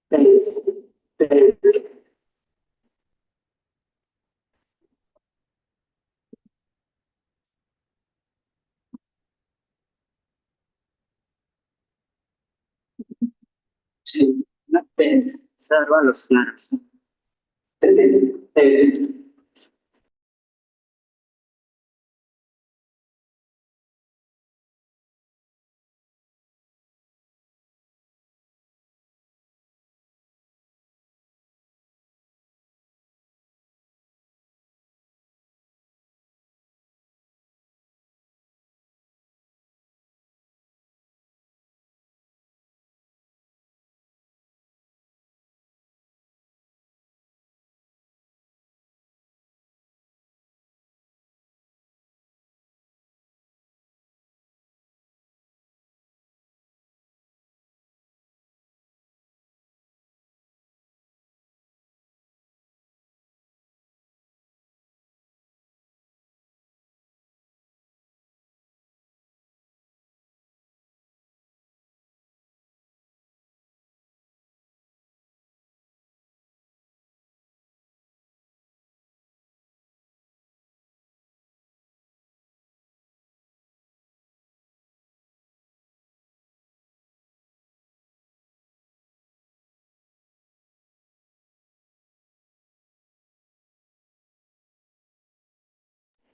Base. Servo a los snaps.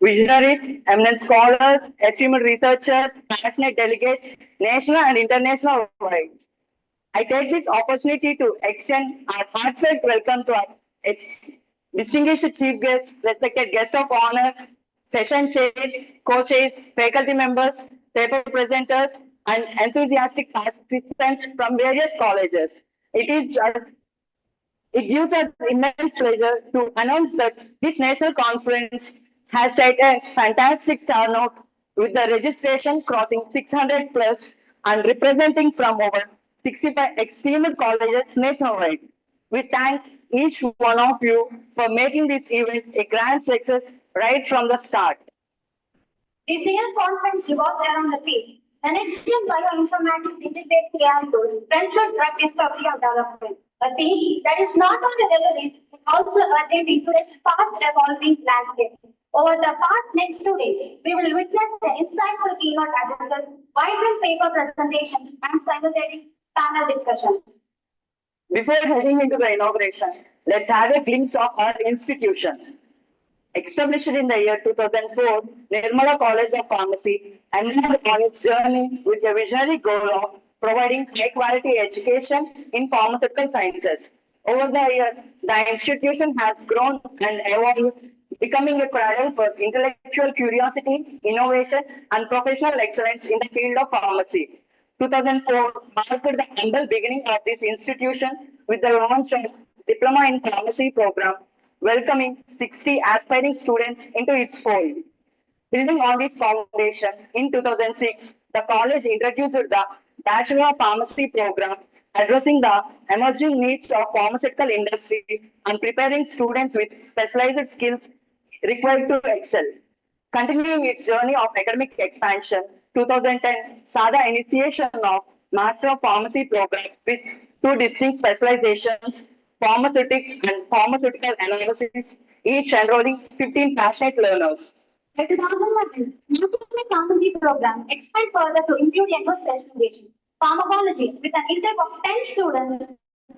Visionaries, eminent scholars, achievement researchers, passionate delegates, national and international wide. I take this opportunity to extend our heartfelt welcome to our distinguished chief guests, respected guests of honor, session chairs, co-chairs, faculty members, paper presenters, and enthusiastic participants from various colleges. It gives us immense pleasure to announce that this national conference has set a fantastic turnout with the registration crossing 600 plus and representing from over 65 esteemed colleges nationwide. We thank each one of you for making this event a grand success right from the start. This year's conference revolves around the theme, the next gen bioinformatics integrated AI tools, transfer drug discovery and development. A theme that is not only relevant, but also urgent in today's fast evolving landscape. Over the past next 2 days, we will witness the insightful keynote addresses, vibrant paper presentations, and simultaneous panel discussions. Before heading into the inauguration, let's have a glimpse of our institution. Established in the year 2004, Nirmala College of Pharmacy embarked on its journey with a visionary goal of providing high-quality education in pharmaceutical sciences. Over the years, the institution has grown and evolved, becoming a cradle for intellectual curiosity, innovation, and professional excellence in the field of pharmacy. 2004 marked the humble beginning of this institution with the launch of Diploma in Pharmacy program, welcoming 60 aspiring students into its fold. Building on this foundation, in 2006, the college introduced the Bachelor of Pharmacy program, addressing the emerging needs of pharmaceutical industry and preparing students with specialized skills required to excel. Continuing its journey of academic expansion, 2010 saw the initiation of Master of Pharmacy program with 2 distinct specializations, pharmaceutics and pharmaceutical analysis, each enrolling 15 passionate learners. By 2011, Master Pharmacy program expanded further to include a new specialization, pharmacology, with an intake of 10 students,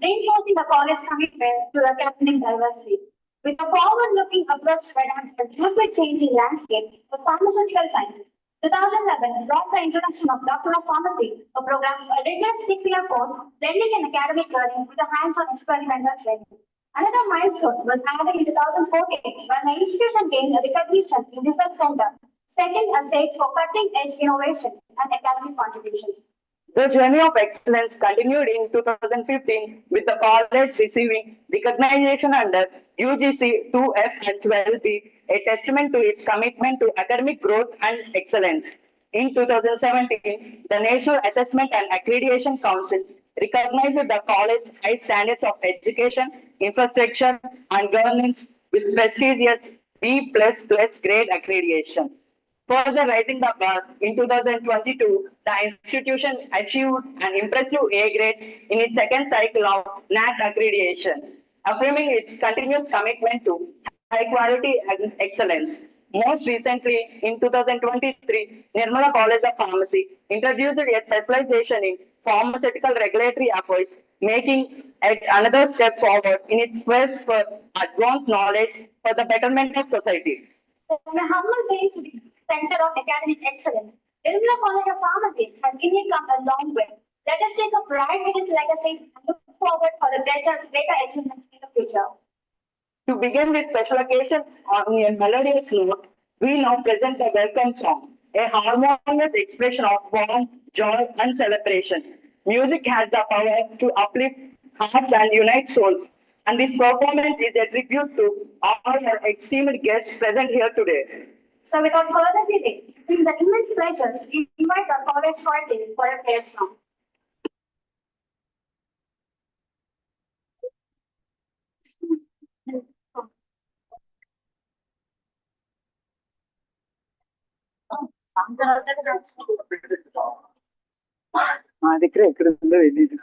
reinforcing the college commitment to academic diversity. With a forward-looking approach to adapt the rapid changing landscape of pharmaceutical sciences, 2011 brought the introduction of Doctor of Pharmacy, a program, a rigorous 6-year course, blending in academic learning with a hands-on experimental training. Another milestone was added in 2014 when the institution gained a recognition in research center, setting a stage for cutting-edge innovation and academic contributions. The journey of excellence continued in 2015 with the college receiving recognition under UGC 2F and 12B, a testament to its commitment to academic growth and excellence. In 2017, the National Assessment and Accreditation Council recognized the college's high standards of education, infrastructure, and governance with prestigious B++ grade accreditation. Further writing the in 2022, the institution achieved an impressive A grade in its second cycle of NAT accreditation, affirming its continuous commitment to high quality and excellence. Most recently, in 2023, Nirmala College of Pharmacy introduced a specialization in pharmaceutical regulatory affairs, making it another step forward in its quest for advanced knowledge for the betterment of society. From a humble being to the center of academic excellence, Nirmala College of Pharmacy has indeed come a long way. Let us take a pride in its legacy and look forward for the greater achievements in the future. To begin this special occasion on a melodious note, we now present the welcome song, a harmonious expression of warmth, joy, and celebration. Music has the power to uplift hearts and unite souls, and this performance is a tribute to all our esteemed guests present here today. So without further delay, it is an immense pleasure to invite our college faculty for a prayer song. మా దగ్గర ఎక్కడ ఉందో తెలీదు.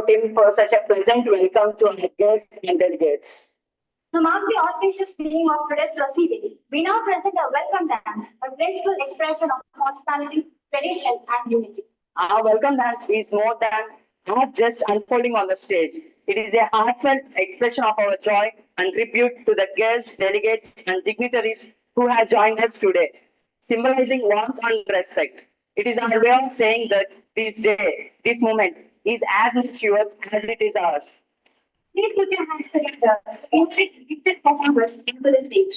Team for such a pleasant welcome to our guests and delegates. To mark the auspicious theme of today's proceeding, we now present a welcome dance, a graceful expression of hospitality, tradition, and unity. Our welcome dance is more than not just unfolding on the stage. It is a heartfelt expression of our joy and tribute to the guests, delegates, and dignitaries who have joined us today, symbolizing warmth and respect. It is our way of saying that this day, this moment, is as much yours as it is ours. Please put your hands together to invite gifted performers into the stage.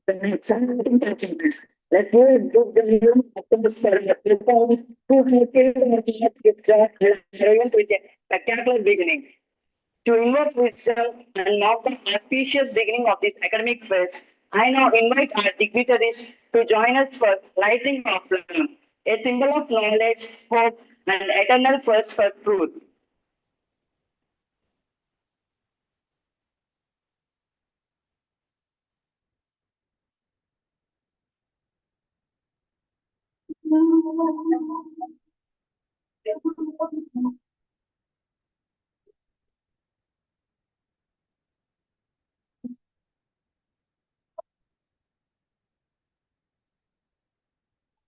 Let's give the room performance who has brilliant with a spectacular beginning. To invoke wisdom and mark the auspicious beginning of this academic phase, I now invite our dignitaries to join us for lighting of flame, a symbol of knowledge, hope, and eternal quest for truth.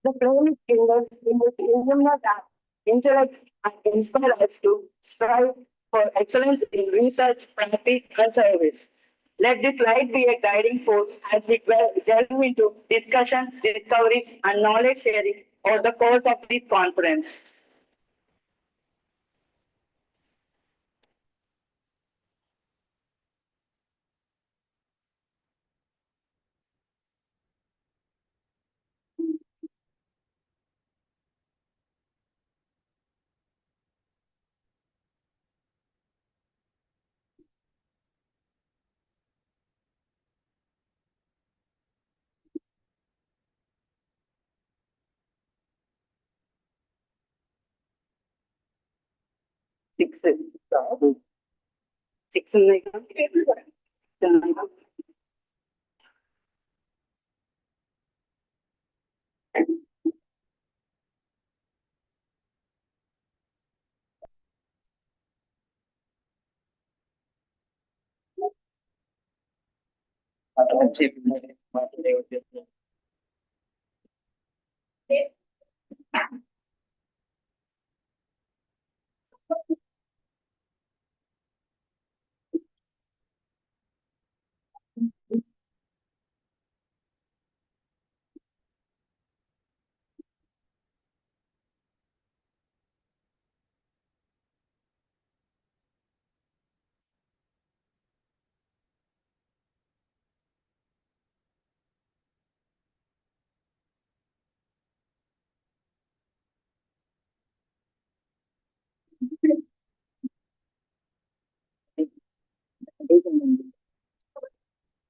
The flame illumines our intellect and inspire us to strive for excellence in research, practice, and service. Let this light be a guiding force as we delve into discussion, discovery, and knowledge sharing over the course of this conference. 6. 6 ఉన్నాయి కదా? 6 ఉన్నాయి కదా?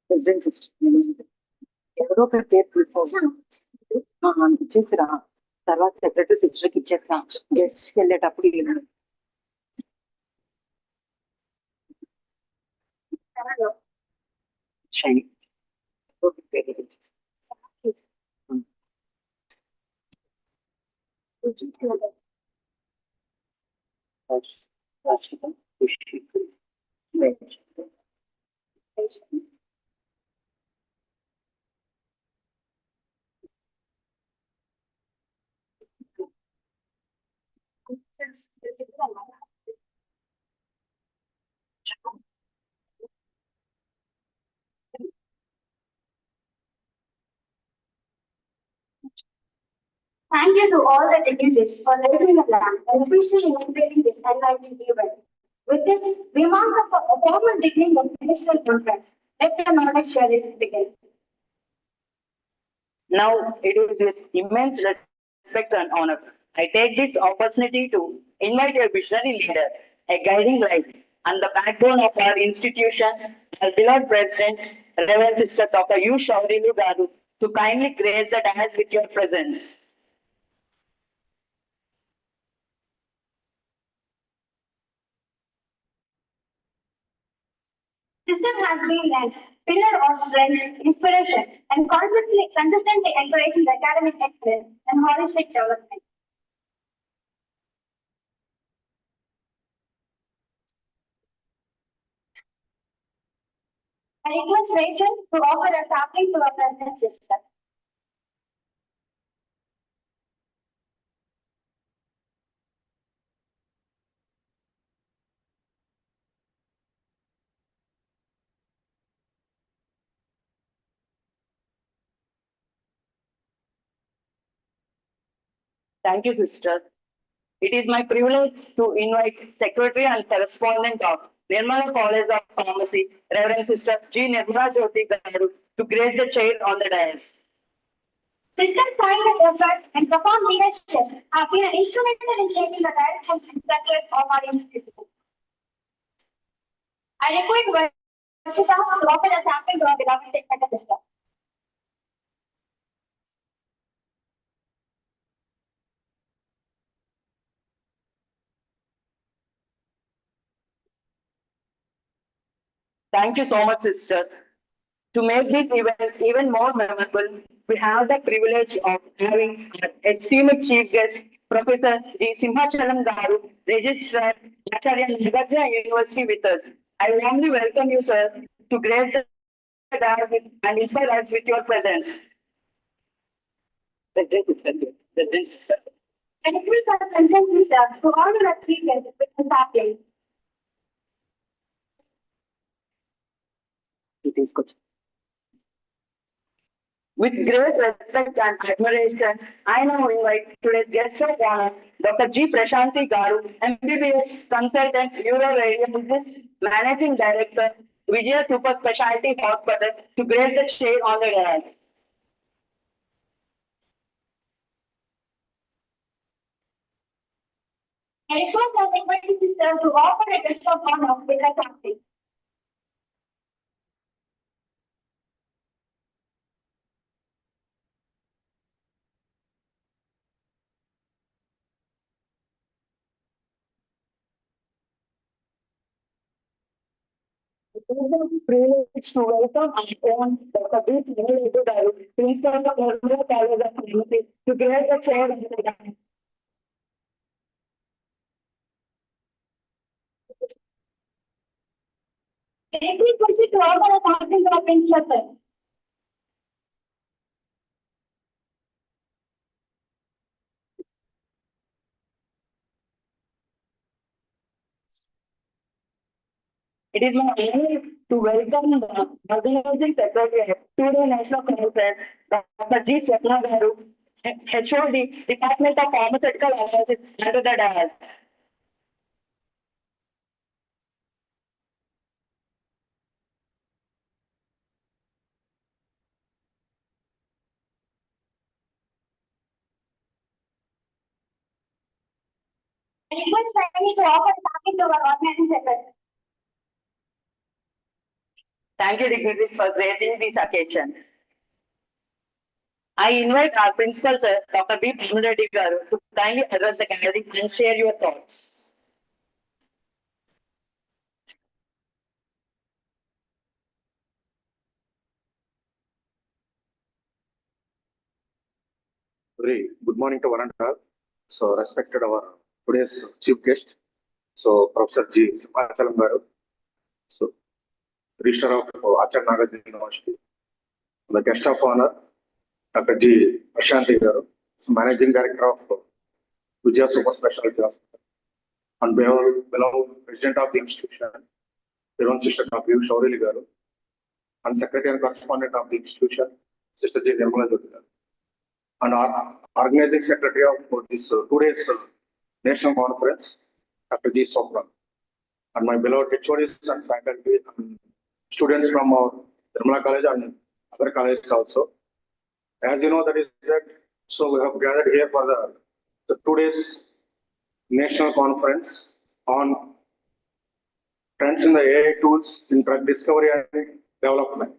President sister ఎవరో ఒక పేరు ఇచ్చేసిరా, తర్వాత secretary సిస్టర్కి ఇచ్చేస్తాం. గెస్ట్కి వెళ్ళేటప్పుడు Shiny. Thank you to all the dignitaries for lighting the lamp and officially inaugurating this enlightening event. With this, we mark the formal beginning of the national conference. Let the knowledge sharing begin. Now it is with immense respect and honor I take this opportunity to invite a visionary leader, a guiding light, and the backbone of our institution, our beloved President, Reverend Sister Dr. U. Shaurilu Garu, to kindly grace the dais with your presence. Sister has been a pillar of strength, inspiration, and consistently encouraging academic excellence and holistic development. I request Rachel to offer a sapling to our president sister. Thank you, sister. It is my privilege to invite Secretary and Correspondent of Nirmala College of Pharmacy, Reverend Sister G. Nirmala Jyoti Garu, to grace the chair on the dais. Sister's time and effort and profound leadership have been an instrumental in shaping the directions and structures of our institute. I request Varsita to offer a sapling to our beloved secretary sister. Thank you so much, sister. To make this event even more memorable, we have the privilege of having our esteemed chief guest, Professor G. Simhachalam Garu, Registrar, Acharya Nagarjuna University with us. I warmly welcome you, sir, to grace the dais and inspire us with your presence. And it will be a content leader to honor our chief guest with a sapling. It is good. With great respect and admiration, I now invite today's guest of honor, Dr. G. Prashanti Garu, MBBS Consultant, Neuroradiologist, Managing Director, Vijaya Super Specialty Hospital, to grace the chair on the dais. I request our secretary sister to offer a guest of honor with a sapling. Privilege to welcome our own Dr. Dignitary, Principal of Nirmala College of Pharmacy, to grant the chair of the time. Directly proceed to order a conference of principal. It is my honor to welcome the Organizing Secretary of Today National Conference, Dr. G. Swapna Garu, HOD, Department of Pharmaceutical Analysis, under the dais. I request Shani to offer a topic to our organizing secretary. Thank you, dignitaries, for gracing this occasion. I invite our principal, sir, Dr. B. Reddy Garu, to kindly address the gathering and share your thoughts. Very good morning to one and all. So, respected our today's chief guest, so Professor G. Sivachalam Garu, so Registrar of Acharya Nagarjuna University, the guest of honor, Dr. G. Ashanti Garu, so Managing Director of Vijaya Super Specialty Hospital, and beloved President of the institution, your own sister Dr. Shaurili Garu, and Secretary and Correspondent of the institution, Sister J. Nirmala Jyoti Garu, and our Organizing Secretary of this today's National Conference, Dr. G. Swapna, and my beloved HODs and faculty and students from our Nirmala College and other colleges also. As you know, so we have gathered here for the today's National Conference on trends in the AI tools in drug discovery and development.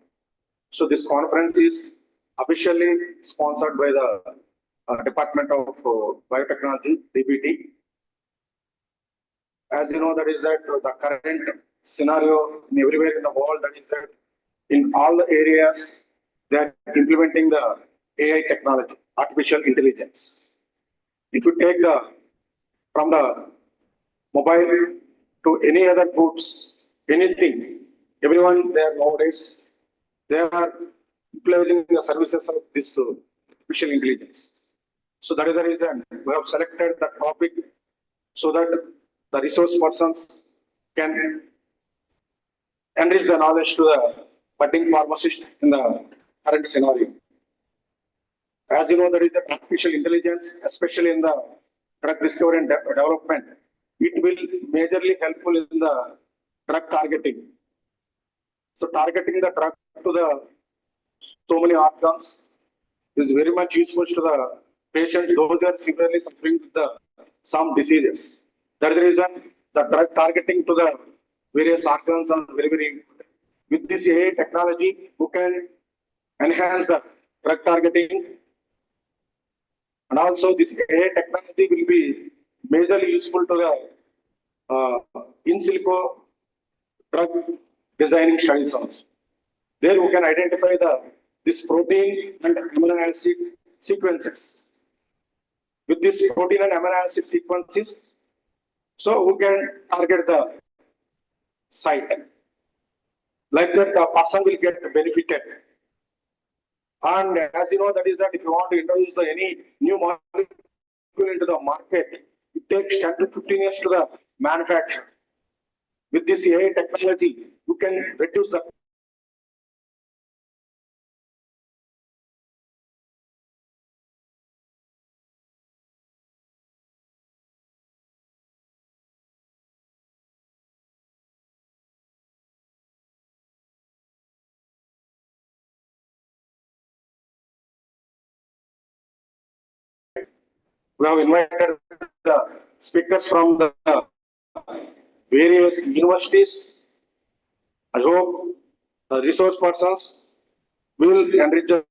So this conference is officially sponsored by the Department of Biotechnology, DBT. As you know, the current scenario in everywhere in the world, that is that in all the areas they are implementing the AI technology, artificial intelligence. If you take from the mobile to any other goods, anything, everyone there nowadays, they are utilizing the services of this artificial intelligence. So that is the reason we have selected the topic so that the resource persons can enrich the knowledge to the budding pharmacist in the current scenario. As you know, there is the artificial intelligence, especially in the drug discovery and development. It will majorly helpful in the drug targeting. So targeting the drug to the so many organs is very much useful to the patients, those who are severely suffering with some diseases. That is the reason the drug targeting to the various organs are very, very important. With this AI technology, you can enhance the drug targeting, and also this AI technology will be majorly useful to the in silico drug designing studies also. There we can identify this protein and amino acid sequences. With this protein and amino acid sequences, so we can target the site. Like that, the person will get benefited. And as you know, that if you want to introduce any new molecule into the market, it takes 10 to 15 years to the manufacture. With this AI technology, you can reduce the we have invited the speakers from the various universities. I hope the resource persons will enrich the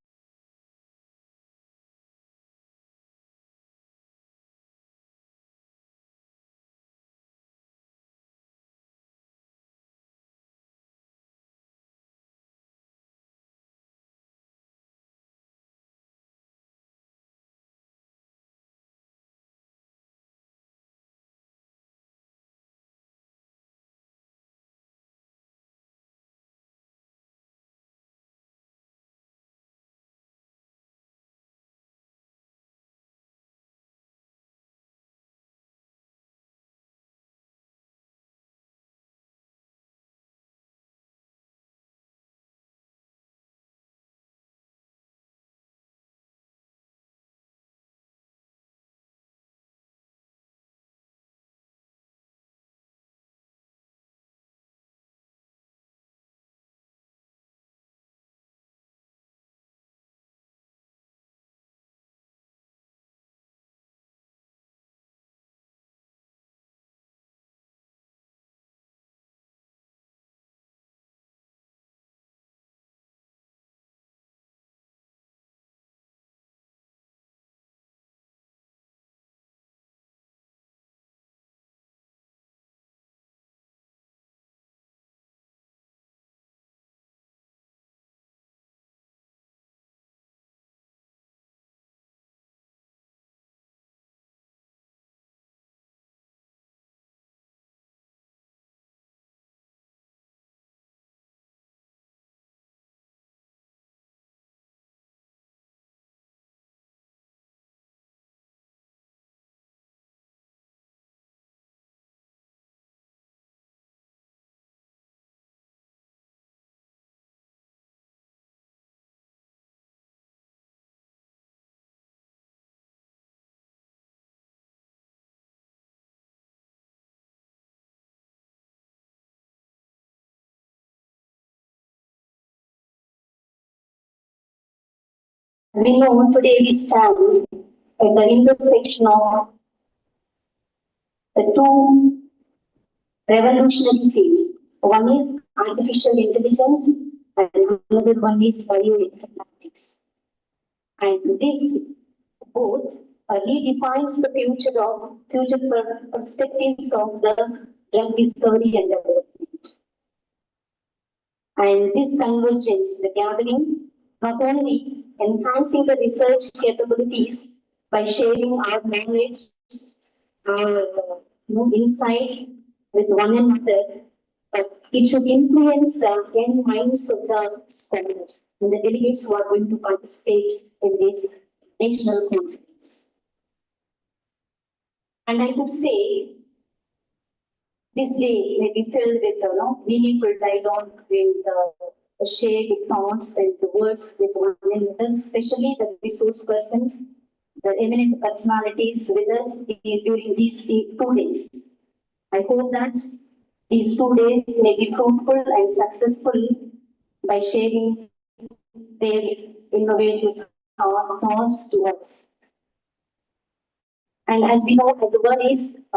we know, today we stand at the intersection of the two revolutionary fields. One is artificial intelligence and another one is bioinformatics. And this both redefines the future perspectives of the drug discovery and development. And this convergence, the gathering, not only enhancing the research capabilities by sharing our knowledge, our insights with one another, but it should influence the young minds of the scholars and the delegates who are going to participate in this national conference. And I would say this day may be filled with meaningful dialogue with shared thoughts and the words with one another, especially the resource persons, the eminent personalities with us during these 2 days. I hope that these 2 days may be fruitful and successful by sharing their innovative thoughts to us. And as we know, the word is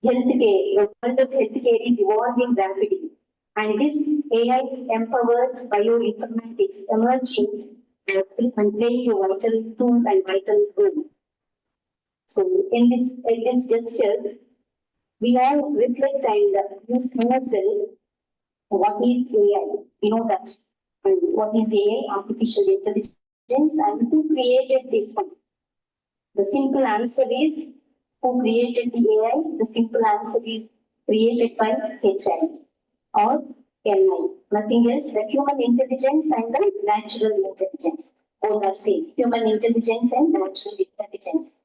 healthcare. The world of healthcare is evolving rapidly. And this AI-empowered bioinformatics emerging and playing a vital tool and vital role. So in this gesture, we all reflect and use ourselves what is AI. We know that. And what is AI? Artificial intelligence, and who created this one? The simple answer is who created the AI? The simple answer is created by HI or NI. Nothing else. The human intelligence and the natural intelligence. All are same. Human intelligence and natural intelligence.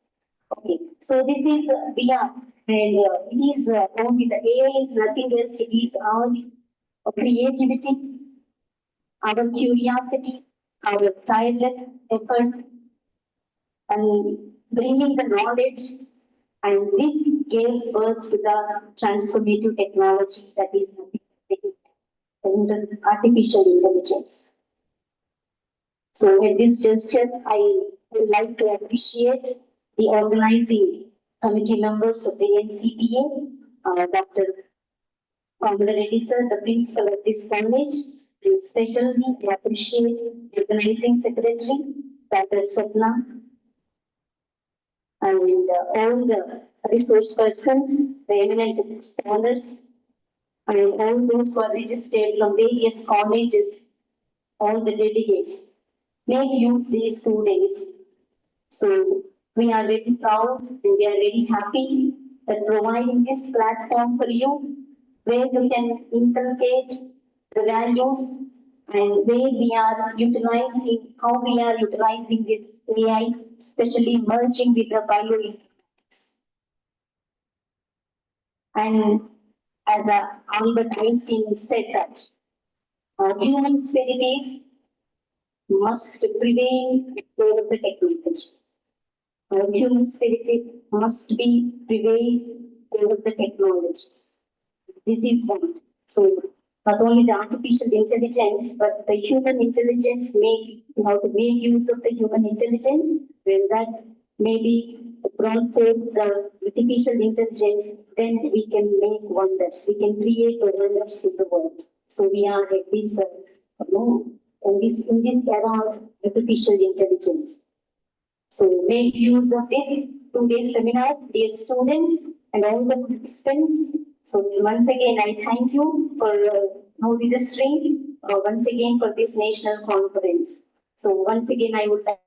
Okay. So this is we are, and it is only the AI is nothing else. It is our creativity, our curiosity, our tireless effort, and bringing the knowledge, and this gave birth to the transformative technology that is artificial intelligence. So at this juncture, I would like to appreciate the organizing committee members of the NCPA, Dr. Kamala Reddy sir, the principal of this college, and especially I appreciate the organizing secretary, Dr. Swapna, and all the resource persons, the eminent scholars, and all those who are registered from various colleges, all the delegates, make use these 2 days. So we are very proud and we are very happy that providing this platform for you, where you can inculcate the values and where we are utilizing, how we are utilizing this AI, especially merging with the bioinformatics. And as Albert Einstein said that human spirits must prevail over the technology. Human spirit must be prevail over the technology. This is one. So not only the artificial intelligence, but the human intelligence how to make use of the human intelligence, when that may be brought forth the artificial intelligence, then we can make wonders. We can create the wonders in the world. So we are at this, in this era of artificial intelligence. So make use of this 2-day seminar, dear students and all the participants. So once again, I thank you for registering once again for this national conference. So once again, I would like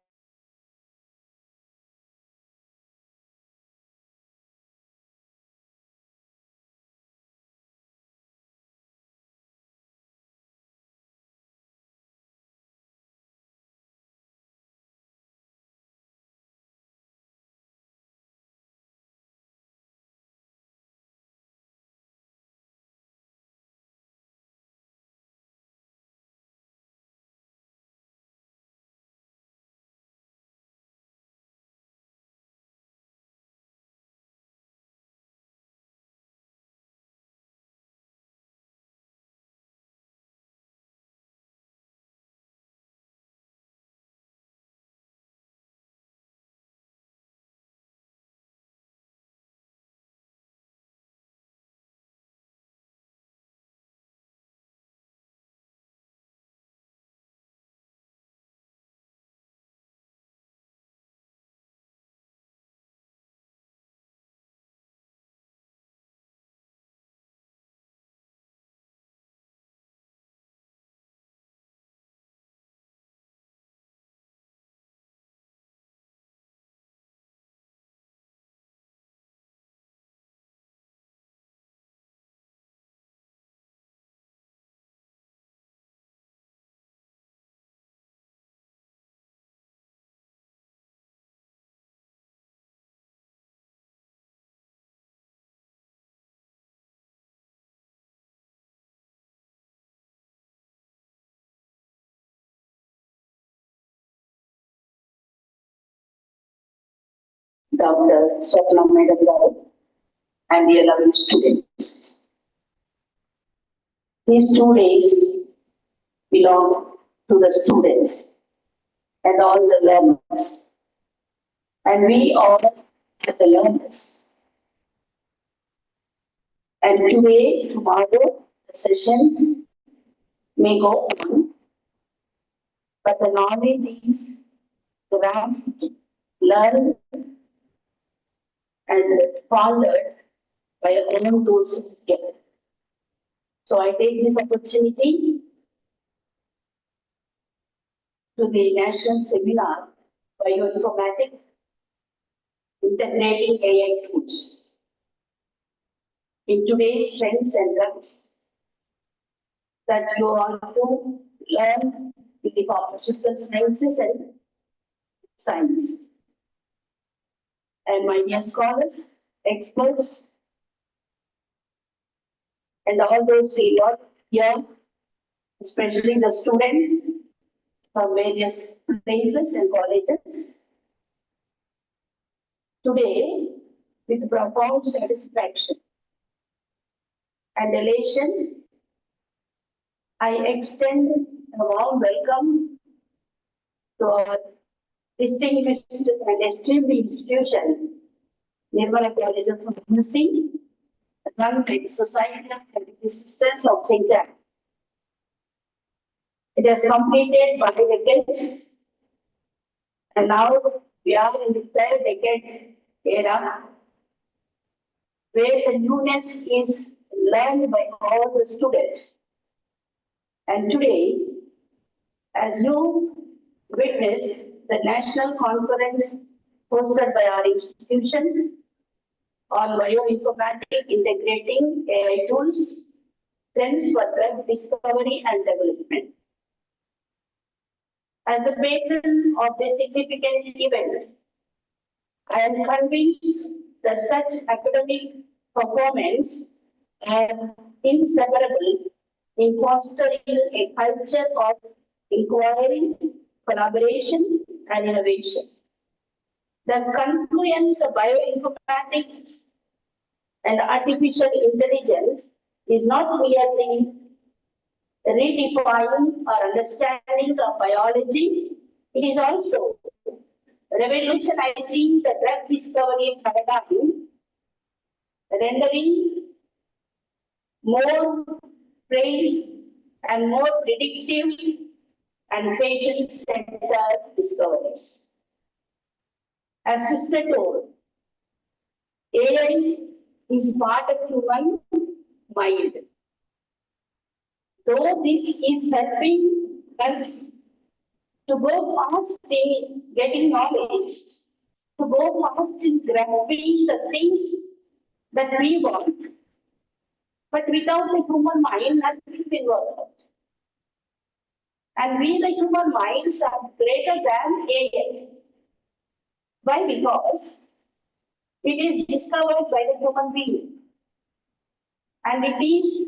Dr. Swapna Madam Garu, and the 11 students. These 2 days belong to the students and all the learners. And we all are the learners. And today, tomorrow, the sessions may go on, but the knowledge is grasped, learned, and followed by our own tools together. So I take this opportunity to the national seminar bioinformatics integrating AI tools. In today's trends and drugs that you all to learn in the pharmaceutical sciences and science. And my dear scholars, experts, and all those involved here, especially the students from various places and colleges. Today, with profound satisfaction and elation, I extend a warm welcome to our distinguished and esteemed institution, Nirmala College of Pharmacy, run by the Society of Medical Assistants of CTEP. It has completed 5 decades, and now we are in the 3rd decade era, where the newness is learned by all the students. And today, as you witnessed the national conference hosted by our institution on bioinformatics integrating AI tools, trends for drug discovery and development. As the patron of this significant event, I am convinced that such academic performance are inseparable in fostering a culture of inquiry, collaboration, and innovation. The confluence of bioinformatics and artificial intelligence is not merely redefining our understanding of biology, it is also revolutionizing the drug discovery paradigm, rendering more praise and more predictive and patient-centered discoveries. As Sister told, AI is part of human mind. Though this is helping us to go fast in getting knowledge, to go fast in grasping the things that we want, but without the human mind, nothing will work out. And we, the human minds, are greater than AI. Why? Because it is discovered by the human being. And it is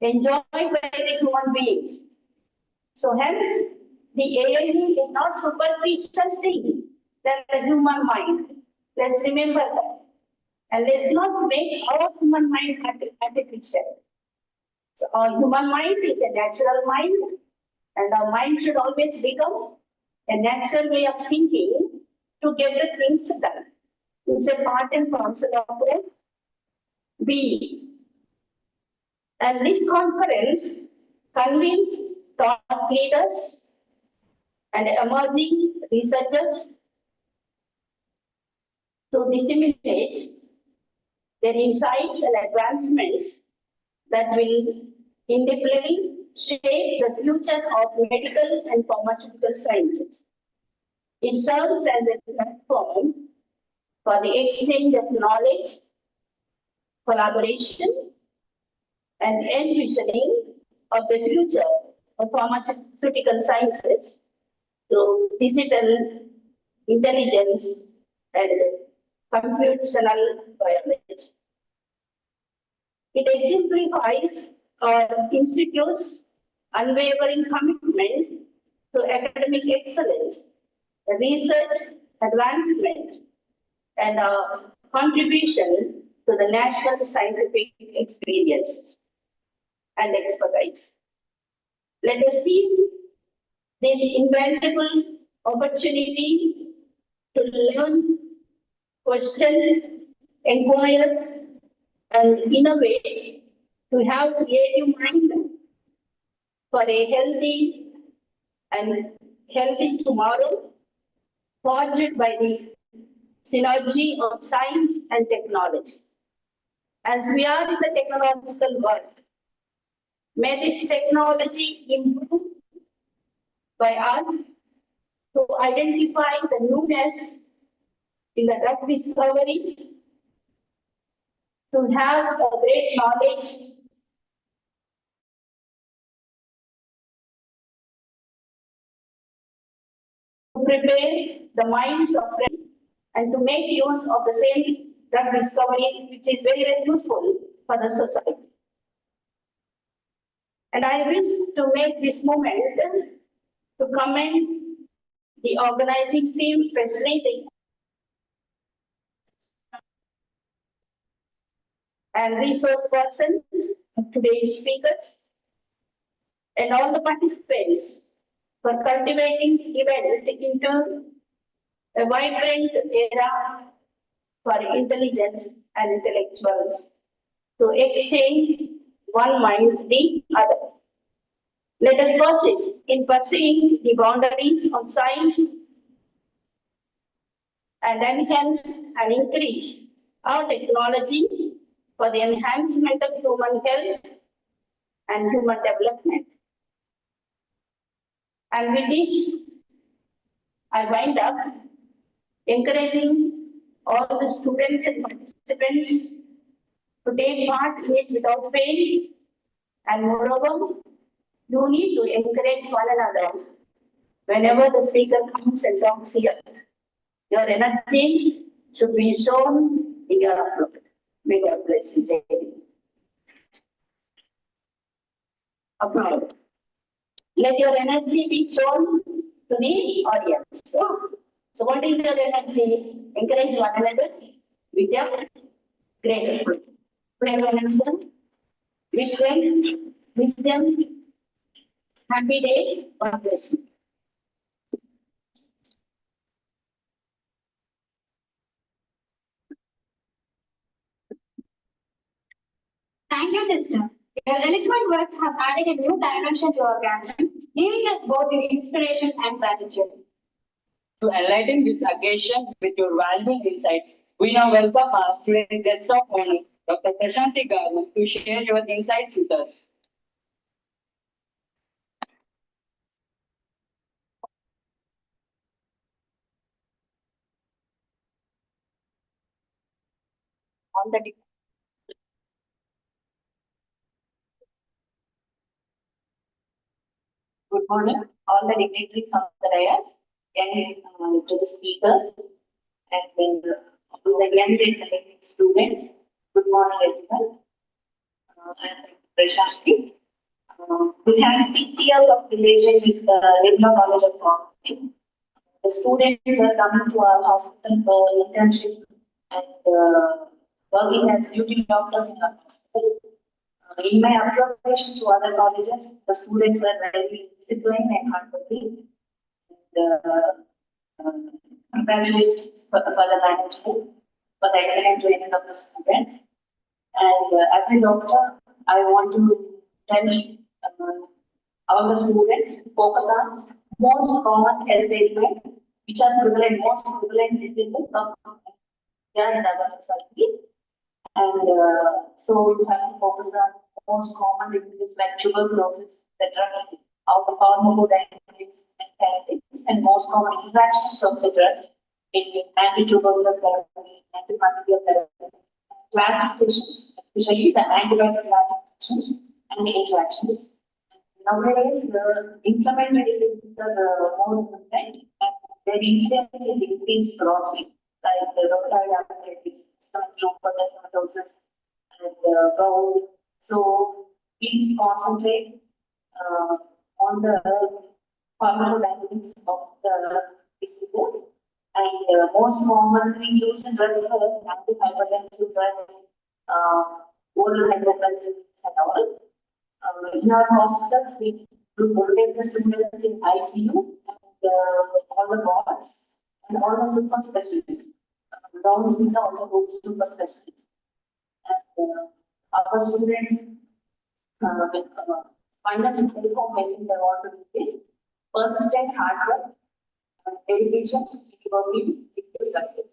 enjoyed by the human beings. So hence, the AI is not superficial thing than the human mind. Let's remember that. And let's not make our human mind artificial. So our human mind is a natural mind, and our mind should always become a natural way of thinking to get the things done. It's a part and parcel of the being. And this conference convenes thought leaders and emerging researchers to disseminate their insights and advancements that will indelibly shape the future of medical and pharmaceutical sciences. It serves as a platform for the exchange of knowledge, collaboration, and envisioning of the future of pharmaceutical sciences through digital intelligence and computational biology. It exemplifies our institute's unwavering commitment to academic excellence, research advancement, and contribution to the national scientific experience and expertise. Let us seize the invaluable opportunity to learn, question, inquire, and innovate, to have creative mind for a healthy tomorrow, forged by the synergy of science and technology. As we are in the technological world, may this technology improve by us to identify the newness in the drug discovery, to have a great knowledge to prepare the minds of friends and to make use of the same drug discovery, which is very, very useful for the society. And I wish to make this moment to commend the organizing team, especially the and resource persons, today's speakers, and all the participants for cultivating the event into a vibrant era for intelligence and intellectuals to exchange one mind with the other. Let us persist in pursuing the boundaries of science and enhance and increase our technology for the enhancement of human health and human development. And with this, I wind up encouraging all the students and participants to take part in it without fail. And moreover, you need to encourage one another whenever the speaker comes and talks here. Your energy should be shown in your approach. May God bless you. Applaud. Let your energy be shown to the audience. So what is your energy? Encourage one another with your great effort. Pray for them. Wish them happy day. God bless you. Thank you, sister. Your eloquent words have added a new dimension to our gathering, giving us both the inspiration and gratitude. To enlighten this occasion with your valuable insights, we now welcome our today's guest of honor, Dr. Prashanti Garu, to share your insights with us. On the Good morning, all the dignitaries of the dais, and to the speaker, and then all the young and students. Good morning, everyone. I'm Prashanti. We have 6 years of relation with the Regular College of Pharmacy. The students are coming to our hospital for internship and working as duty doctors in our hospital. In my observation to other colleges, the students are very disciplined and hardworking. Congratulations for the management for the excellent training of the students. And as a doctor, I want to tell all the students to focus on most common health ailments, which are most prevalent diseases of India and other society. And so you have to focus on most common diseases like tuberculosis, the drug, our pharmacodynamics and kinetics, and most common interactions of the drug in anti-tubercular therapy, antimicrobial therapy, classifications, especially the antibiotic classifications and the interactions. Nowadays, the inflammatory diseases are more frequent and their incidence is increased grossly, like the rheumatoid arthritis, systemic lupus erythematosus, and gout. So please concentrate on the pharmacodynamics of the diseases And most commonly used drugs are antihypertensive drugs, oral hypertensives and all. In our hospitals, we do rotate the specialists in ICU and all the wards and all the super specialists. Rounds these are all the group super specialists. And our students final take home message I want to give is persistent hard work, dedication, working, it gives success.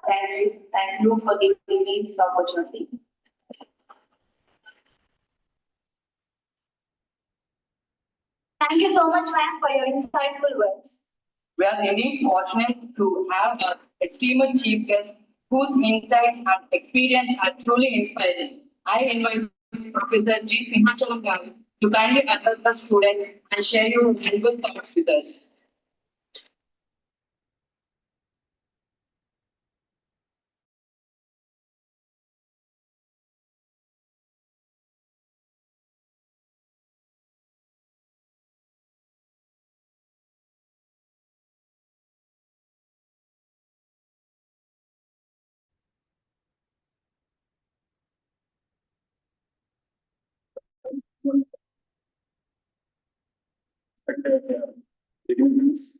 Thank you for giving me this opportunity. Thank you so much, ma'am, for your insightful words. We are indeed fortunate to have an esteemed chief guest whose insights and experience are truly inspiring. I invite Professor G. Simhachalam Garu to kindly address the students and share your valuable thoughts with us. Dignitaries,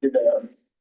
the dais.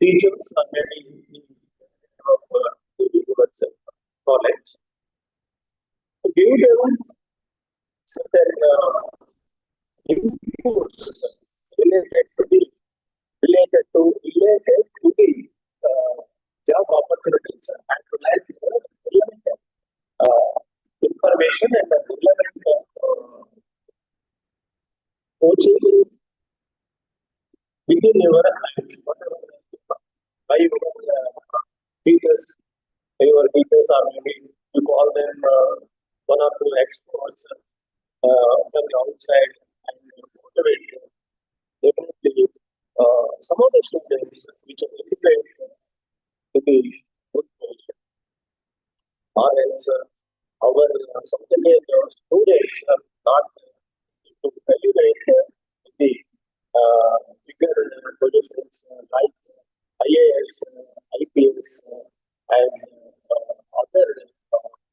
teachers are maybe of the universal college to give them certain inputs related to the job opportunities and to like relevant information and the relevant coaching within your life, whatever by your teachers, or maybe you call them one or two experts from the outside and motivate them. Definitely, some of the students which are difficult to be good position, or else our some of the students are not to evaluate the bigger positions like IAS, IPS, and other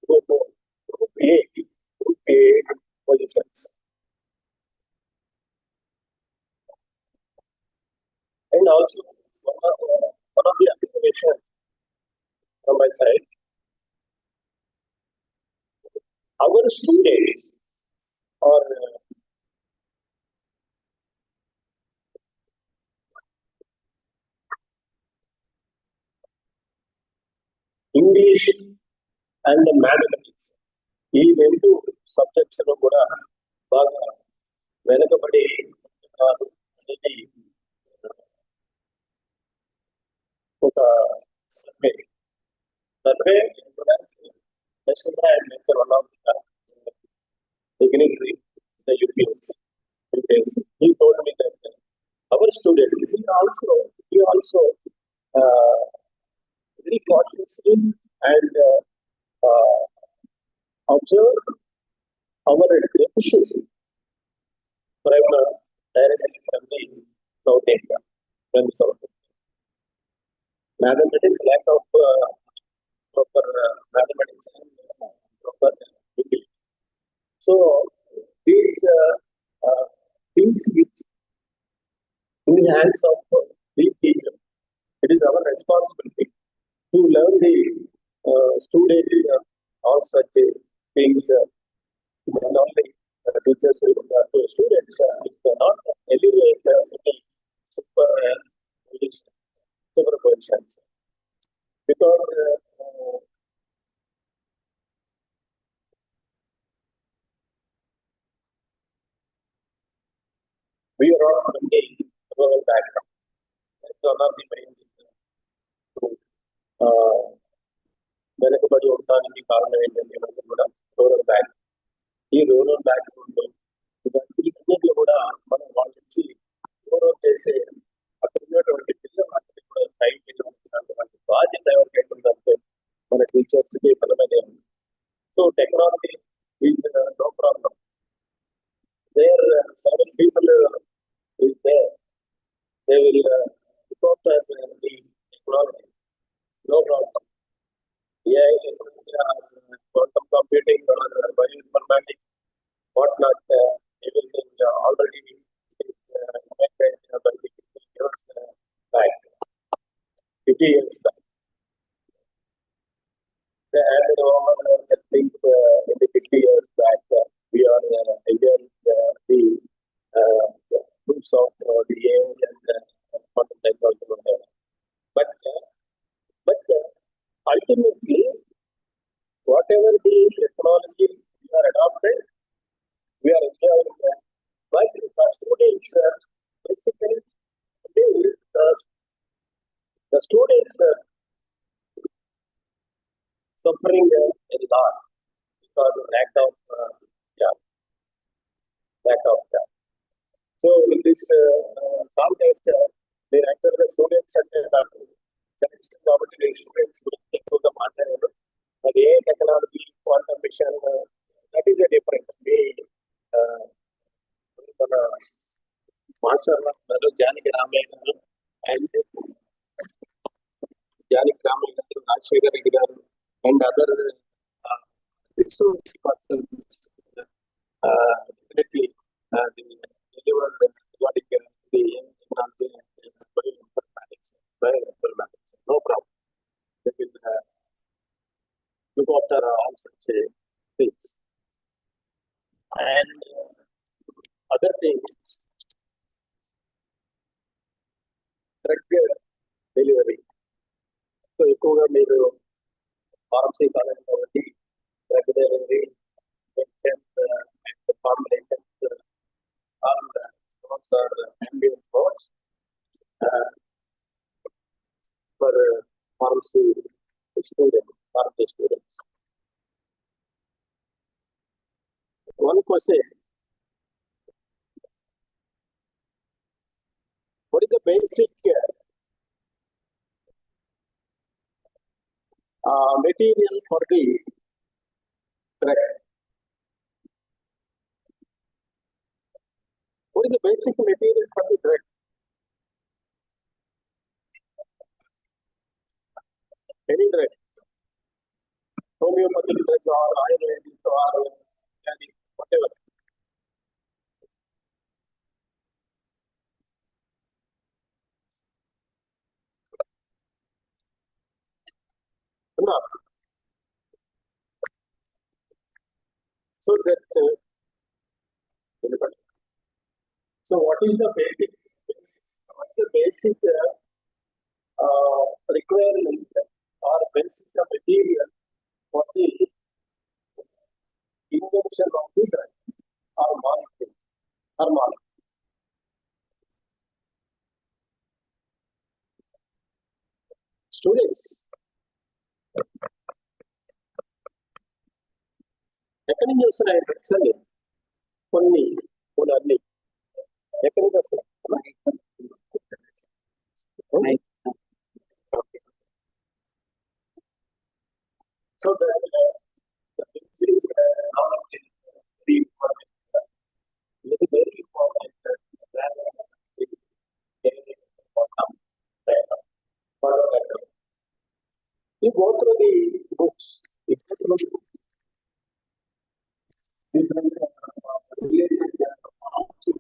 group A positions. And also, one of the observations from my side, our students are English and mathematics. ఈ రెండు subjects లో కూడా బాగా వెనకబడి ఉన్నారు అనేది ఒక survey one of the Dignitary, the UPS. He told me that our student, he also very cautiously and observe our deficiency from directly from the South India, from the South India. Mathematics, lack of proper mathematics and proper English. So these things which in the hands of the teacher, it is our responsibility to learn the students all such things. Not only teachers to students, it cannot elevate any super positions because we are all from the rural background. That's one of the main reasons. వెనకబడి ఉండడానికి కారణం ఏంటంటే మనకు కూడా rural back ఈ rural background ఇవన్నిటిలో కూడా మనం వాళ్ళ నుంచి గౌరవం చేసే అక్కడ ఉన్నటువంటి పిల్లలందరికీ కూడా సైడ్ చేయాల్సినటువంటి బాధ్యత ఎవరికైతే ఉందంటే మన టీచర్స్కి బలమైన so technology is no problem there seven people is there, they will report the technology, no problem. AI, quantum computing, or bioinformatics, whatnot, everything already is invented by 50 years back. 50 years back. They added over, I think, in the 50 years back, we are against the groups of the AI and quantum technology. But ultimately, whatever the technology we are adopted, we are enjoying that. But the students, basically, the students suffering a lot because of lack of job. So in this context, they enter the students and students into the matter. The AI technology, quantum mission, that is a different way. Master Janaki Ramaya and Janaki Ramaya, Rajshekar Reddy and other resource persons definitely delivered regarding the technology and bioinformatics, no problem. They will look after all such things. And other things, drug delivery. So ఎక్కువగా మీరు pharmacy college కాబట్టి drug delivery and formulations all those are ambient codes for pharmacy students. One question: what is the basic material for the drug? What is the basic material for the drug? Any drug, homeopathic drug or Ayurvedic or organic, whatever. No. So that so what is the basic? What is the basic requirement or basic material for the invention of the drug or molecule or molecule? Students, ఎక్కడి నుంచి వస్తున్నాయి drugs అని కొన్ని అన్ని ఎక్కడి నుంచి వస్తున్నాయి? So the basic knowledge is very important. It is very important that you go through the books, you go through the books, different related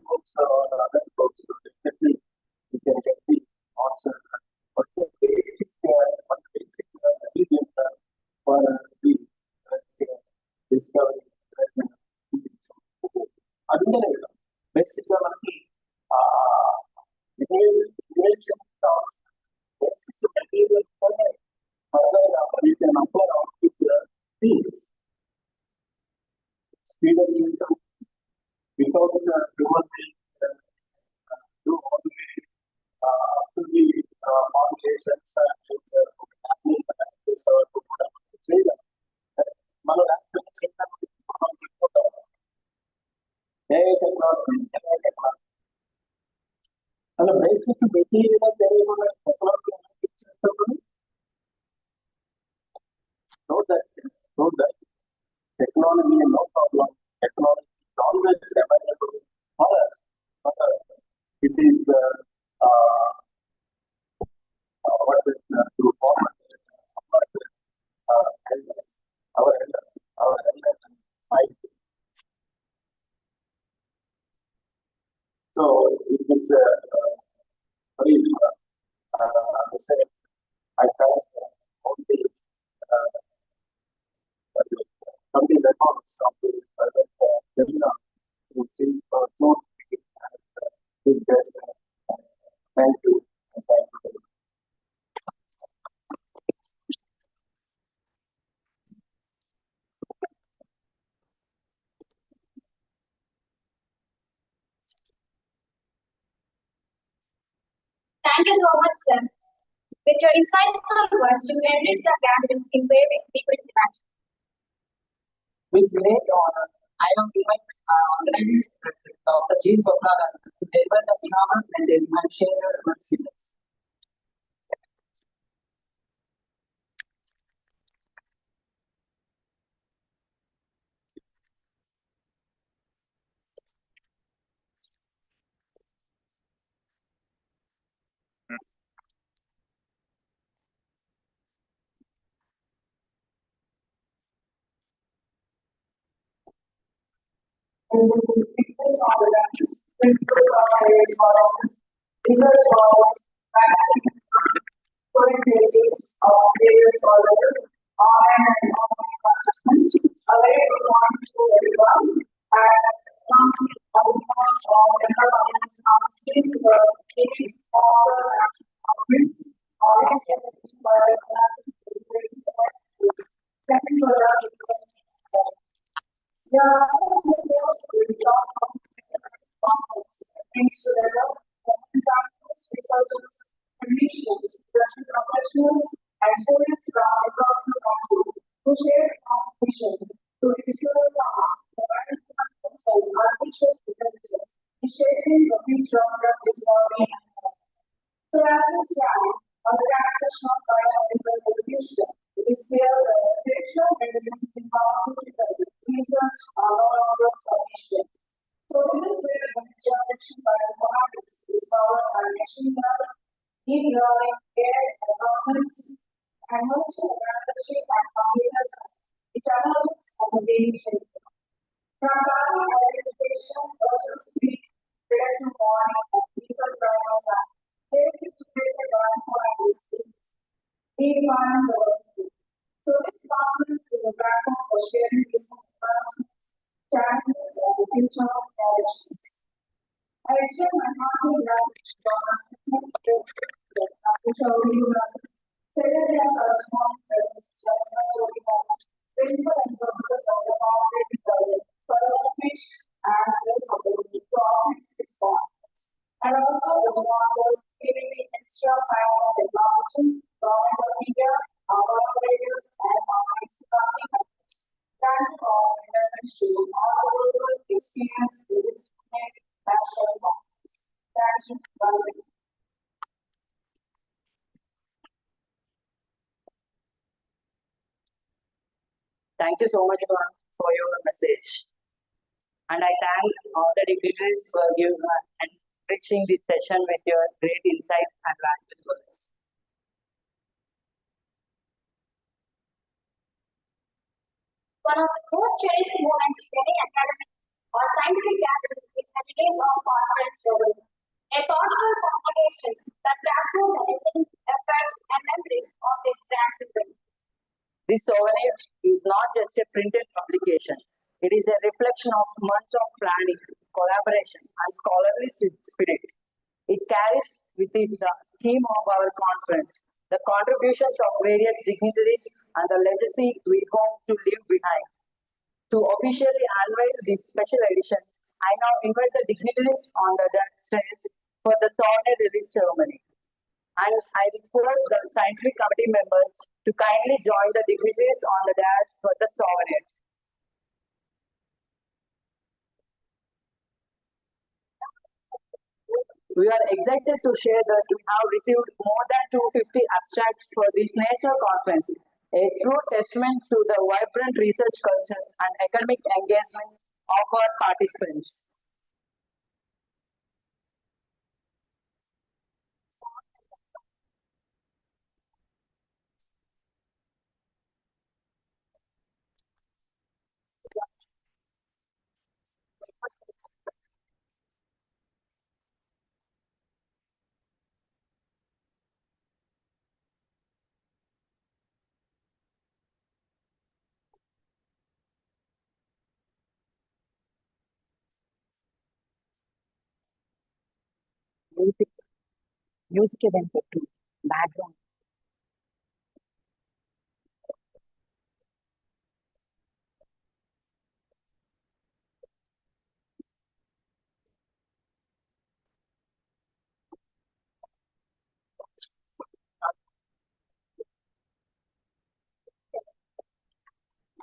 books or other books, definitely you can get the answer. But the basic ingredient for the discovery, అందుకనే basic మనకి basic material for you can apply out with the things. Speed of income without human being do all the to the formulations and మనం అలా basic material తెలియకుండా technology know that technology no problem. Technology is always available for us. It is what is through format our elders and so it is very I can't only something that comes from the seminar to see thank you. Thank you so much, sir. With your insightful words, you enrich the gatherings in way with people interaction. With great honor, I am given Dr. G. Swapnala to deliver the phenomenal message and share your words with us. focus on the reference, improve our areas models, research models, productivities of various models, online and online participants, a very good morning to everyone, and come on behalf of enterprise asking the team for the conference, thanks for the yeah, things together, scientists, researchers, clinicians, industry professionals, and students from across the country who share our vision to restore the artificial intelligence, reshaping the future of discovery and health. So as we stand on the accession of biomedical evolution, it is clear that traditional medicine in pharmaceutical research are no longer sufficient. So this is where the next generation bioinformatics is powered by machine learning, deep learning, AI developments, and also biology and computer science, which emerges as a game changer. From value identification, urgent speed, predictive warning, and people drivers are very integrated bioinformatics teams, redefining the workflow. So this conference is a platform for sharing recent advancements, challenges, and the future of innovations. I extend my hearty gratitude to our Secretary of Correspondence, Principal and Professors of the Cooperative College, for the information and their support to organize this conference. And also the sponsors giving me extra science and technology, government of India, our collaborators, and our ex-family members. Thank you for intervention to all the global experience in this national conference. Thanks once again. Thank you so much for your message. And I thank all the dignitaries for enriching this session with your great insights and valuable words. One of the most cherished moments in any academic or scientific gathering is the release of conference ceremony, a thoughtful propagation that captures the essence, efforts, and memories of this grand event. This souvenir is not just a printed publication. It is a reflection of months of planning, collaboration, and scholarly spirit. It carries with it the theme of our conference, the contributions of various dignitaries, and the legacy we hope to leave behind. To officially unveil this special edition, I now invite the dignitaries on the stage for the souvenir release ceremony. And I request the scientific committee members to kindly join the dignitaries on the dais for the souvenir. We are excited to share that we have received more than 250 abstracts for this national conference, a true testament to the vibrant research culture and academic engagement of our participants. Music event to background.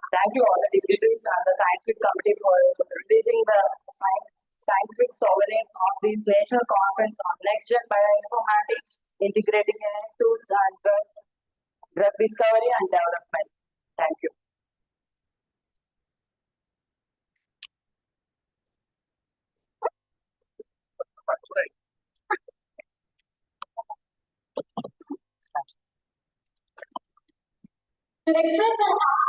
Thank you all the dignitaries and the scientific committee for releasing the scientific souvenir of this national conference on next-gen bioinformatics, integrating AI tools and drug discovery and development. Thank you. To express our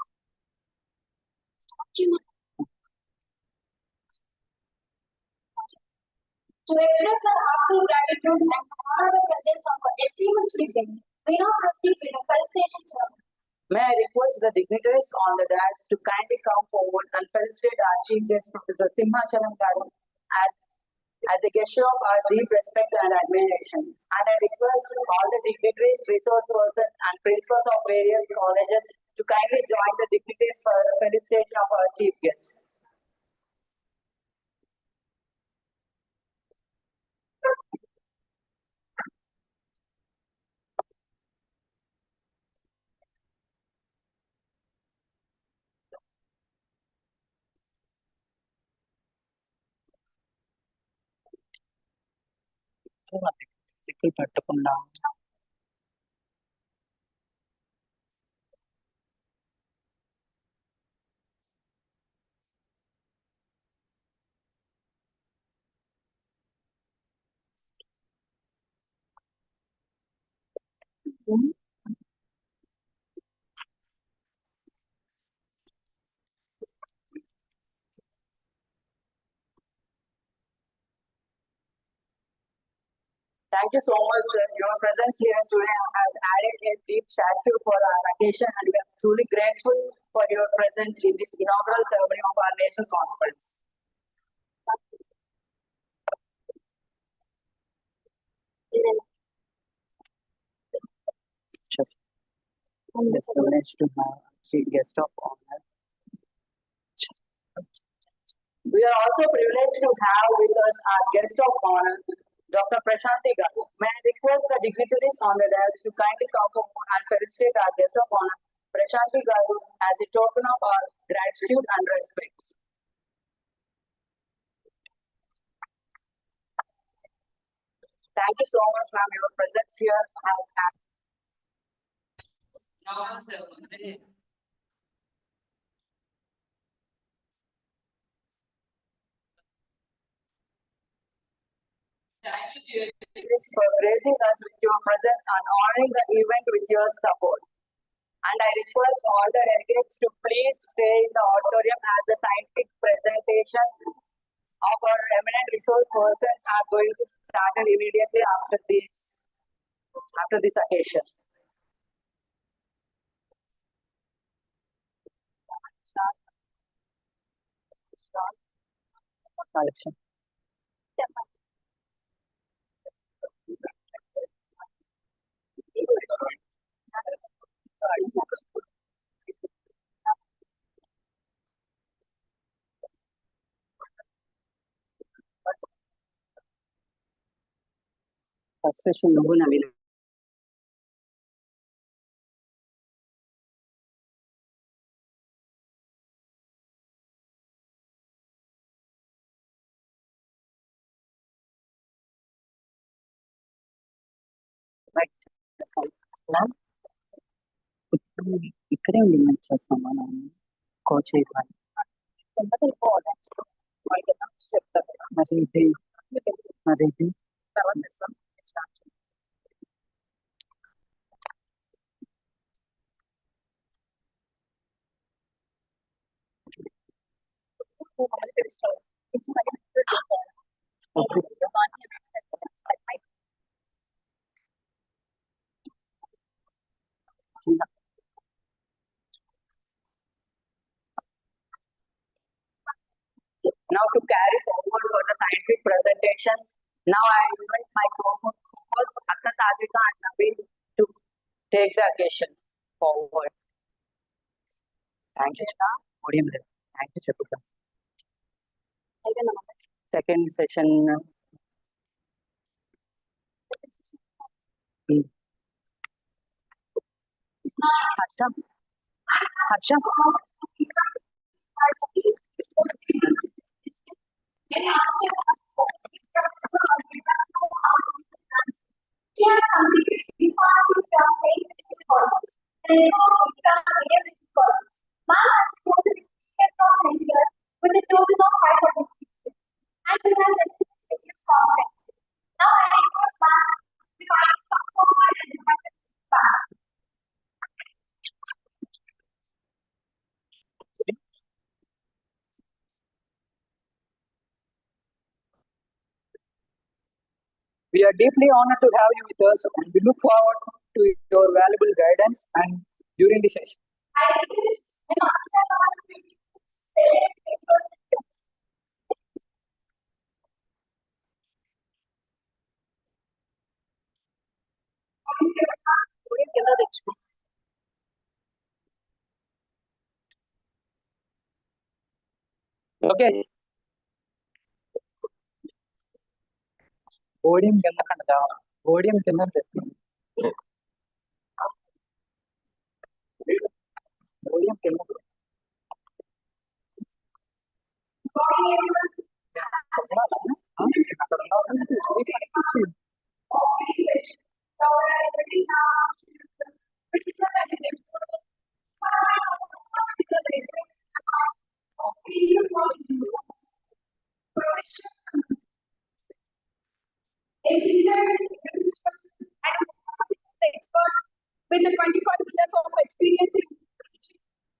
To express our heartfelt gratitude and honor the presence of our esteemed chief guest, we now proceed with the felicitation ceremony. May I request the dignitaries on the dais to kindly come forward and felicitate our chief guest, Professor Simhachalam Garu, as a gesture of our deep respect and admiration. And I request all the dignitaries, resource persons, and principals of various colleges to kindly join the dignitaries for the felicitation of our chief guest. పట్టకుండా Thank you so much. Your presence here today has added a deep statue for our occasion, and we are truly grateful for your presence in this inaugural ceremony of our national conference. The privilege to have chief guest of honor. We are also privileged to have with us our guest of honor, Dr. Prashanti Garu. May I request the dignitaries on the dais to kindly come forward and felicitate our guest of honor, Prashanti Garu, as a token of our gratitude and respect. Thank you so much, ma'am. Your presence here has Thanks for gracing us with your presence and honoring the event with your support. And I request all the delegates to please stay in the auditorium as the scientific presentation of our eminent resource persons are going to start immediately after this occasion. Collection. First session నువ్వు నవీన ఇక్కడే ఉండి మంచి చేస్తామా coach అయిపోయి మరి ఇది Now to carry forward for the scientific presentations, now I invite my co-host Akka Sadhika and Naveen to take the occasion forward. Thank you, Shah. Thank you, Chapuka. Second session. Harsha. With a total of 500 people. And we have the conference. Now I request back the kind of forward and back. We are deeply honored to have you with us, and we look forward to your valuable guidance and during the session. Okay. Podium కింద కడదా podium కింద పెట్టి podium కింద Expert with the 25 years of experience in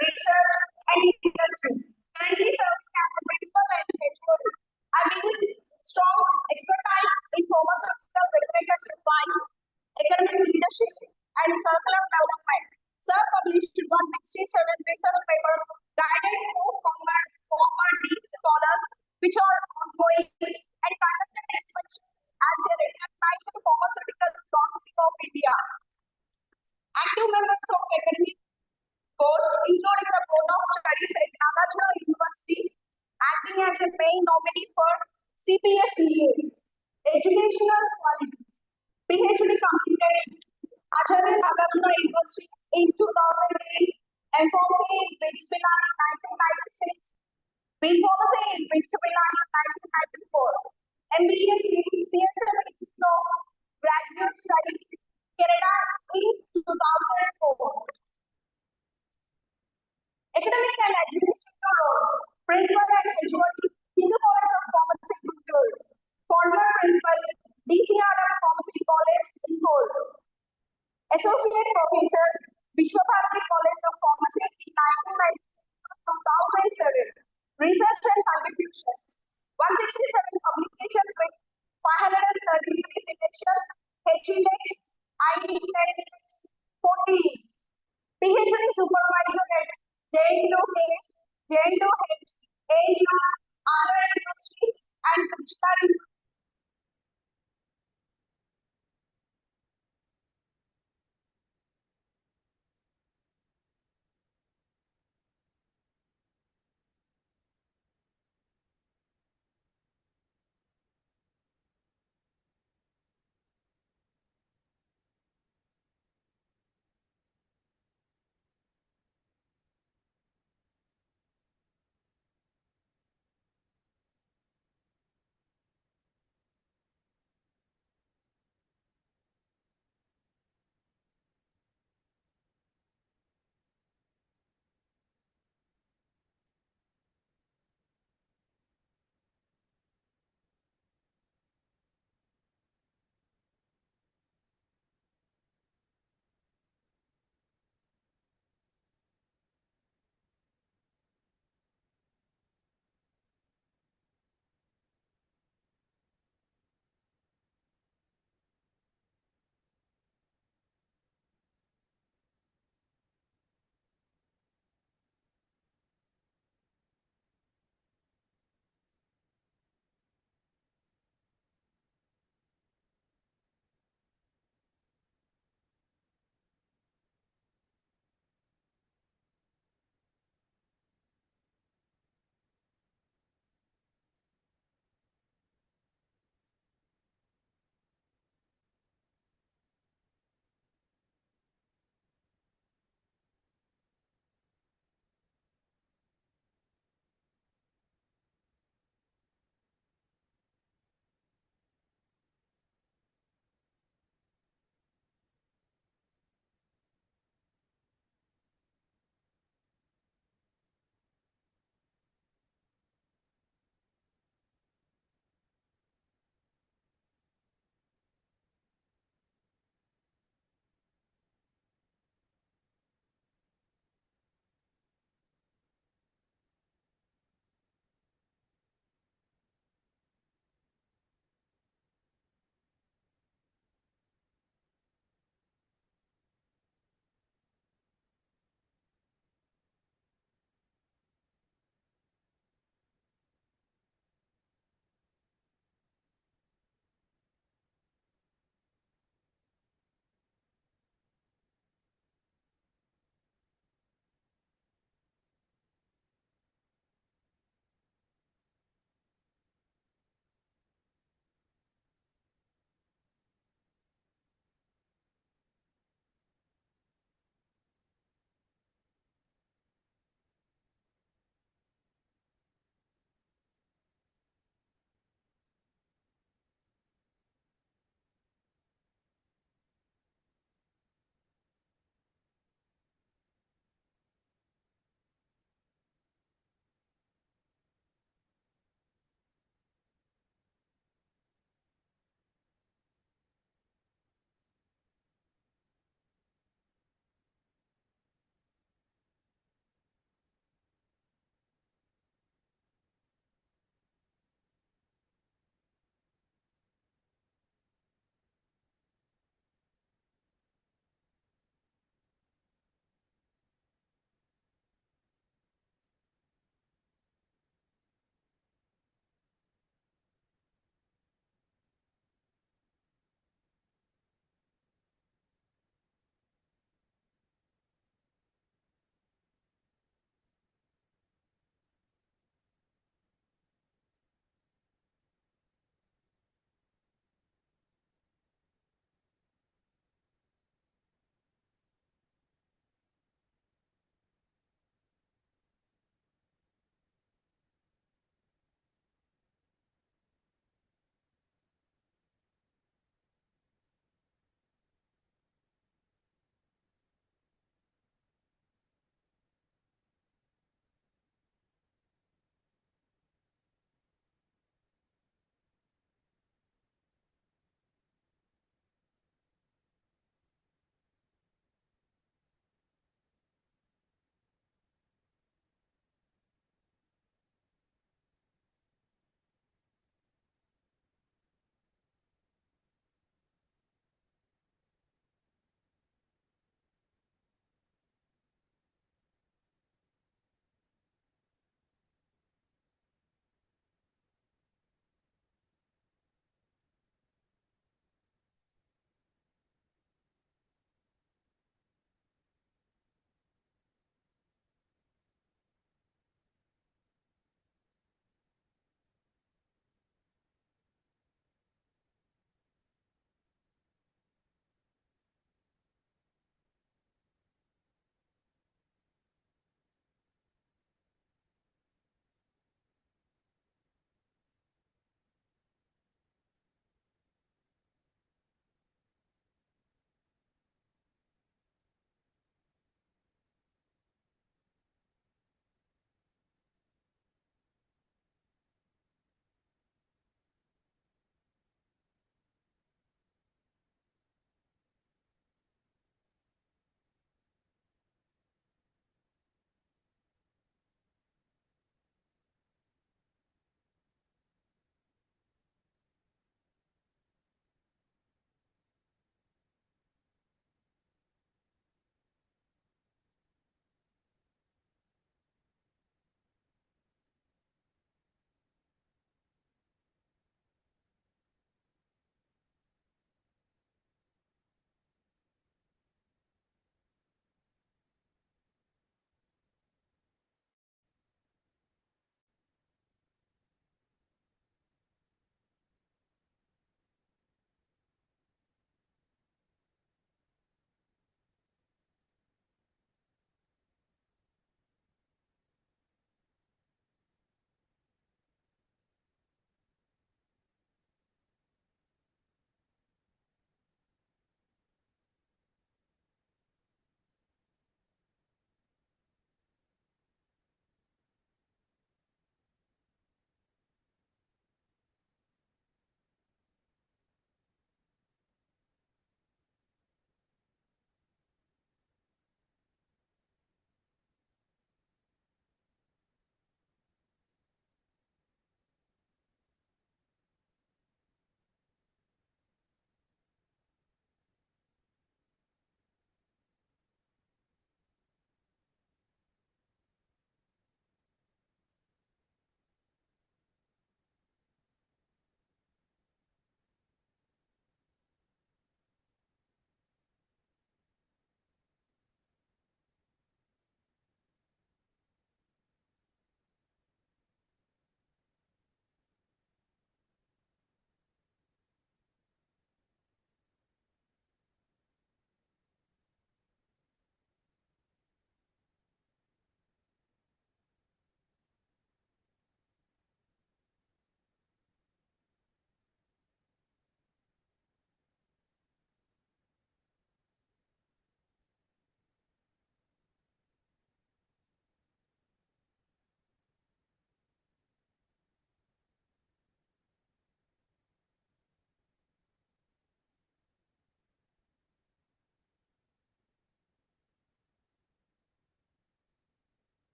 research and industry. Currently serving as the principal and HOD. Having strong expertise in pharmaceutical regulatory compliance, economic leadership, and curriculum development. Sir published 167 research papers guided to former deep scholars, which are ongoing and conducted inspection as a recognized pharmaceutical authority of India. Active members of academic boards, including the Board of Studies at Nagarjuna University, acting as a main nominee for CPSEA. Educational quality. PhD completed Acharya Nagarjuna University in 2008, MPharmacy in Pittsburgh in 1996, B.Pharmacy in Pittsburgh in 1994, MBA in CSM Institute of Graduate Studies, Canada in 2004. Academic and administrative role, principal and HOD, Hindu College of Pharmacy, Guntur, founder principal, DCRM Pharmacy College, Ingol, associate professor, Vishwabharati College of Pharmacy in 1990 2007, research and contributions, 167 publications with 533 citations, H-index, I-index, 14. PhD supervisor at JNUH, AU, Andhra University, and Krishna University.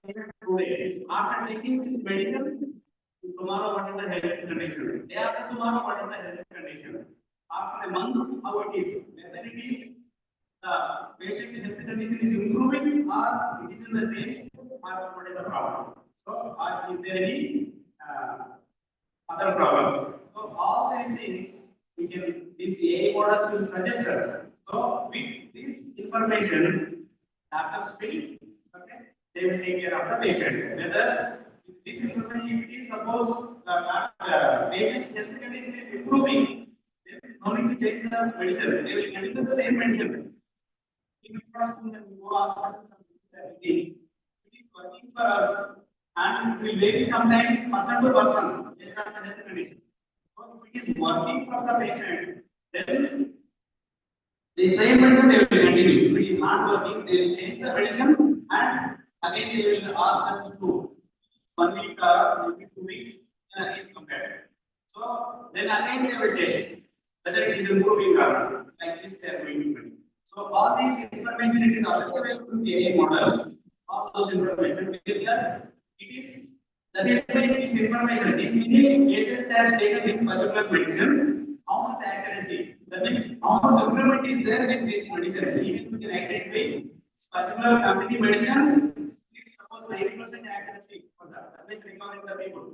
today. After taking this medicine, tomorrow what is the health condition? Day after tomorrow, what is the health condition? After a month, how it is? Whether it is the patient health condition is improving or it is in the same or what is the problem? So, is there any other problem? So, all these things we can, these AI models will suggest us. So, with this information, after speak, okay, they will take care of the patient. Whether this information, if it is suppose patient's health condition is improving, they will no need to change the medicine. They will continue the same medicine. If it go hospital, it is working for us, and it will vary sometimes person to person based on the health condition. So if it is working for the patient, then the same medicine they will continue. If it is not working, they will change the medicine and again they will ask us to 1 week or maybe 2 weeks and again compare. So then again they will test whether it is improving or not. Like this they are going to do. So all these information it is available to the AI models. All those information here it is that is why this information. This many patients has taken this particular medicine. How much accuracy? That means how much improvement is there with this medicine? Even we can identify particular company medicine is suppose 90% accuracy for that. That means recovering the people.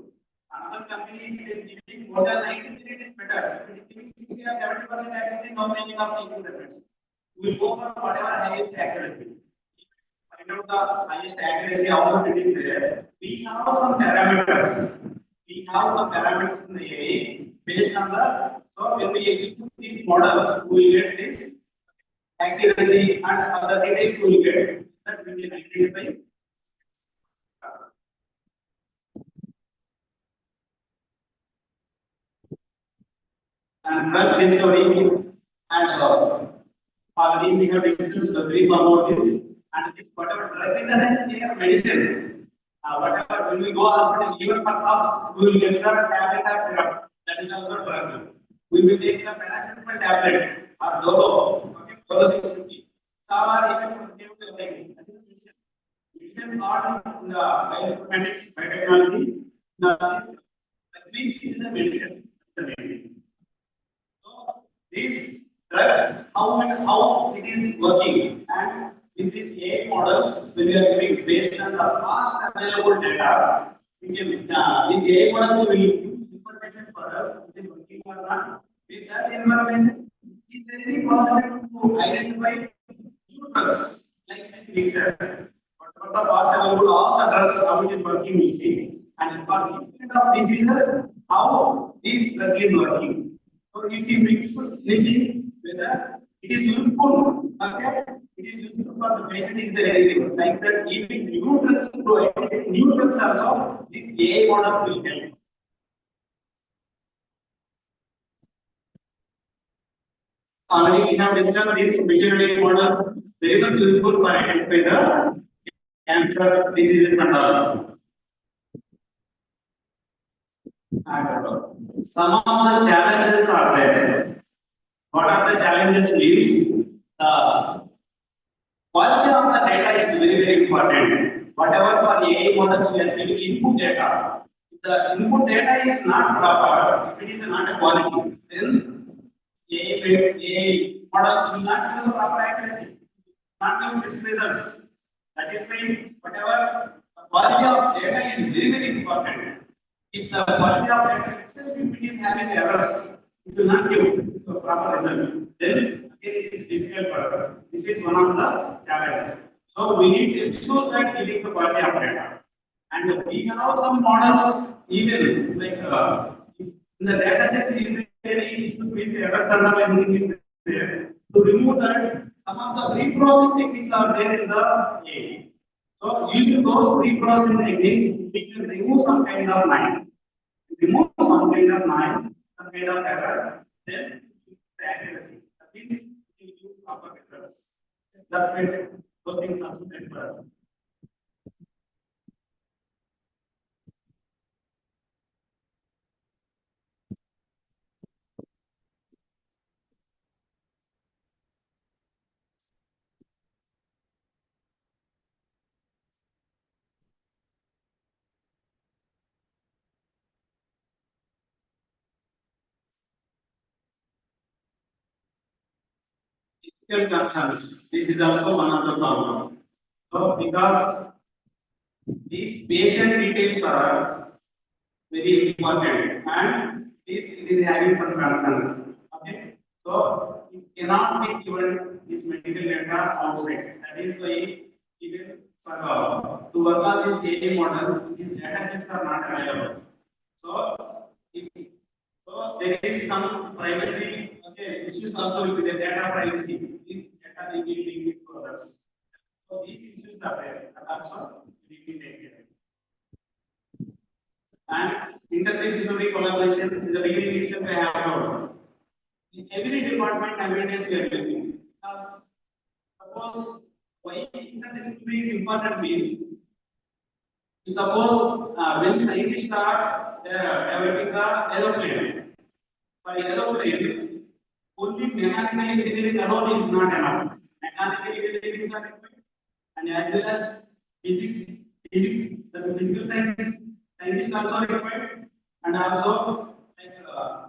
Another company is giving more than 90% is better. It is giving 60 or 70% accuracy, no meaning of taking the medicine. We will go for whatever highest accuracy. Find out the highest accuracy, how much it is there. We have some parameters. We have some parameters in the AI based on the. So when we execute these models, we will get this accuracy and other details we will get that we can identify. And drug discovery and already we have discussed the brief about this. And this whatever drug in the sense we have medicine. Whatever when we go hospital, even for us, we will get the tablet or syrup. That is also drug. We will take the paracetamol tablet or Dolo. Okay, Dolo 650. Some are even from the medicine. Medicine not in the bioinformatics, biotechnology. That means it is a medicine. So these drugs, how it is working, and with these AI models, when we are giving based on the past available data, we can these AI models will give information for us, it is working or not. With that information, is there any possibility to identify new drugs like mixer? What the past available, all the drugs, how it is working, we see. And for this kind of diseases, how this drug is working. So if you mix anything, whether it is useful, okay, it is useful for the patient is there anything like that. Even new drugs to identify new drugs also, these AI models will help. Already we have discussed these machine learning models very much useful for identify the cancer diseases and all. Some of the challenges are there. What are the challenges means? Quality of the data is very, very important. Whatever for the AI models we are getting input data. If the input data is not proper, if it is not a quality, then AI models will not give the proper accuracy, not give fixed results. That is why whatever the quality of data is very, very important. If the quality of data itself, if it is having errors, it will not give the proper result. Then again it is difficult for us. This is one of the challenges. So we need to ensure that giving the quality of data. And we have some models, even like in the data set, if there any issues with errors and all, everything is there. To remove that, some of the pre-processing techniques are there in the AI. So using those pre-processing techniques, we can remove some kind of noise. Remove some kind of noise, some kind of error, then the accuracy. That means we give proper results. That's why those things are there for us. ethical concerns. This is also one of the problem. So because these patient details are very important and this is having some concerns. Okay, so it cannot be given this medical data outside. That is why even for to work on these AI models, these data sets are not available. So if so there is some privacy, okay, issues also with the data privacy. These data may be linked to others. So these issues are there, and also we need to take care. And interdisciplinary collaboration in the beginning itself I have told. In every department nowadays we are using. Because suppose why interdisciplinary is important means, you suppose when scientists are developing the aeroplane. For aeroplane, only mechanical engineering alone is not enough. Mechanical engineering is not required, and as well as physics, the physical science scientists also required, and also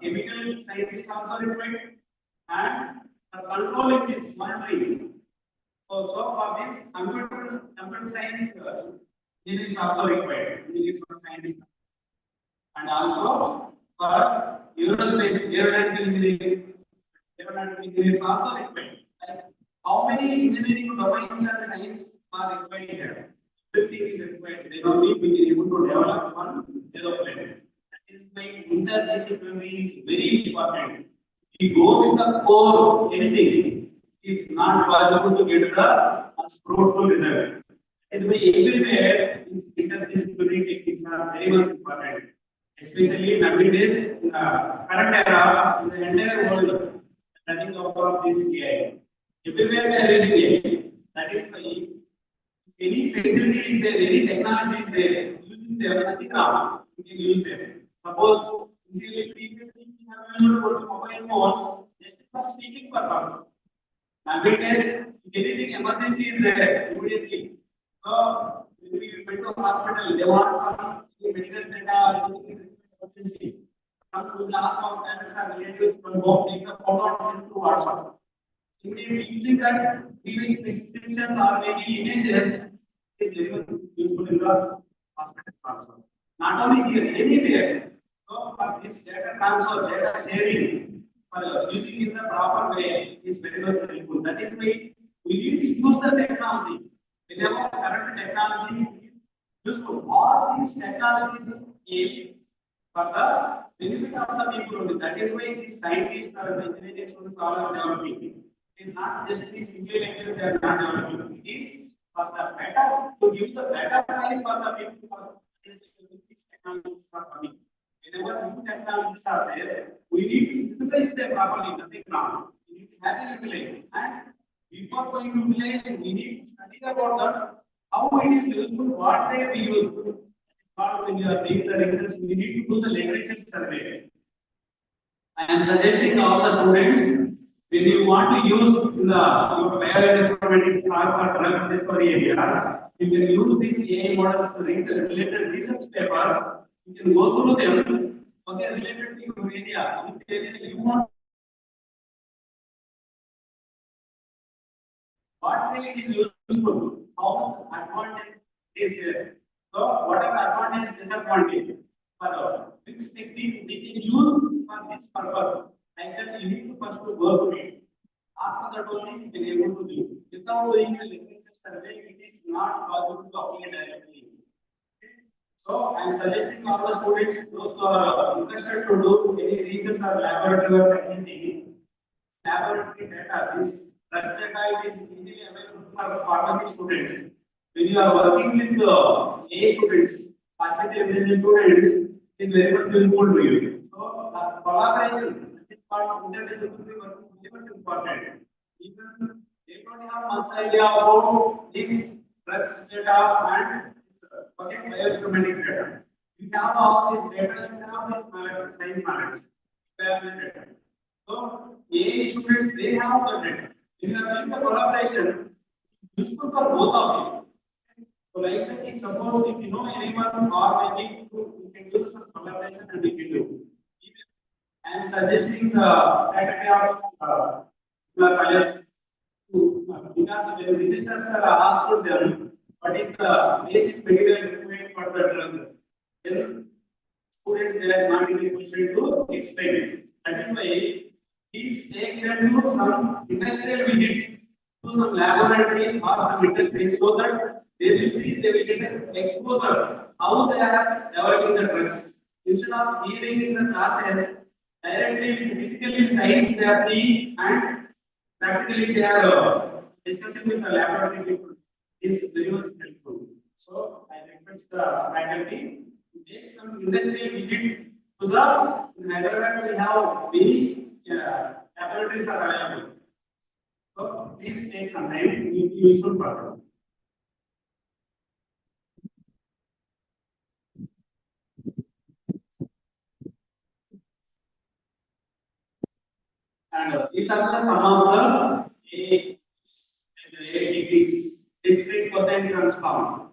chemical scientists also required, and the controlling this monitoring. So for this computer science engineering is also required. Engineers or scientists. And also for aerospace, aeronautical engineering also required. Like how many engineering domains and science are required here? Everything is required. They don't need to be able to develop one aeroplane. That is why interdisciplinary is very important. If you go with the core anything, it is not possible to get the fruitful result. That is why everywhere these interdisciplinary techniques are very much important. Especially nowadays, in the current era, in the entire world, running over of this AI. Everywhere we are using AI. That is why any facility is there, any technology is there, using them, nothing wrong. You can use them. Suppose previously we have used mobile phones just for speaking purpose. Nowadays, if anything emergency is there, immediately. So when we went to hospital, they want some medical data or anything emergency. Some will ask our parents or relatives from home, take the photo and send to WhatsApp. Immediately using that previous prescriptions or maybe images is very much useful in the hospital also. Not only here, anywhere. So for this data transfer, data sharing, for using in the proper way is very much helpful. That is why we need to use the technology. Whenever current technology is useful, all these technologies aim for the benefit of the people only. That is why the scientists or the engineering students all are developing. It is not just the simply like they are not developing. It is for the better to give the better value for the people for these technologies are coming. Whenever new technologies are there, we need to utilize them properly, nothing wrong. We need to have them utilized. And before going to utilize, we need to study about that, how it is useful, what way we use. When you are doing the research, we need to do the literature survey. I am suggesting all the students, when you want to use in the your bioinformatics or drug discovery area, you can use these AI models related research papers. You can go through them. Okay, related to your area, which area you want. What way it is useful? How much advantage is there? So, what are the advantage and disadvantage? For which technique we can use for this purpose? Like that, you need to first to work on it. After that, only you can able to do. Without doing the literature survey, it is not possible to apply directly. So, I am suggesting all the students, those who are interested to do any research or laboratory or anything, laboratory data, this drug data is easily available for pharmacy students. When you are working with the A students, pharmacy engineering students, it is very much useful to you. So, collaboration is part of interdisciplinary work is very much important. Even they don't have much idea about this drugs data and this bioinformatics data. You have all this data, you have this knowledge, science knowledge, data. So, AI students, they have the data. If you are doing the collaboration, it's useful for both of you. So, like that, if suppose if you know anyone or maybe you can do some collaboration and we can do. I am suggesting the faculty of the college because when ministers are asked them what is the basic material required for the drug, then students they are not in a position to explain it. That is why please take them to some industrial visit to some laboratory or some industry so that they will see, they will get an exposure how they are developing the drugs. Instead of hearing in the classes, directly physically ties they are seeing and practically they are discussing with the laboratory people. This is very much helpful. So I request the faculty to take some industrial visit to the in Hyderabad we have many laboratories are available. So please take some time, it will be useful for them. And these are the some of the A techniques, discrete cosine transform.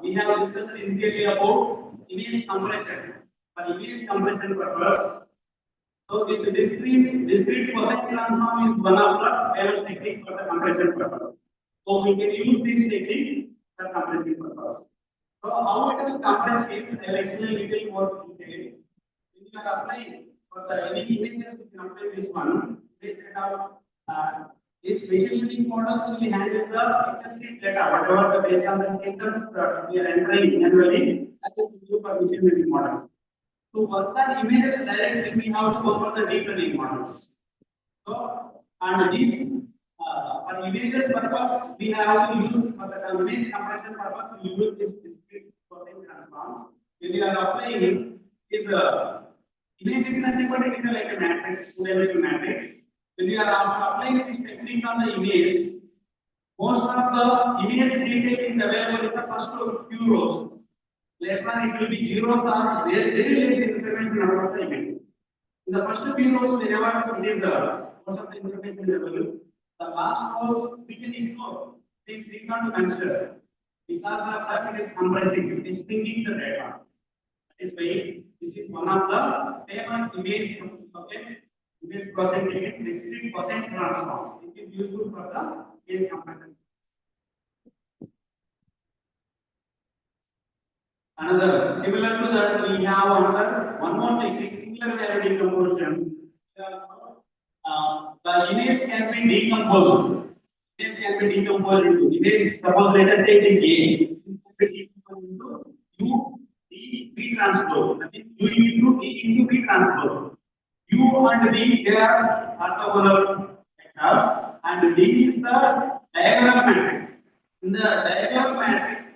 We have discussed initially about image compression. For image compression purpose, so this discrete cosine transform is one of the famous technique for the compression purpose. So we can use this technique for compression purpose. So how it will compress is, I will explain a little more detail. When you are applying for the any images, we can apply this one. This data, these machine learning models will handle the Excel sheet data, whatever the based on the symptoms that we are entering manually, that is used for machine learning models. To work on images directly, we have to go for the deep learning models. So, and these for images purpose, we have to use for the image compression purpose, we use this discrete cosine transforms. When you are applying it, is image is nothing but it is like a matrix, two-dimensional matrix. When you are applying this technique on the image, most of the image detail is available in the first few rows. Later on, it will be zero or very less information about the image. In the first few rows, whenever it is most of the information is available, the last rows we can ignore. Please need not to consider. Because of that, it is compressing, it is thinking the data. That is why this is one of the famous image, okay, image processing, discrete cosine transform. This is useful for the image compression. Another similar to that, we have another one more technique, singular value decomposition. The image can be decomposed. Image can be decomposed into image. Suppose let us say it is A. This can be decomposed into U, D, B transpose. That is U into D into B transpose. U and D they are orthogonal vectors, and D is the diagonal matrix. In the diagonal matrix,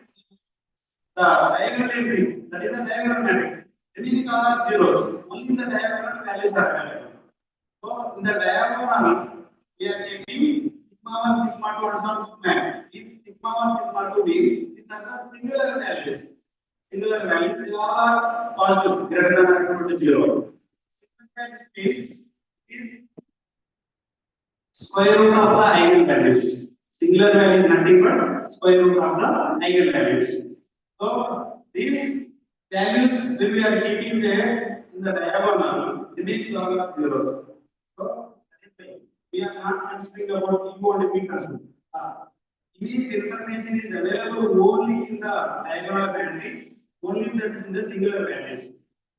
the diagonal entries, that is the diagonal matrix, remaining are zeros. Only the diagonal values are available. So in the diagonal, we are taking sigma 1, sigma 2, and some sigma. These sigma 1, sigma 2 means these are the singular values. Singular values, they are positive, greater than or equal to 0. Sigma means is square root of the eigenvalues. Singular value is nothing but square root of the eigenvalues. So these values when we are keeping there in the diagonal, remains log of 0. So that is why we are not considering about U and B transform. Image information is available only in the diagonal matrix, only that is in the singular values.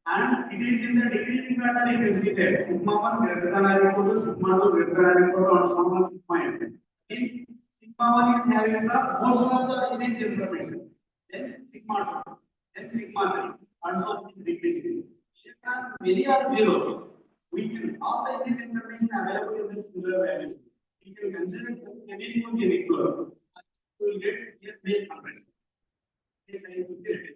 And it is in the decreasing pattern you can see there. Sigma 1 greater than or equal to sigma 2 greater than or equal to and so on sigma n. If sigma 1 is having the most of the image information, then sigma 2, then sigma 3, and so on is decreasing. If many are 0, we can all the image information available in the singular values. We can consider the remaining will be equal. We will get here base compression. This size will be written.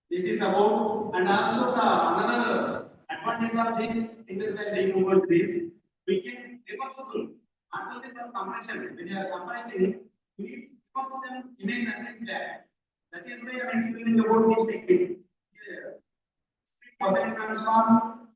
This is about, and also another advantage of this single value decomposed is we can reversible. Not only for compression, when you are compressing, we need reverse them image and back. That is why I am explaining about this technique. Discrete cosine transform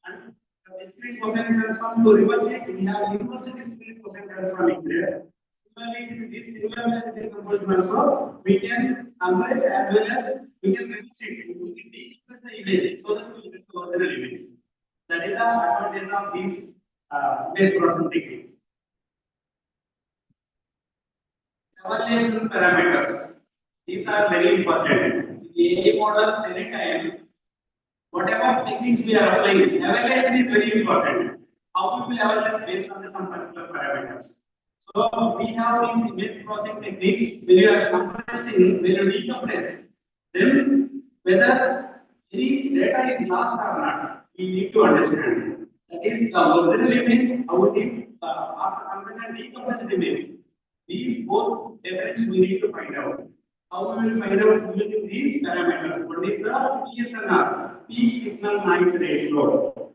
and discrete cosine transform to reverse it. We have inverse discrete cosine transform here. Similarly, with this singular value decomposition also, we can compress as well as we can reduce it. We can decompress the image so that we will get the original image. That is the advantage of these image processing techniques. Evaluation parameters. These are very important. In the AI models, anytime, whatever techniques we are applying, evaluation is very important. How we will evaluate based on some particular parameters. So we have these image processing techniques. When you are compressing, when you decompress, then whether any data is lost or not, we need to understand. That is the original image, how it is after compression, decompressed image. These both difference we need to find out. How we will find out using these parameters? One is the PSNR, peak signal noise ratio.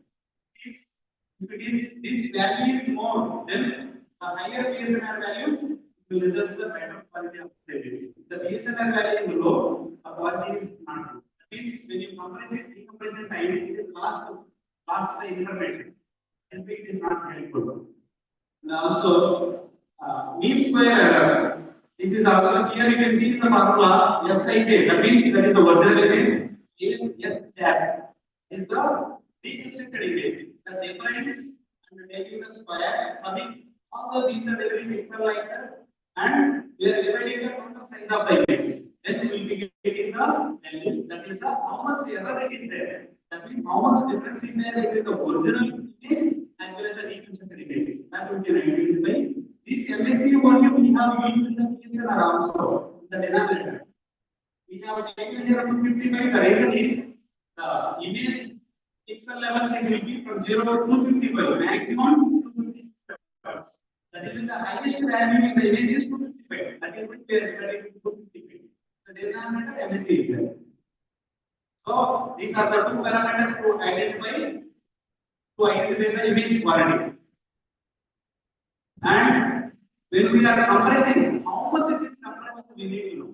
If it is this value is more, then the higher PSNR values will result in the better quality of the images. The PSNR value is low, the quality is not good. That means when you compress it, decompression time, it is lost the information. And it is not helpful. And also, mean square error. This is also here you can see the formula SIJ. That means that is the original image. S dash is the reconstructed image. The difference and taking the square, summing all those each and every pixel like that, and we are dividing the total size of the image. Then we will be getting the value. That is the how much error it is there. That means how much difference is there between the original image as well as the reconstructed image. That will be identified. This MSC volume we have used in the PSNR also, the denominator. We have taken here 255. The reason is the image pixel level size will be from 0 to 255, maximum 256 pixels. That is the highest value in the image is 255. That is what we are expecting 255. The denominator MSC is there. So these are the two parameters to identify the image quality. And when we are compressing, how much it is compressed, we need to know.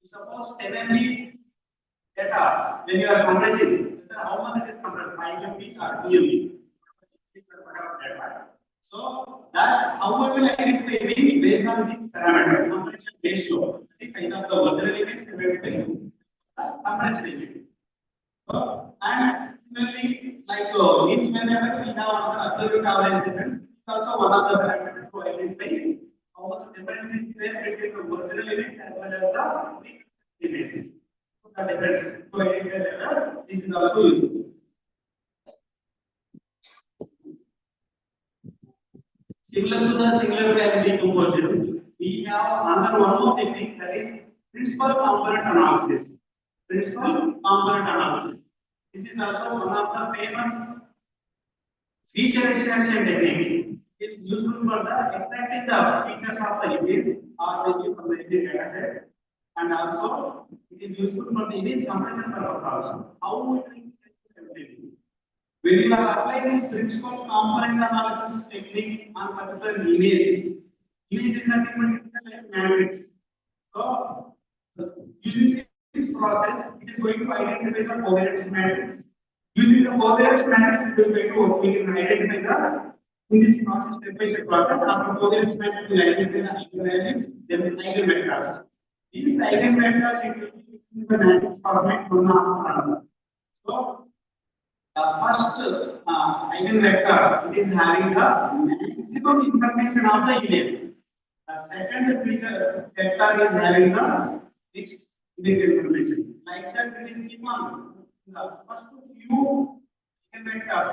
Suppose 10 MB data, when you are compressing, how much it is compressed, 5 MB or 2 MB. So that how we will identify image based on this parameter, compression ratio. That is size of the original image divided by the compressed image. So, and similarly, like each whenever we have another absolute average difference, also one of the parameters to identify how much difference is there between the original image as well as the image. So the difference to identify that this is also useful. Similar to the singular value decomposition, we have another one more technique, that is principal component analysis. Principal component analysis. This is also one of the famous feature extraction technique. It is useful for the extracting the features of the image or maybe from the image data set, and also it is useful for the image compression purpose also. How we will everything. When you are applying this principal component analysis technique on particular image is nothing but like matrix. So using this process, it is going to identify the covariance matrix. Using the covariance matrix, it is going to we can identify in this process, step by step process. After covariance matrix, we identify the eigenvalues, then the eigenvectors. These eigenvectors in the matrix format one after another. So first eigenvector, it is having the maximum information of the image. The second feature vector is having the fixed image information. Like that, it is given the first few eigenvectors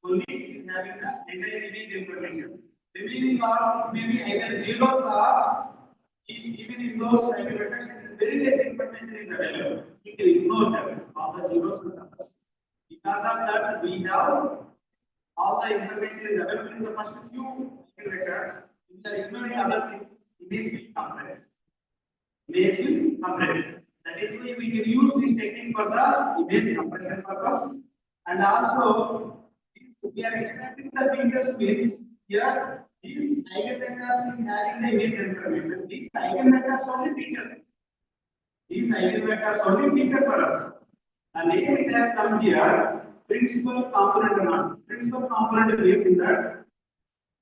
only is having the entire image information. Remaining are maybe either zeros or even in those eigenvectors, very less information is available. You can ignore them, all the zeros and numbers. Because of that, we have all the information is available in the first few eigenvectors. If you are ignoring other things, image will compress. Image will compress. That is why we can use this technique for the image compression purpose. And also, we are extracting the features means here these eigenvectors is having the image information. These eigenvectors only features. These eigenvectors only feature for us. The name it has come here, principal component analysis. Principal component means in that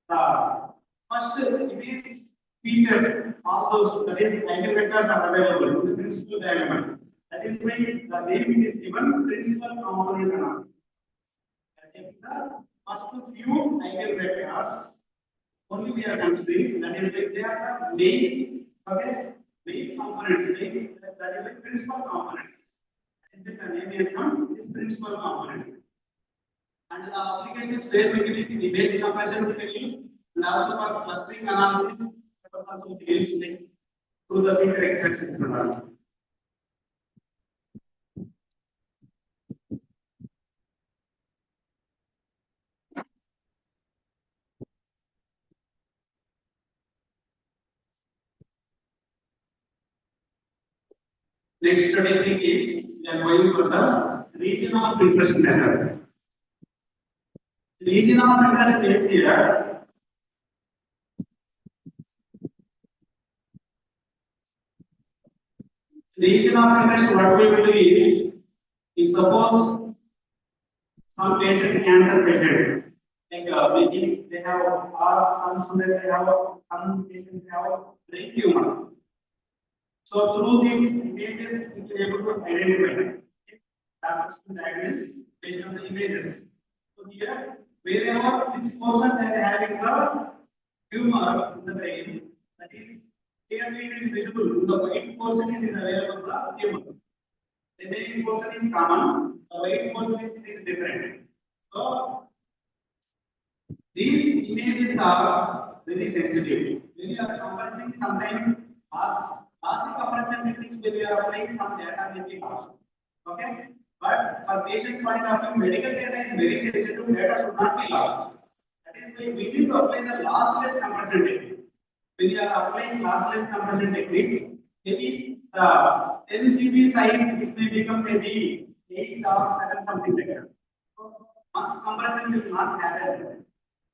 the first image features, all those that is eigenvectors are available in the principal diagram. That is why the name is given principal component analysis. Like the first few eigenvectors only we are considering, that is like they are main, okay, main components, that is like principal components. And the name is from this principal component. And the applications where we can image compression we can use, and also for clustering analysis, also we can use like through the feature extraction. Next technique is we are going for the region of interest method. Region of interest is here. Region of interest, what we will do is, if suppose some patient, cancer patient, like maybe they have, or some students they have, some patients they have brain tumor. So through these images, we can able to identify doctors to diagnose based on the images. So here, wherever which portion they are having the tumor in the brain, that is clearly it is visible. The white portion it is available the tumor. The remaining portion is common. The white portion is different. So these images are very sensitive. When you are compressing, sometimes lossy compression techniques when you are applying some data may be lost. Okay? But for patient point of view, medical data is very sensitive, data should not be lost. That is why we need to apply the lossless compression technique. When you are applying lossless compression techniques, maybe the 10 GB size it may become maybe 8 or 7 something like that. So once compression will not happen.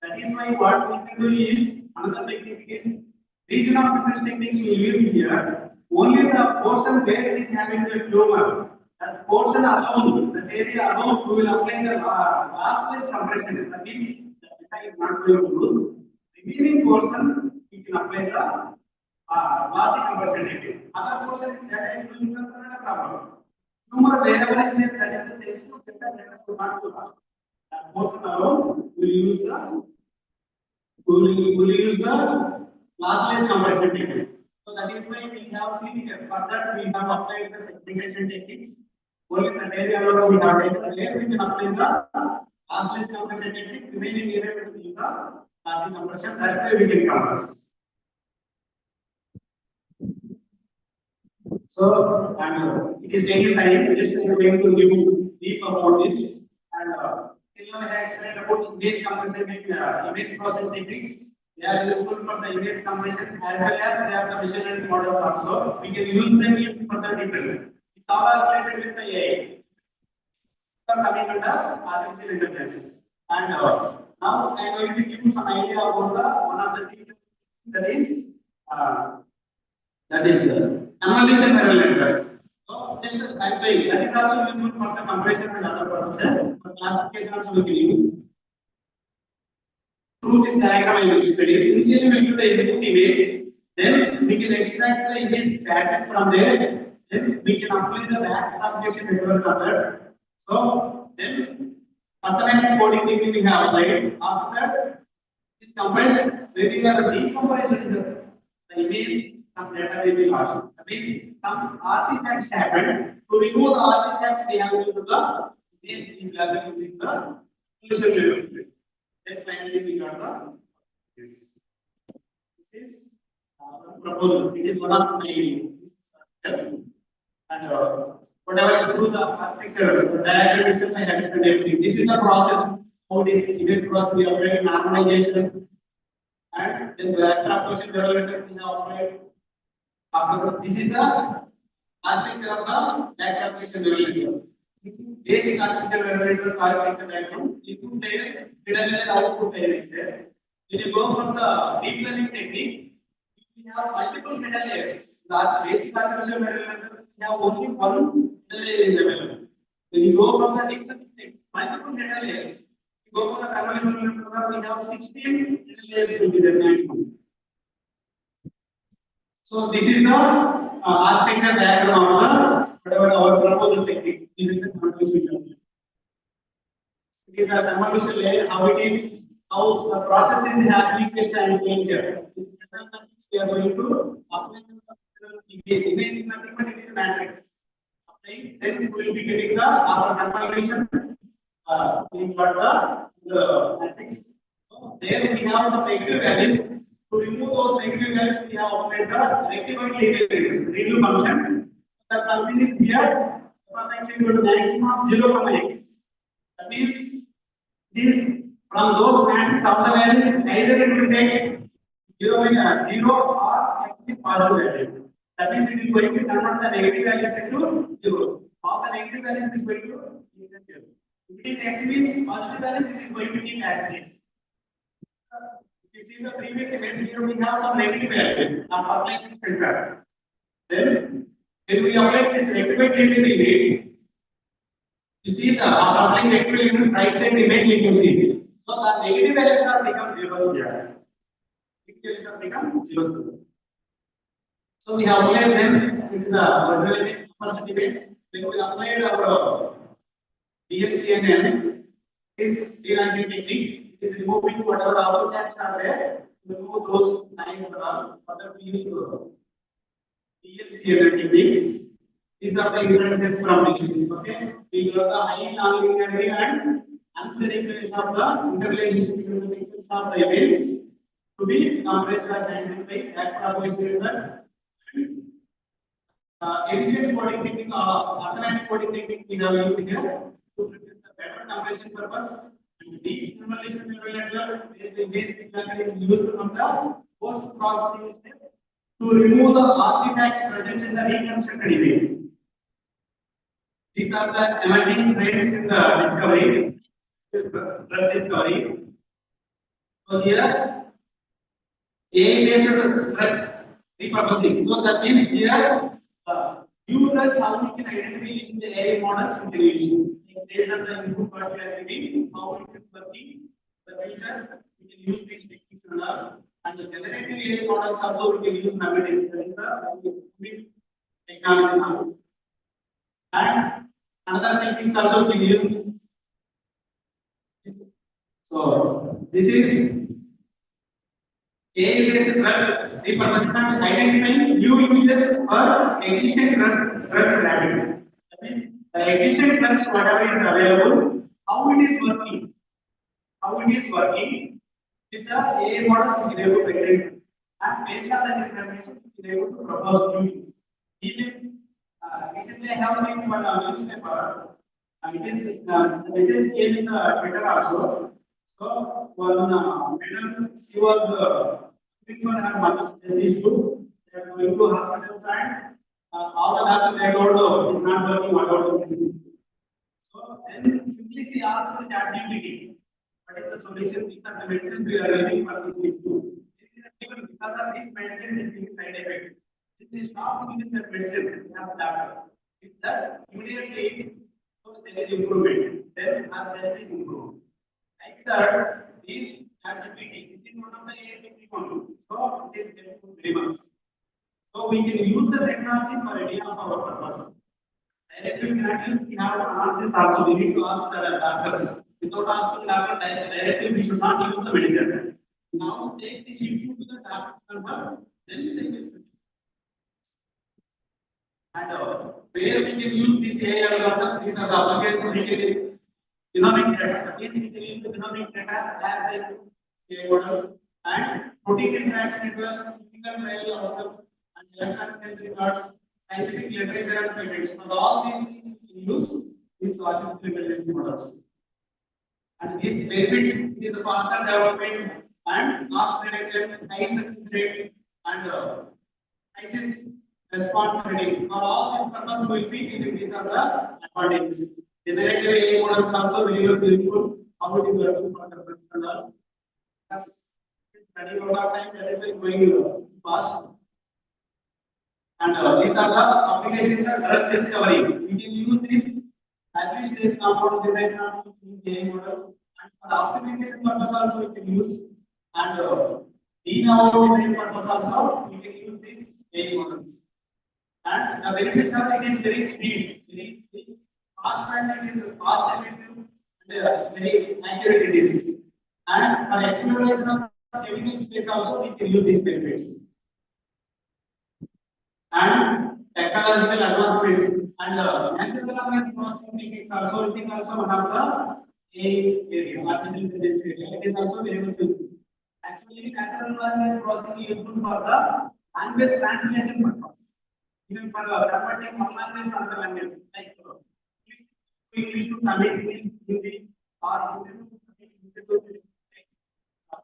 That is why what we can do is another technique is region of interest techniques we use here. Only the portion where it is having the tumor, that portion alone, that area alone, we will apply the lossless compression. That means the data is not going to lose. Remaining portion we can apply the lossy compression technique. Other portion data is losing, not a problem. Tumor wherever is there, that is the sensitive data should not be lost. That portion alone will use the lossless compression technique. So that is why we have CTEP. For that we have applied the segmentation techniques. Only the area alone we have taken. There we can apply the lossless compression technique. Remaining area we will use the lossy compression. That way we can compress. So and it is taking time. Just I am going to give brief about this and. I have explained about image compression, image process techniques. They are useful for the image compression as well as they are the machine learning models also. We can use them in further deployment. It's all related with the AI. Coming under artificial intelligence. And now I am going to give you some idea about the one of the things that is convolution neural network. So just as I'm saying, that is also useful for the compression and other purposes. For classification also we can use. Through this diagram I will explain. Initially we give the input image, then we can extract the image patches from there. Then we can apply the back propagation network method. So then alternative coding technique we have applied. After that, this compression, when we have a decompression, the image some data will be lost. That means some artifacts happen. To remove the artifacts, we have to use the image level using the solution level. Then finally we got the this. This is proposal. It is one of my and whatever through the architecture, the diagram itself I have explained everything. This is the process. How this image process we apply normalization and then the approximation derivation we have applied. After this is the architecture of the back application derivation. Basic architecture derivation architecture diagram. Input layer, middle layer, output layer is there. When you go for the deep learning technique, we have multiple middle layers. The basic architecture derivation we have only one middle layer is available. When you go for the deep learning technique, multiple middle layers. You go for the convolution program, we have 16 middle layers to be the maximum. So this is the architecture diagram of the whatever our proposal technique. This is the convolution. It It is the convolution layer, how it is, how the process is happening, just I am saying here. We are going to apply the image. Image is nothing but it is a matrix. Okay. Then we will be getting the after convolution we got the matrix. So there we have some negative values. To remove those negative values, we have applied the rectified linear redo function. So that function is here. X is equal to maximum 0, that means this from those matrix all the values either it will take 0 or x is positive values. That means it is going to convert the negative values into 0. All the negative values is going to be 0. If it is x means positive values, it is going to keep as it is. If you see the previous image here, we have some negative values. Now applying this filter. Then when we apply this rectified linear image, you see the applying rectified linear right side image you can see. So the negative values are become zeros here. Negative values have become zeros. So we have applied them. It is a virtual image, first image. Then we applied our DLCNN is rearranging technique. Is removing whatever output tags are there. Remove those lines and all. Further we use DLCNN techniques. These are the inferences from this. Okay. We got the high nonlinearity and unpredictability of the interrelation between the pixels of the image to be compressed or handled by backpropagation efficient coding technique, automatic coding technique we have used here to prevent the better compression purpose. And deep convolution neural network is the image is used from the post processing step to remove the artifacts present in the reconstructed image. These are the emerging trends in the discovery, drug discovery. So here, AI-based drug repurposing. So that means here, new drugs how we can identify using the AI models we can use. Based on the input what we are giving, how it is working, the future we can use these techniques and the generative AI models also we can use nowadays. That is the technology now. And another techniques also we can use. So this is AI-based drug repurposing and identifying new uses for existing drugs rapidly. That means the existing drugs whatever is available, how it is working with the AI models we can able to identify, and based on that information we can able to propose new use. Even recently I have seen one newspaper. It is the message came in the Twitter also. So one madam, she was looking for her mother's health issue. They are going to hospitals and all the doctors they told her it's not working. What about the disease? So then simply she asked the ChatGPT, what is the solution? These are the medicines we are using for this issue. Even because of this medicine is giving side effect. If they stop using that medicine as a doctor, if that immediately so there is improvement, then our health is improved. Like that, this ChatGPT is one of the AI technique only. So it is helpful very much. So we can use the technology for any of our purpose. Directly we cannot use, we have analysis also. We need to ask the doctors. Without asking doctor directly, we should not use the medicine. Now take this issue to the doctor's consult, then we take it. And where we can use this AI algorithm, these are the applications we can genomic data. At least we can use the genomic data as AI models and protein interaction networks, physical trial outcomes, and electronic health records, scientific literature and patents. For all these things we can use these artificial intelligence models. And these benefits is the faster development and cost reduction, high success rate, and crisis response rating. For all these purposes, we will be using these are the advantages. Generative AI models also very useful. How it is working for the purpose and all. Yes, it's running out of time. That is why going fast. And these are the applications of drug discovery. We can use this at least this compound generation of AI models. And for the optimization purpose also we can use. And in our design purpose also we can use these AI models. And the benefits are it is very speed, very fast, and it is cost effective, and very accurate it is. And for exploration of chemical space also we can use these benefits. And technological advancements and natural language processing techniques also, I think also one of the area, artificial intelligence area. It is also very much useful. Actually, natural language processing is useful for the language translation purpose. Even for converting one language to another language, like English to Tamil, English to Hindi, or Hindi to English.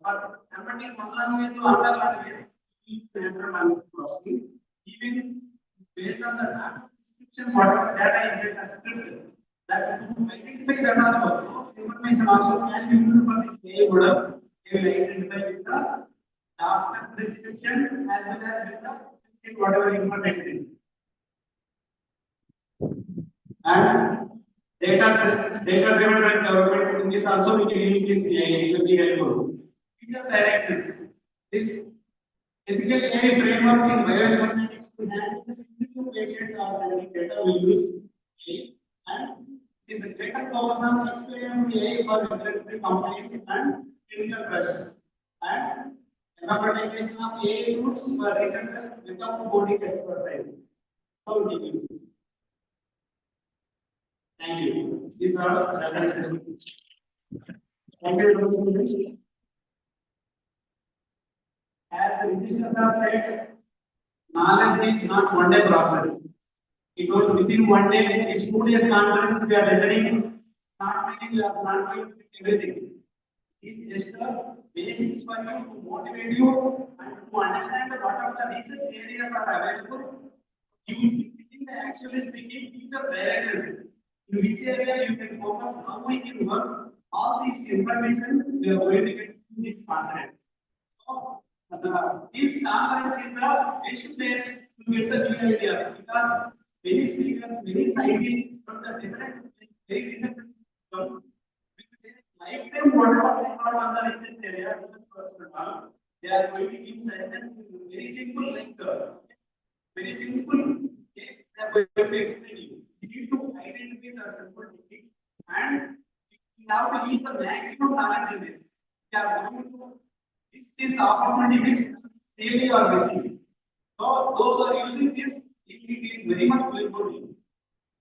But converting one language to another language is natural language processing. Even based on the data description, whatever data is there, script that to identify that also, those information also can be used for this AI model. They will identify with the data description as well as with the whatever information is. And data-driven drug development in this also we can use this AI. It will be helpful. Future directions. This ethical AI framework in bioinformatics to handle the system patient or genetic data we use AI, and it is a greater focus on experimental AI for regulatory compliance and clinical trust, and interpretation of AI tools for researchers without coding expertise. So we use. Thank you. These are references. Thank you. As the researchers have said, knowledge is not one day process. It was within one day, it's 2 days conference, we are listening, not making you are not going to everything. It's just a basis for you to motivate you and to understand what are the research areas are available. You think the actually speaking future directions. In which area you can focus, how we can work, all this information we are going to get in this conference. So, this conference is the best place to get the new ideas because many speakers, many scientists from the different very different with their lifetime whatever they have on the research area, research personnel, they are going to give sessions very simple like very simple. Okay, they are going to explain you. You need to identify the simple techniques and you have to use the maximum knowledge in this. They are going to this opportunity which daily are receiving. So those who are using this, it is very much helpful.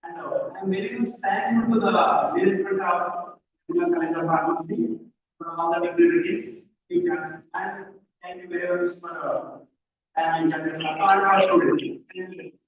And I am very much thankful to the management of Indian College of Pharmacy for all the dignitaries, teachers, and thank you very much for having this students.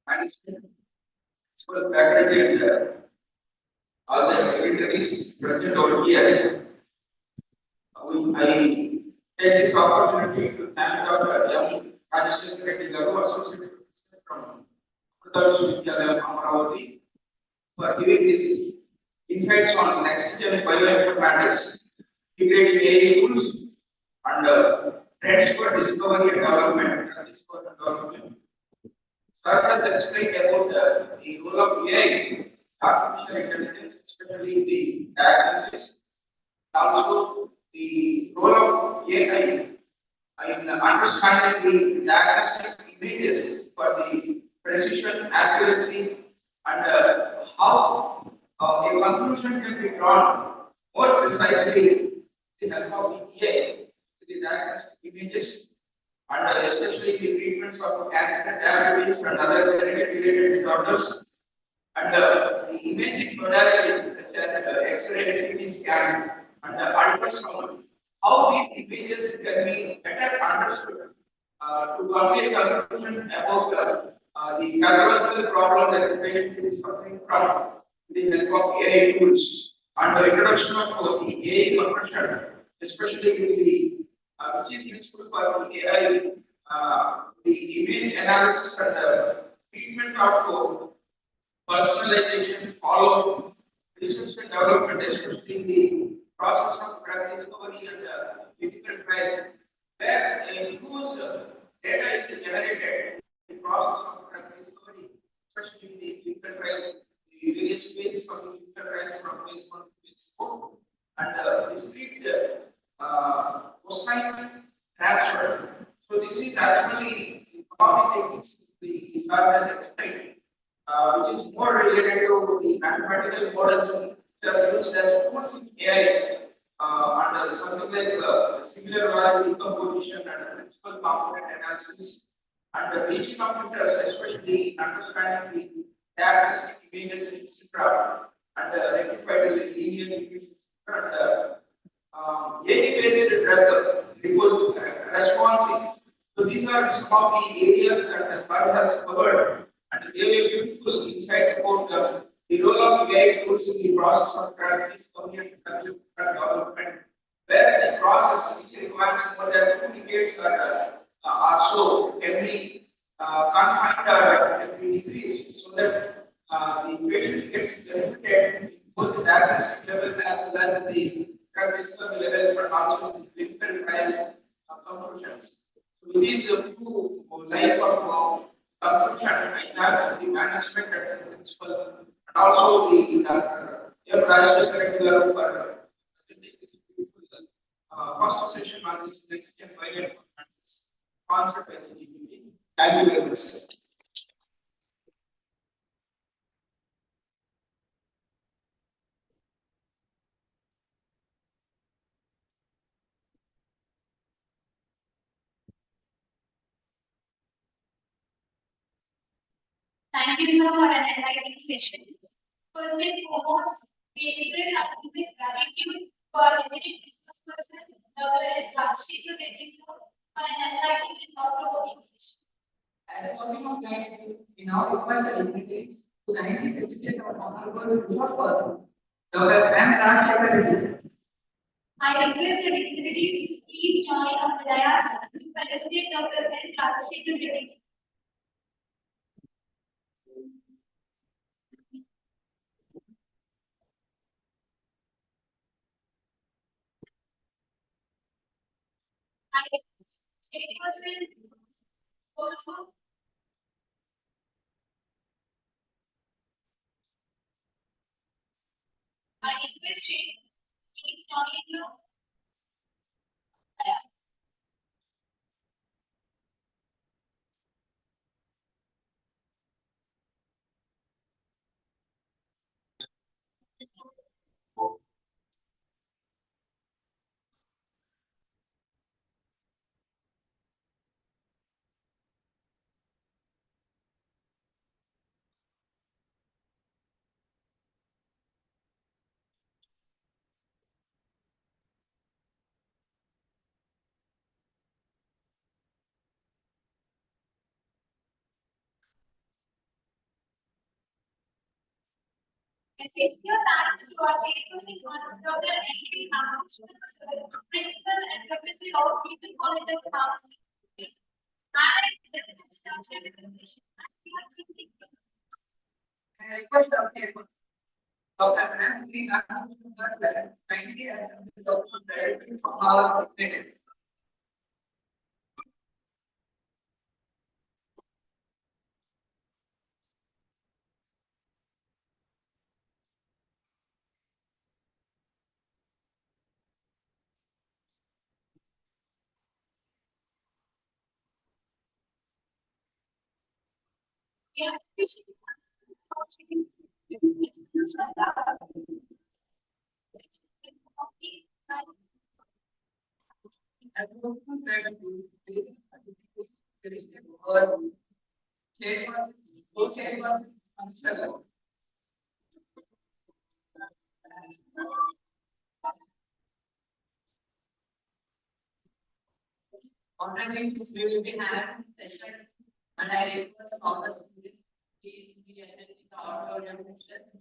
Management, school faculty, and all the dignitaries present over here. I take this opportunity to thank Dr. M. Additional Critical Associate from Amaravati for giving this insights on next gen bioinformatics, integrating AI tools and trends for discovery and development. Sir has explained about the role of AI, artificial intelligence, especially the diagnosis, also the role of AI in understanding the diagnostic images for the precision, accuracy, and how a conclusion can be drawn more precisely with the help of the AI, the diagnostic images, and especially the treatments of cancer, diabetes, and other genetic-related disorders, and the imaging modalities such as X-ray, CT scan, and ultrasound. How these images can be better understood to come to a conclusion about the pathological problem that the patient is suffering from with the help of AI tools and the introduction of the AI conversion, especially with the which is useful for the AI, the image analysis and treatment of personalization, follow research and development, especially in the process of drug discovery and clinical trials, where a huge data is generated in the process of drug discovery, especially in the clinical trial, the various phases of the clinical trials from phase 1 to phase 4, and discrete cosine transfer. So this is actually some of the techniques the sir has explained, which is more related to the mathematical models that are used as tools in AI, and something like similar value decomposition and principal component analysis, and the reaching of interest, especially in understanding the diagnostic images, etc., and rectify the linear images, and AI-based drug response. So these are some of the areas that sir has covered, and gave a beautiful insights about the role of AI tools in the process of drug discovery and drug development, where the process which requires more than 2 decades also can be confined or can be decreased, so that the patient gets benefited in both the diagnostic level as well as the drug discovery levels, and also the clinical trial conclusions. So with these few lines of conclusion, I have the management and the principal, and also the Rajeshwar Director for presenting this beautiful first session on this next gen pilot concept by the DBT. Thank you very much, sir. Thank you, sir, for an enlightening session. First and foremost, we express our deepest gratitude for our eminent business person, Dr. Rajeshwar Reddy, sir, for an enlightening and thought-provoking session. As a token of gratitude, we now request the dignitaries to kindly extend our honorable resource person, Dr. M. Rajeshwar Reddy, sir. I request the dignitaries please join on the dais to felicitate Dr. M. Rajeshwar Reddy, sir. I chairperson also. I request you please join your sincere thanks to our chairperson, Dr. S.P. Ramakrishnan, Principal and Professor of People College of Pharmacy. I request our chairperson, Dr. M. Ramakrishnan, kindly accept the document directly from our dignitaries. As a token of gratitude, there is our chairperson, co-chairperson, Ansel. Already we will be having session, and I request all the students please be attending the auditorium session.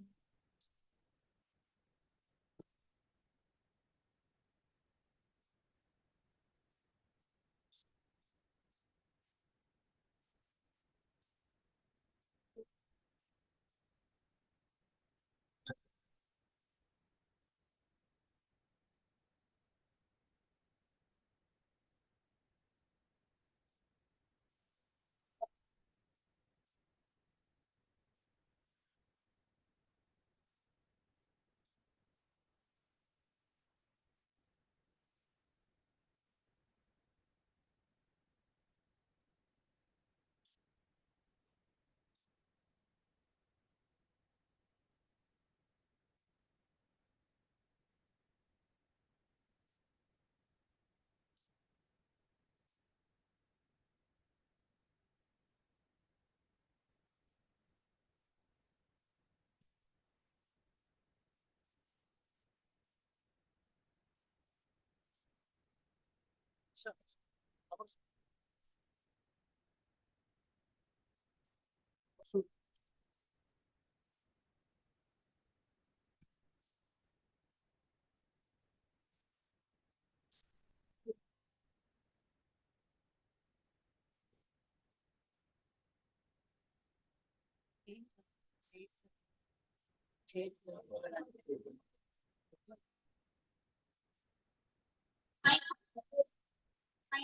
I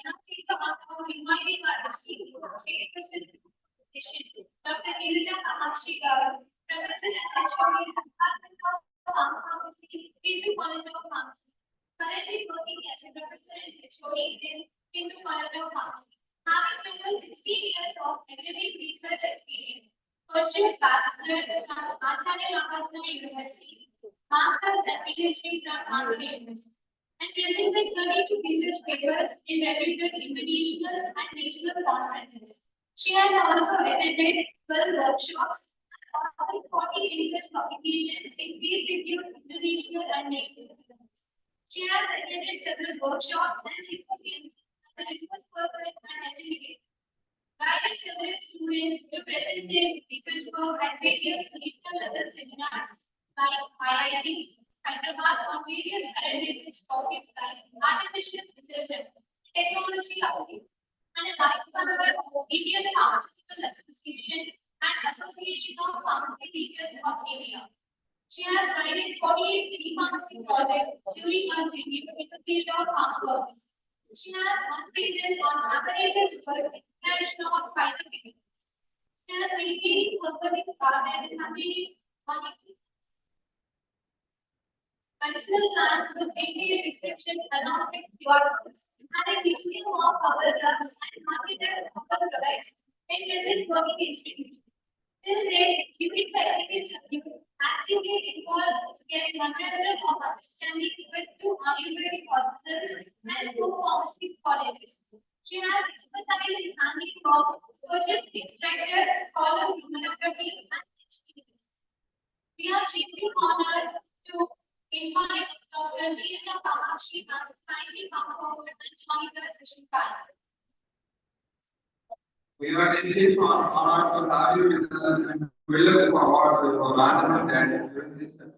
now take the honor of inviting our esteemed chairperson to the session, Dr. Girija Kamakshi Garu, Professor and HOD at Department of Pharmacy, Hindu College of Pharmacy. Currently working as a professor and HOD in Hindu College of Pharmacy. Having total 16 years of academic research experience, pursued bachelor's from Acharya Nagarjuna University, master's and PhD from Andhra University, and presented 32 research papers in reputed international and national conferences. She has also attended 12 workshops and authored 40 research publications in peer-reviewed international and national journals. She has attended several workshops and symposiums as a research person and educator, guiding several students to present their research work at various regional level seminars like IIT, Hyderabad on various current research topics like artificial intelligence, technology update, and a life member of Indian Pharmaceutical Association and Association of Pharmacy Teachers of India. She has guided 48 e-pharmacy projects during her tenure in the field of pharmacology. She has one patent on apparatus for extraction of phytochemicals. She has maintained organic garden and continued monitoring medicinal plants with detailed description along with QR codes, and a museum of our drugs and marketed our products in present working institutions. Till date, during the heritage review, actively involved to get comprehensive of understanding with 2 Ayurvedic hospitals and 2 pharmacy colleges. She has expertise in handling of searches, extractor, column luminography, and experience. We are deeply honored to invite Dr. Girija Kamakshi to kindly come forward and join the session panel. We are deeply honored to have you with us and we look forward to your honorable guidance during this session.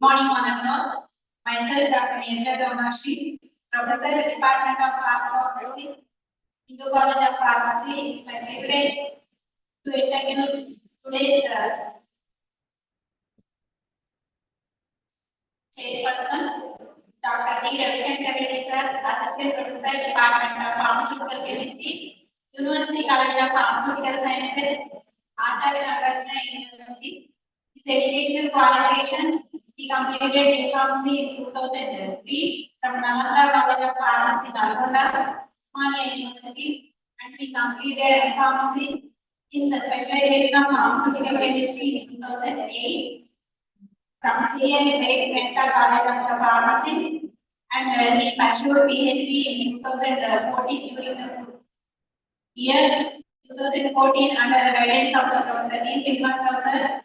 Morning, one and all. Myself, Dr. Girija Kamakshi, Professor at the Department of Pharmacy, Hindu College of Pharmacy. It's my privilege to introduce today's chairperson, Dr. D. Ravishankar Reddy sir, Assistant Professor, Department of Pharmaceutical Chemistry, University College of Pharmaceutical Sciences, Acharya Nagarjuna University. His educational qualifications: he completed pharmacy in 2003 from Nalanda College of Pharmacy, Nalgonda, Osmania University, and he completed pharmacy in the specialization of pharmaceutical chemistry in 2008 from CM Mehta College of the Pharmacy, and he pursued PhD in 2014 during the year 2014 under the guidance of the Professor D. Srinivasa sir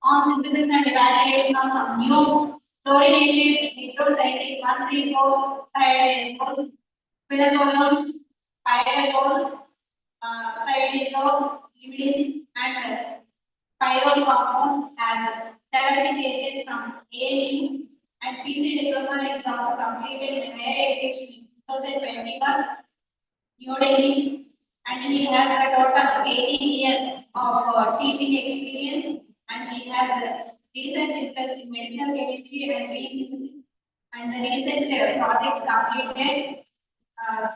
on synthesis and evaluation of some new fluorinated nitrocyclic 134 thiazoles, phenazolones, pyrazole, thiazole, limidins, and pyrrole compounds as therapeutic agents from ANU, and PC diploma is also completed in higher education in 2021, New Delhi, and he has a total of 18 years of teaching experience, and he has a research interest in medicinal chemistry and research, and the research projects completed.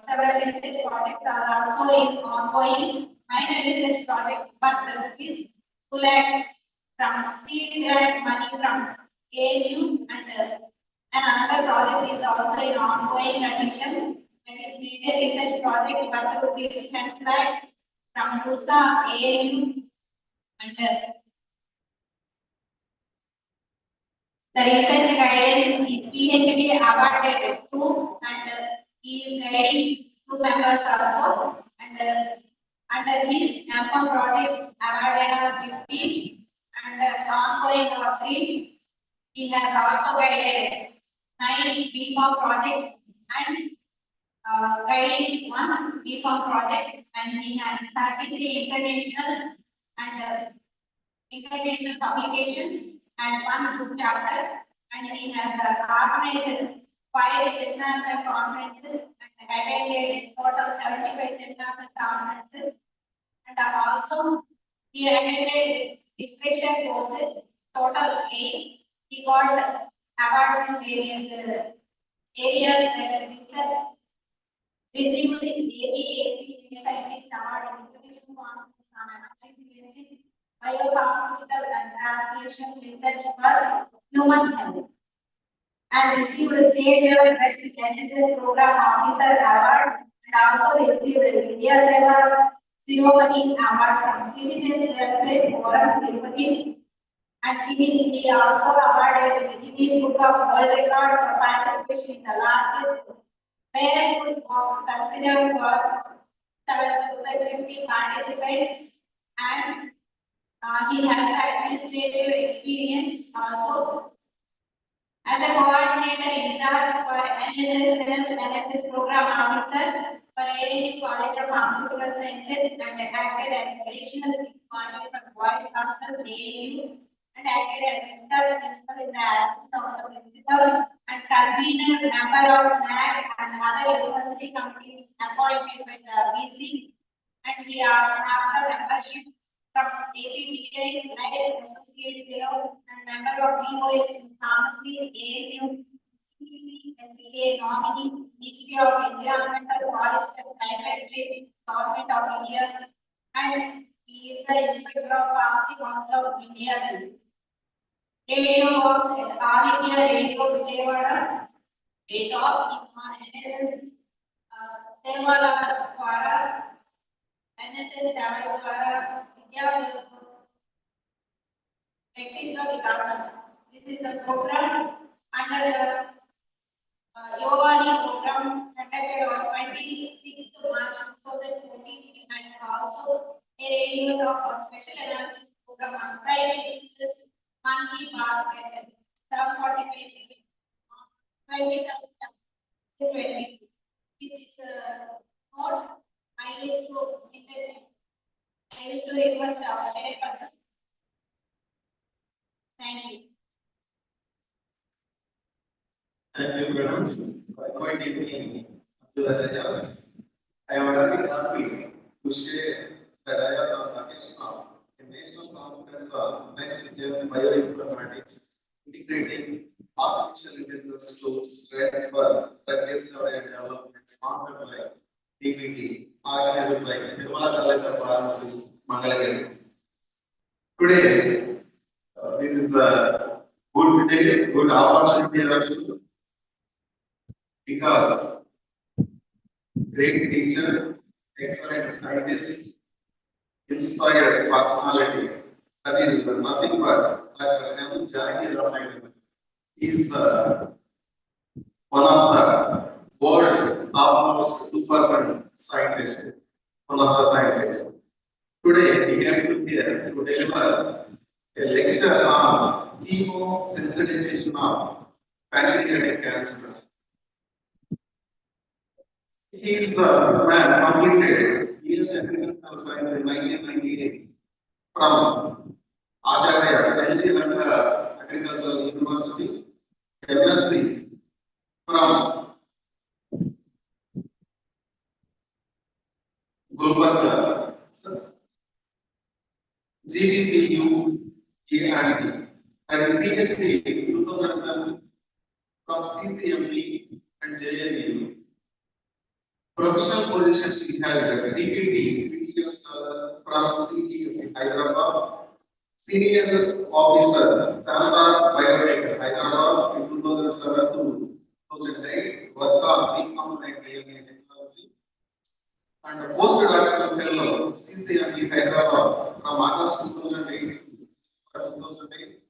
Several research projects are also in ongoing. Minor research project, but the rupees 2 lakhs from seed grant money from ANU, and another project is also in ongoing condition. That is major research project, but the rupees 10 lakhs from RUSA, ANU, and The research guidance is PhD awarded to, and he is guiding 2 members also, and under his AMPA projects awarded 15, and ongoing 3. He has also guided 9 BPharm projects and guiding 1 BPharm project, and he has 33 international and international publications and 1 book chapter, and he has organized 5 seminars and conferences and attended total 75 seminars and conferences, and also he attended refresher courses, total 8. He got awards in various areas that is research, received ABA Scientist Award in International Conference on Emerging Diseases, Biopharmaceutical and Translations Research for Human Health, and received a State Level Best NSS Program Officer Award, and also received a Vidya Seva Ceremony Award from Citizens Welfare Forum Tirupati, and he also awarded the Guinness Book of World Record for participation in the largest parenthood of considered for 7,050 participants, and he has the administrative experience also as a coordinator in charge for NSS Program Officer for AAU College of Pharmaceutical Sciences, and acted as additional chief coordinator for Boys Hostel AAU, and acted as HR principal in the absence of the principal, and convener member of NAC and other university committees appointed by the VC, and he after membership from APTA, United Associate Fellow, and member of DOS in Pharmacy, AMU, CTC, SCA nominee, Ministry of Environmental, Forest and Climate Change, Government of India, and he is the Inspector of Pharmacy Council of India. Radio works at All India Radio Vijayawada, a top on NSS Sevala Dwara, NSS Travel Dwara, Vidya Vyaktittva Vikasam. This is the program under the Yogani program conducted on 26th March 2014, and also a review of a special analysis program on private diseases, monkey bar at 7:45 p.m. on 27th 20. With this note, I used to request our chairperson. Thank you. Thank you, madam, for inviting me to the dais. I am very happy to share the dais on the occasion of the National Conference on Next Gen Bioinformatics, integrating artificial intelligence tools transfer the discovery and development sponsored by DBT, organized by Nirmala College of Pharmacy, Mangalagiri. Today, this is the good day, good opportunity also, because great teacher, excellent scientist, inspired personality, that is nothing but Dr. M. Janaki Ramayan. He is the one of the world topmost 2% scientists, one of the scientists. Today, we came to here to deliver a lecture on chemosensitization of pancreatic cancer. He is the man completed BS Agricultural Science in 1998 from Acharya LG Ranga Agricultural University, MSc from Gulbarga, GBPU A&D, and PhD in 2007 from CCMP and JNU. Professional positions he held DBT, PTF scholar from CTEP Hyderabad, senior officer, Sanadar Biotech Hyderabad in 2007 to 2008, work on BCom and DNA technology, and postdoctoral fellow CCMP Hyderabad from August 2008 to 2008,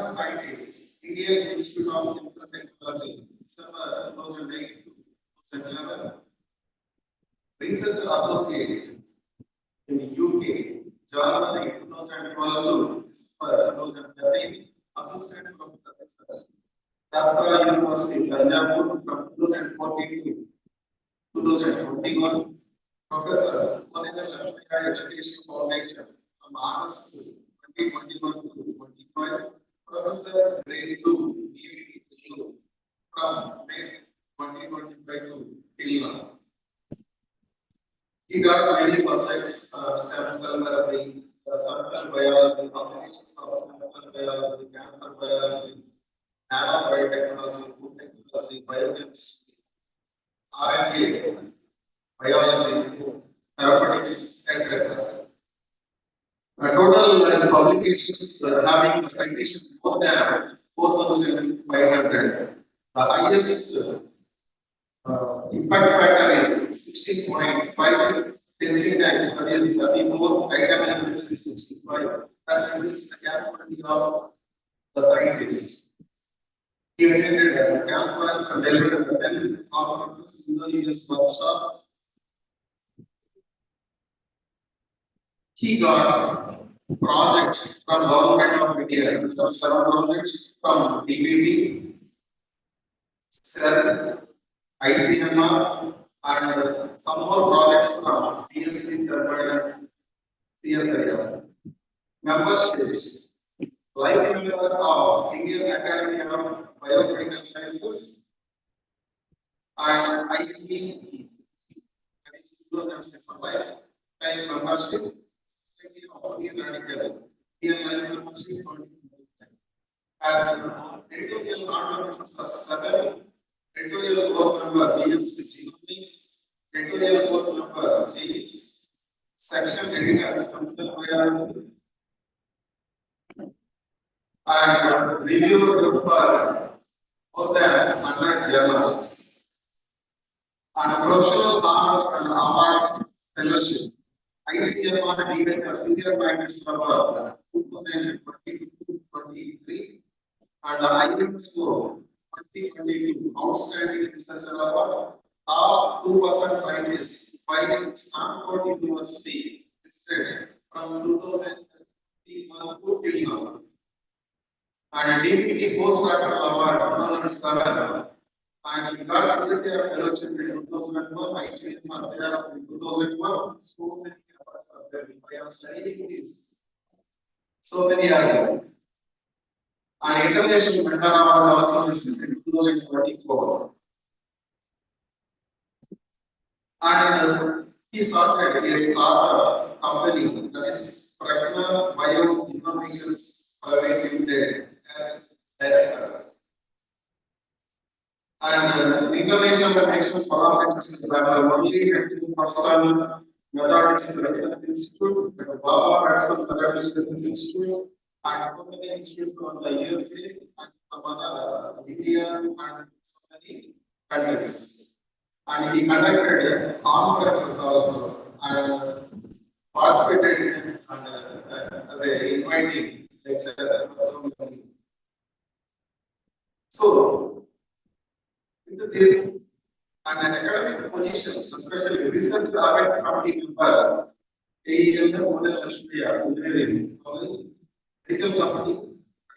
foreign scientists, Indian Institute of Chemical Technology, December 2008 to 2011, research associate in the UK, January 2012 to December 2013, assistant professor research, Shastra University, Tanjore from 2014 to 2021, Professor, National Education Foundation from August 2021 to 25, Professor Grade 2, DBT from May 2025 to till now. He got many subjects, stem cell therapy, structural biology, applications of stem cell biology, cancer biology, nanobiotechnology, food technology, biochemistry, RNA, biology, therapeutics, etc. Total publications having a citation more than 4,500. The highest impact factor is 16.5, teaching X is 34, item is 65. That limits the capability of the scientists. He attended a conference and delivered 10 conferences in the US workshops. He got projects from government of India, 7 projects from DBT, CERN, ICMR, and some more projects from DSC, CERN, CSIR. Memberships, like member of Indian Academy of Biomedical Sciences and IEP, like membership. Radical, membership, and editorial contributions are 7, editorial board member BMC Genomics, editorial board member Genes, section editors functional biology, and reviewer group for more than 100 journals, and professional honors and awards fellowship. ICMR DBT Senior Scientist Award 2022-23 and IMSO 2022 Outstanding Research Award. Top 2% scientists by Stanford University listed from 2021 to till now. And DBT Postdoctoral Award 2007. And he got Secretary of Fellowship in 2001, ICMR JR in 2001. So many awards are there. I am studying this. So many are there. And International Mentor Award also received in 2024. And he started a startup company that is Patron Bio Innovations Private Limited as director. And information connection collaborations that are only at the personal methods research institute, Baba Research Research Institute, and so many institutes from the USA and some other India and so many countries. And he conducted conferences also and participated as a inviting lecturer. So, and academic positions, especially research alliance committee member, AEM Engineering College, Medical Company,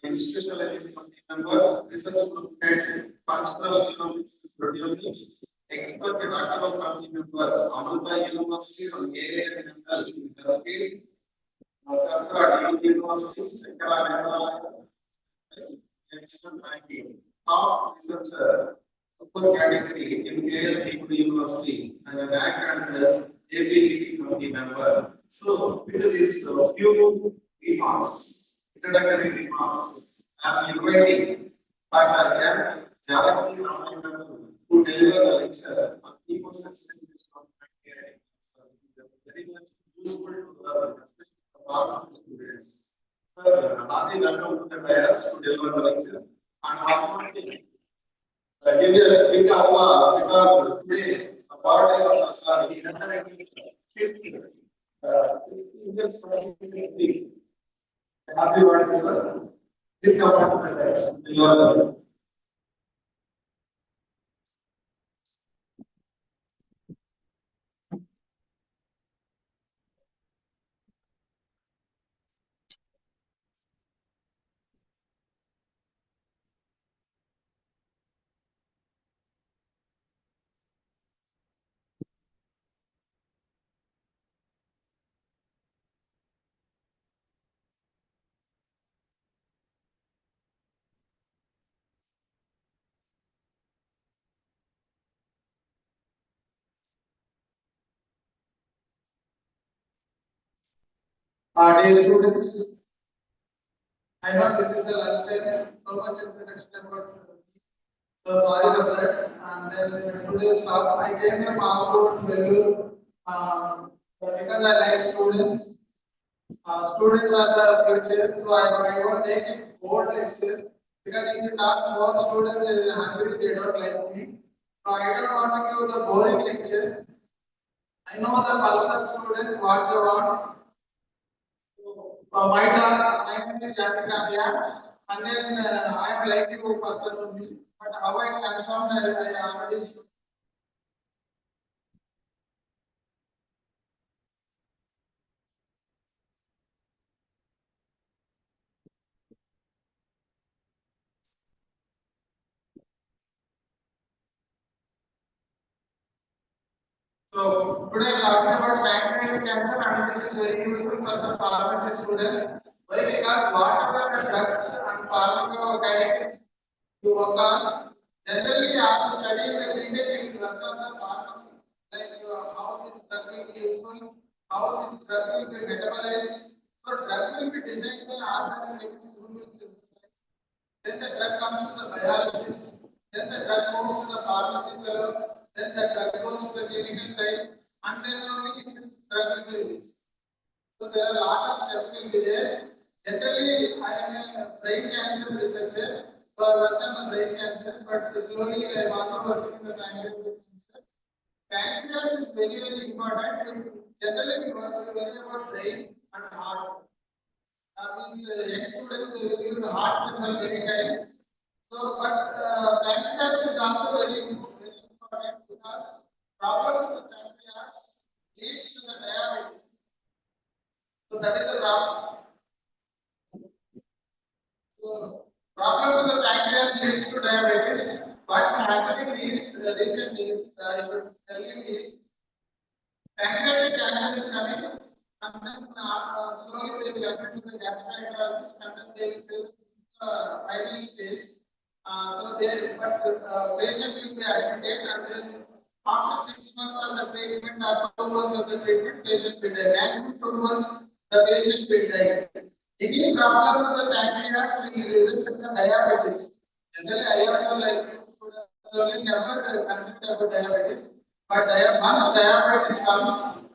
Institutional Ethics Committee member, research group head, functional genomics, proteomics, expert doctoral committee member, Amrita University on AIML in Turkey, Shastra University, Shankara top researcher. Upper category in KL University and an ACT and APT committee member. So, with this few remarks, introductory remarks, I am inviting Dr. M. Janaki to deliver the lecture on ecosystem of bacteria. Very much useful to us, especially for pharmacy students. Sir, Nadi welcome to the dais to deliver the lecture. And give me a big applause because today a birthday of the son. Happy birthday, sir. Please come back to the slides. You are dear students, I know this is the lunch time, so much introduction about so sorry for that. And then today's talk, I came from Malapur to Vellore because I like students. Students are the future, so I don't take it board lecture because if you talk about students is hungry, they don't like me. So I don't want to give the boring lecture. I know the pulse of students, what they want. My name is Janakravya, and then I am like you person only. But how I transform, I already. So today I'm talking about pancreatic cancer, and this is very useful for the pharmacy students. Why? Because whatever the drugs and pharmacokinetics you work on, generally after studying the CTEP, you work on the pharmacy, like how this drug will be useful, how this drug will be metabolized. So drug will be designed by organic chemists who will synthesize. Then the drug comes to the biologist. Then the drug goes to the pharmacy fellow. Then the drug goes to the clinical trial, and then only drug will be released. So there are a lot of steps will be there. Generally, I am a brain cancer researcher, so I work on the brain cancer, but slowly I am also working in the pancreatic cancer. Pancreas is very, very important. Generally, we work about brain and heart. Means young students they will use the heart symbol many times. So, but pancreas is also very important because problem with the pancreas leads to the diabetes. So that is the problem. So problem with the pancreas leads to diabetes. What's happening is recently is I should tell you is pancreatic cancer is coming, and then slowly they will admit to the gastroenterologist, and then they will say primary stage. So they, but patient will be admitted, and then after 6 months of the treatment or 2 months of the treatment, patient will die. Maximum 2 months, the patient will die. Any problem with the pancreas will result in the diabetes. Generally, I also like to never consider about diabetes. But once diabetes comes,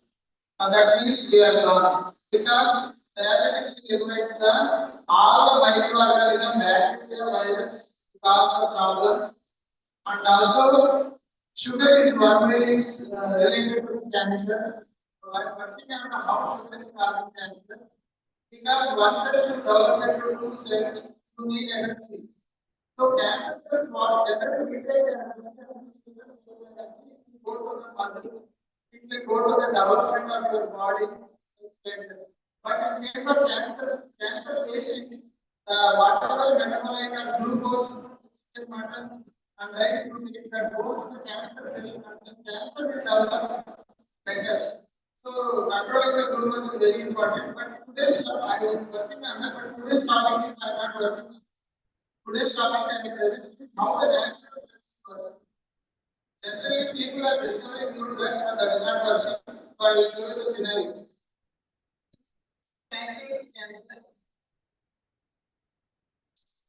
that means we are gone. Because diabetes eliminates the all the microorganism, bacteria, virus, cause the problems, and also sugar is one way is related to cancer. So I'm working on how sugar is causing cancer. Because one cell to develop into two cells, you need energy. So cancer cells what generally retail energy go to the mother, it will go to the development of your body. But in case of cancer patient, whatever metabolite and glucose, chicken, mutton, and rice you take that goes to the cancer cell, and the cancer will develop better. So controlling the glucose is very important. But today's I was working on that, but today's topic is I am not working on. Today's topic I am presenting how the natural drugs work. Generally, people are discovering new drugs, but that is not working. So I will show you the scenario. Pancreatic cancer.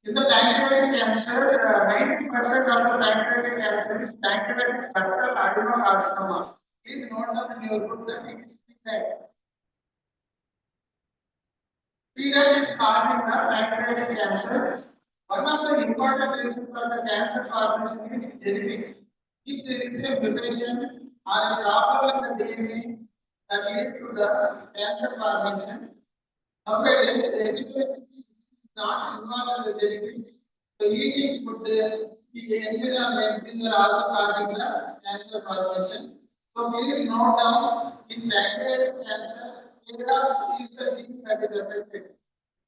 In the pancreatic cancer, 90% of the pancreatic cancer is pancreatic ductal adenocarcinoma. Please note down in your book that it is PDAC. PDAC is causing the pancreatic cancer. One of the important reasons for the cancer formation is genetics. If there is a mutation or a problem in the DNA that leads to the cancer formation, nowadays everything is not involved in the genetics. So eating food, the environment, these are also causing the cancer formation. So please note down, in pancreatic cancer, KRAS is the gene that is affected.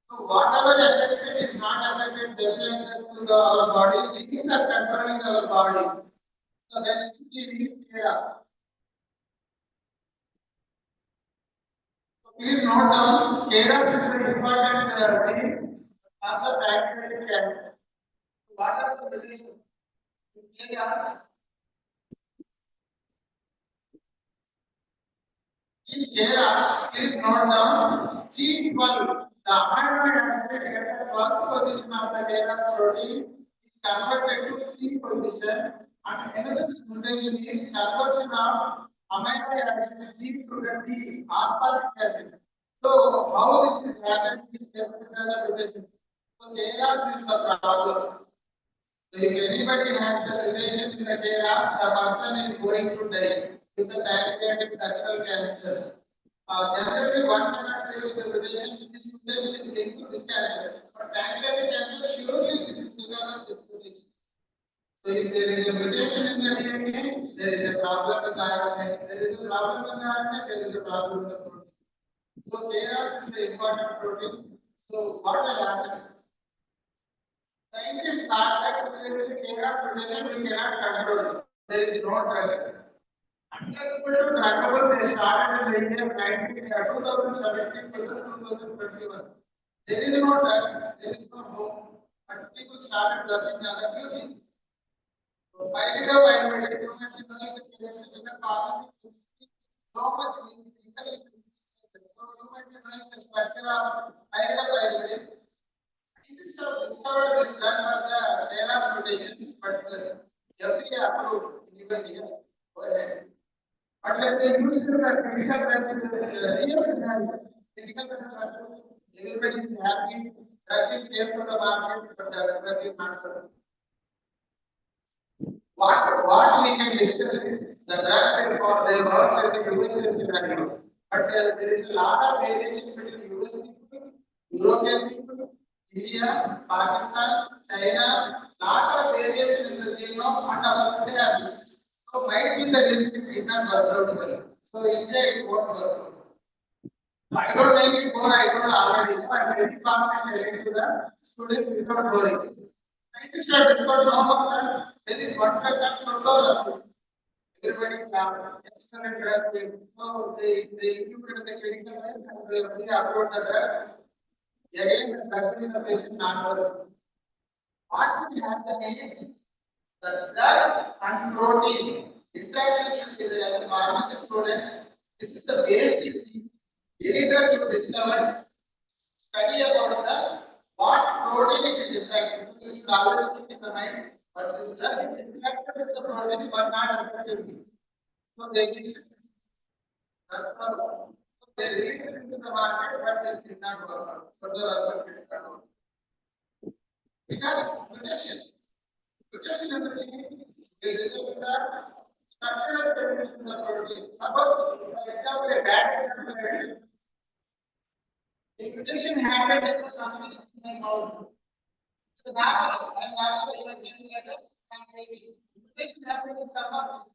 So whatever affected is not affected just like that to our body. Genes are controlling our body. The best gene is KRAS. Please note down, KRAS is an important gene as a pancreatic cancer. What are the diseases? KRAS. In KRAS, please note down G12. The amino acid at the 12th position of the KRAS protein is converted to C position, and another mutation is conversion of amino acid G to the D, aspartic acid. So, how this is happening is just because of mutation. So, KRAS is the problem. So, if anybody has the relation in the KRAS, the person is going to die with the pancreatic ductal cancer. Generally, one cannot say with the relation this mutation is linked to this cancer, but pancreatic cancer surely this is because of this mutation. So, if there is a mutation in the DNA, there is a problem with the RNA. There is a problem with the RNA, there is a problem with the protein. So, KRAS is the important protein. So, what will happen? Scientists thought that if there is a KRAS mutation, we cannot control it. There is no drug. Undruggable to druggable, they started in the year 2017 to 2021. There is no drug, there is no hope, but people started working on the using. So, finally, the chemistry because pharmacy so much clinical. So, you might be knowing the structure of pyruvate. Scientists have discovered this drug for the KRAS mutations, but FDA approved in US years. Go ahead. But when they use it in the critical real scenario, critical consumption, everybody is happy, drug is came to the market, but the drug is not good. What we can discuss is the drug they work in the US scenario, but there is a lot of variation between US people, European people, India, Pakistan, China, lot of variation in the genome and our food habits. So might be the reason it did not work out well. So India it won't work out. So I don't make it more, I don't already. So I'm very fast and telling to the students without worrying. Scientists have discovered no sir, there is one drug that's not all. Everybody clap, excellent drug. So they implemented the clinical trial and they upload the drug. Again, the drug in the patient not working. What will happen is the drug and protein interaction should be there as a pharmacy student. This is the basic thing. Any drug you discover, study about the what protein it is interacting. So you should always keep in the mind, but this drug is interacted with the protein but not affected with. So they miss it. That's the so they release it into the market, but this did not work out. So they are affected. Because mutation in the gene will result in the structural changes in the protein. Suppose, for example, a bad example, a mutation happened in something in my mouth. So now, I'm not even getting letter and maybe mutation happened in some of the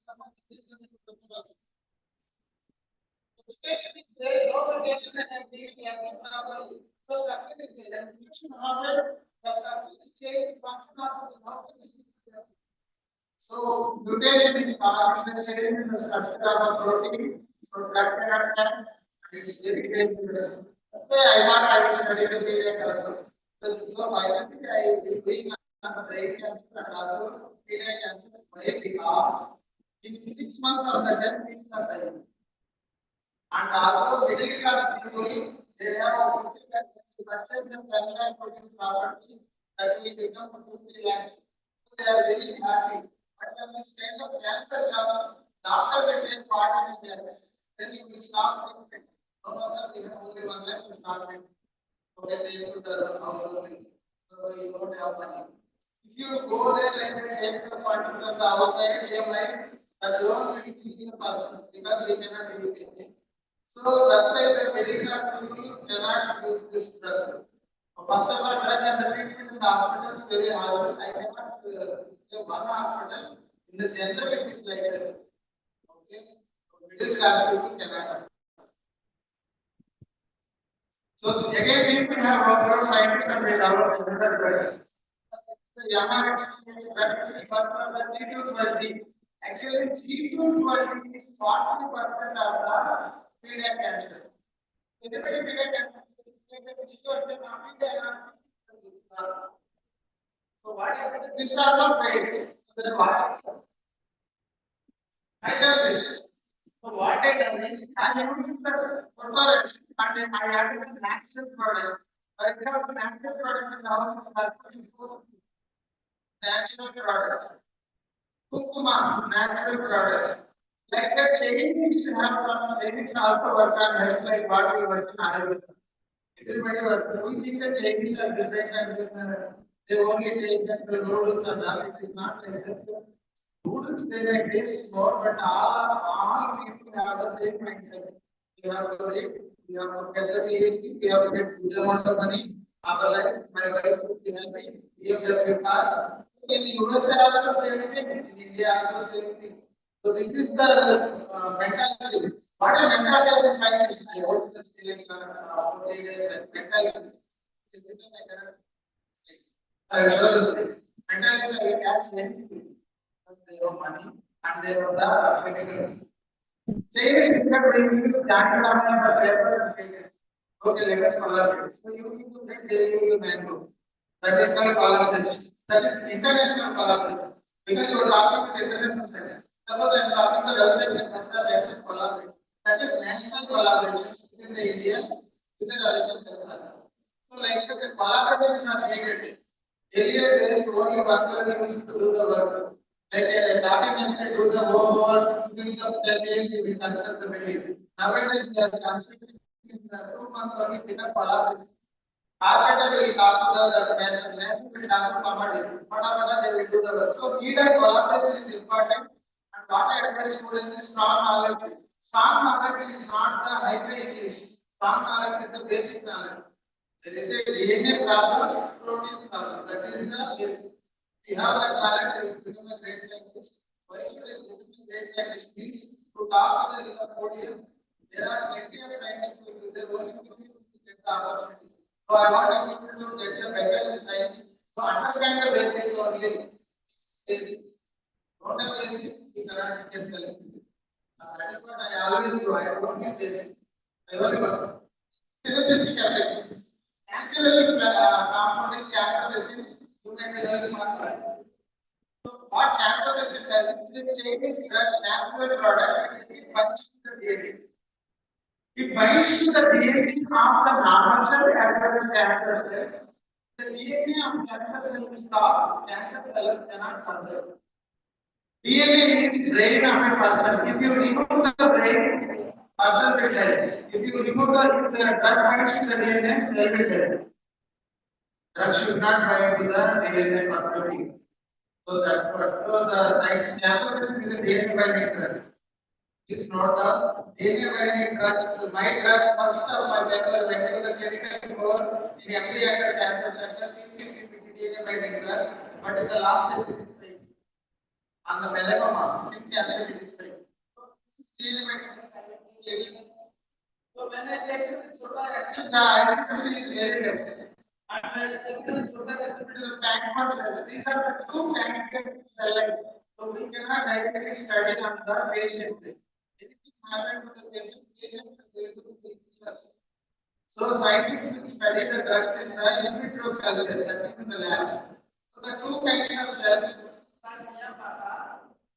mutation is there, no mutation that I'm taking properly. So structure is there, and mutation happened, the structure is changed, function of the mouth. So mutation is causing the change in the structure of a protein. So drug cannot come, and it's very dangerous. That's why I thought I will study the data also. So finally I will bring on brain cancer and also data cancer. Why? Because in 6 months of the death things are dying. And also middle class people, they have a 50 lakhs to purchase the 10 lakh protein property that will become 50 lakhs. So they are very happy. But when this kind of cancer comes, doctor will take 40 lakhs. Then you will stop treatment. No, sir, we have only 1 lakh to start treatment. Okay, take to the house only. So you don't have money. If you go there and take the funds from the outside, they might that loan will be the person because they cannot do anything. So that's why the middle class people cannot use this drug. First of all, drug and the treatment in the hospital is very hard. I cannot say one hospital. In the general, it is like that. Okay, so middle class people cannot. So again, people have worked out scientists and we developed another drug. The Yamaha is practically the G220. Actually, G220 is 40% of the pediatric cancer. Everybody pediatric cancer. So what happened? This is also failed. So then what? I done this. So what I done is I used the photo and I added the natural product. I have the natural product in the house is natural product. Kukuma, natural product. Like the Chinese have some Chinese also work on health like what we work in Ayurveda. Everybody work. We think the Chinese are different and they only take that noodles and all. It is not like that. Noodles they may taste more, but all people have the same mindset. You have to read, you have to get the PhD, you have to get good amount of money. Our life, my wife would be happy. You have a car. In USA also same thing. In India also same thing. So this is the mentality. What a mentality of a scientist. I wrote this feeling for 3 days. Mentality. I will show this. Mentality we catch anything. They have money and they have the chemicals. Chinese people bring you standard amounts of paper and chemicals. Okay, let us collaborate. So you need to get the mango. That is called collaboration. That is international collaboration. Because you are talking with international sector. Suppose I am talking to the outside sector, let us collaborate. That is national collaboration within the India, within the outside sector. So like the collaborations are needed. Earlier days only one used to do the work. Like a document to do the homework, do the 10 days, you will construct the building. Nowadays they are constructing in 2 months only because collaboration. Architect will talk to the mason will talk to somebody. Whatever they will do the work. So need and collaboration is important. And what I advise students is strong knowledge. Strong knowledge is not the high-fi English. Strong knowledge is the basic knowledge. There is a DNA problem, protein problem. That is the basic. If you have that knowledge, you will become a great scientist. Why should I become a great scientist? Means to talk to the podium. There are plenty of scientists who will be there only for you to get the opportunity. So I want you to get the better in science. So understand the basics only. Basics. Don't have basics, you cannot get selected. That is what I always do. I don't need basics. I only work. Synergistic effect. Naturally, compound is characterizing human behavior. So what characterizes does it changes the natural product, it binds to the DNA. It binds to the DNA of the normal cell as well as cancer cell. The DNA of cancer cell is stopped, cancer cell cannot survive. DNA is brain of a person. If you remove the brain, person will die. If you remove the drug binds to the DNA, cell will die. Drug should not bind to the DNA perfectly. So that's what. So the scientific application is the DNA binding drug. It's not the DNA binding drugs. My drug, first of my paper went to the clinical core in MD under cancer center, DNA binding drug, but in the last step it is failed. On the melanoma, skin cancer it is failed. DNA binding drug. So when I checked it, the activity is very less. And when I checked it, the backbone cells. These are the two pancreatic cell lines. So we cannot directly study on the patient. Anything happened to the patient will be us. So scientists will study the drugs in the in vitro culture, that is in the lab. So the two kinds of cells,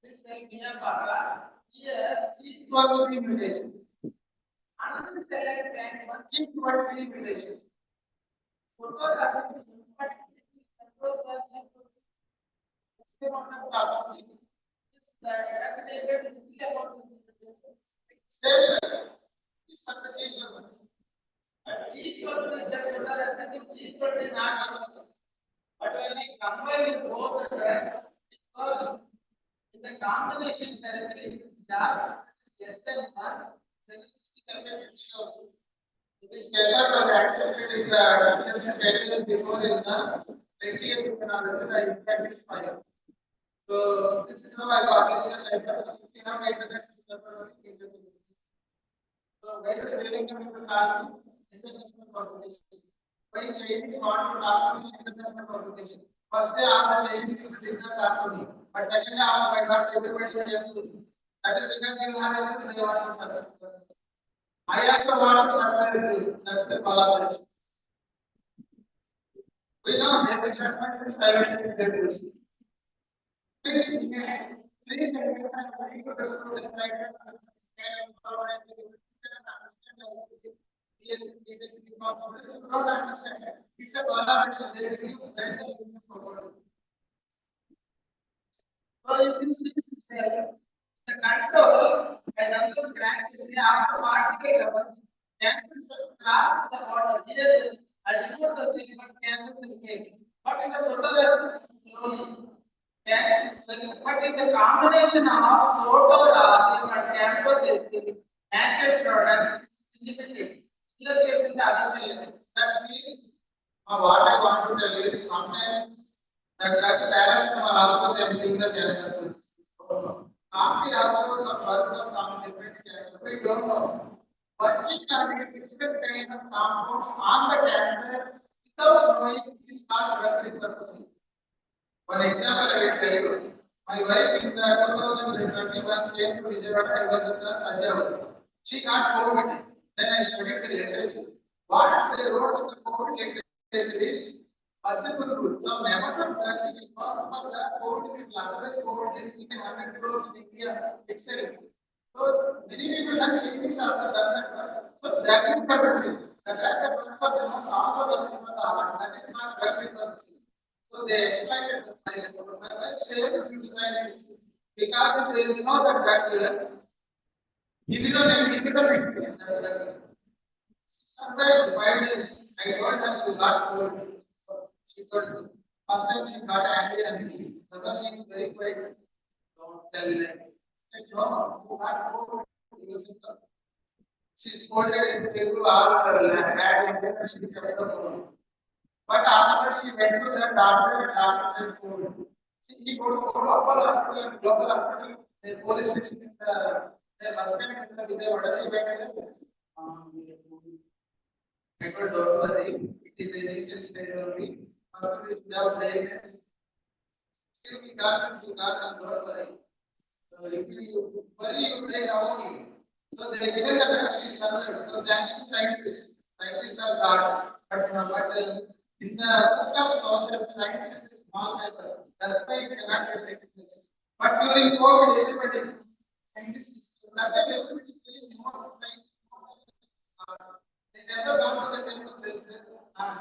this cell here G12C mutation. Another cell like tank, one G12D mutation. Photographic control the toxicity. The activated about cell is for the G12. G12 G12 is not, but when we combine both the drugs, because in the combination therapy, less than 1, synergistic effect shows. The This paper was accepted in the just status before in the 20th the impact is 5. So this is how I got this paper. If you have internet paper, so where is reading coming to talk international competition? Why Chinese want to talk to international competition? First day all the Chinese people did not talk to me, but second day all my God everybody was able to. That is because you have a they want to serve. I also want to serve. That's the collaboration. We know that the servant is private service. Please, please, the student don't understand. It's a collaboration. There is so if you see the control and other scratches after particle levels, cancers cross the border. Here I report the same, but cancers in case. But in the solar slowly. But in the combination of photoracing and campus natural product independent. Similar case in the other cell. That means what I want to tell you is sometimes the drug paracetamol also can bring the cancer cells. After also some work on some different cancer. We don't know. Working on different kind of compounds on the cancer without knowing is not drug repurposing. One example I will tell you. My wife in the 2021 came to Vijayawada. I was at the Tanjavur. She got COVID. Then I studied the literature. What they wrote in the COVID literature is multiple groups. So never drug for the COVID people. Otherwise, COVID is 100 crores in India itself. So many people have Chinese also done that. So drug repurposing. The drug repurposing for the most also working for the heart. That is not drug repurposing. So they exploited the pilot. My wife says to design this because there is no drug here. Survived 5 days. I told her you got COVID. She told me. First time she got angry and me. The other she is very quiet. Don't tell them. I said, no, you got COVID. She scolded in Telugu all her bad and she kept the phone. But after she went to the doctor and doctor said COVID. He go to local hospital, the police station in the husband in the Vijayawada, she went there. I told don't worry, it is a disease stage only. Hospital is without brains. If we got and don't worry. So if you worry, you play only. So they given the drug she survived. So thanks to scientists. Scientists are God. But in the book of social science, it is small paper. That's why it cannot get recognized. But during COVID, everybody, scientists, that time everybody played more science. They never gone to the temple, they said,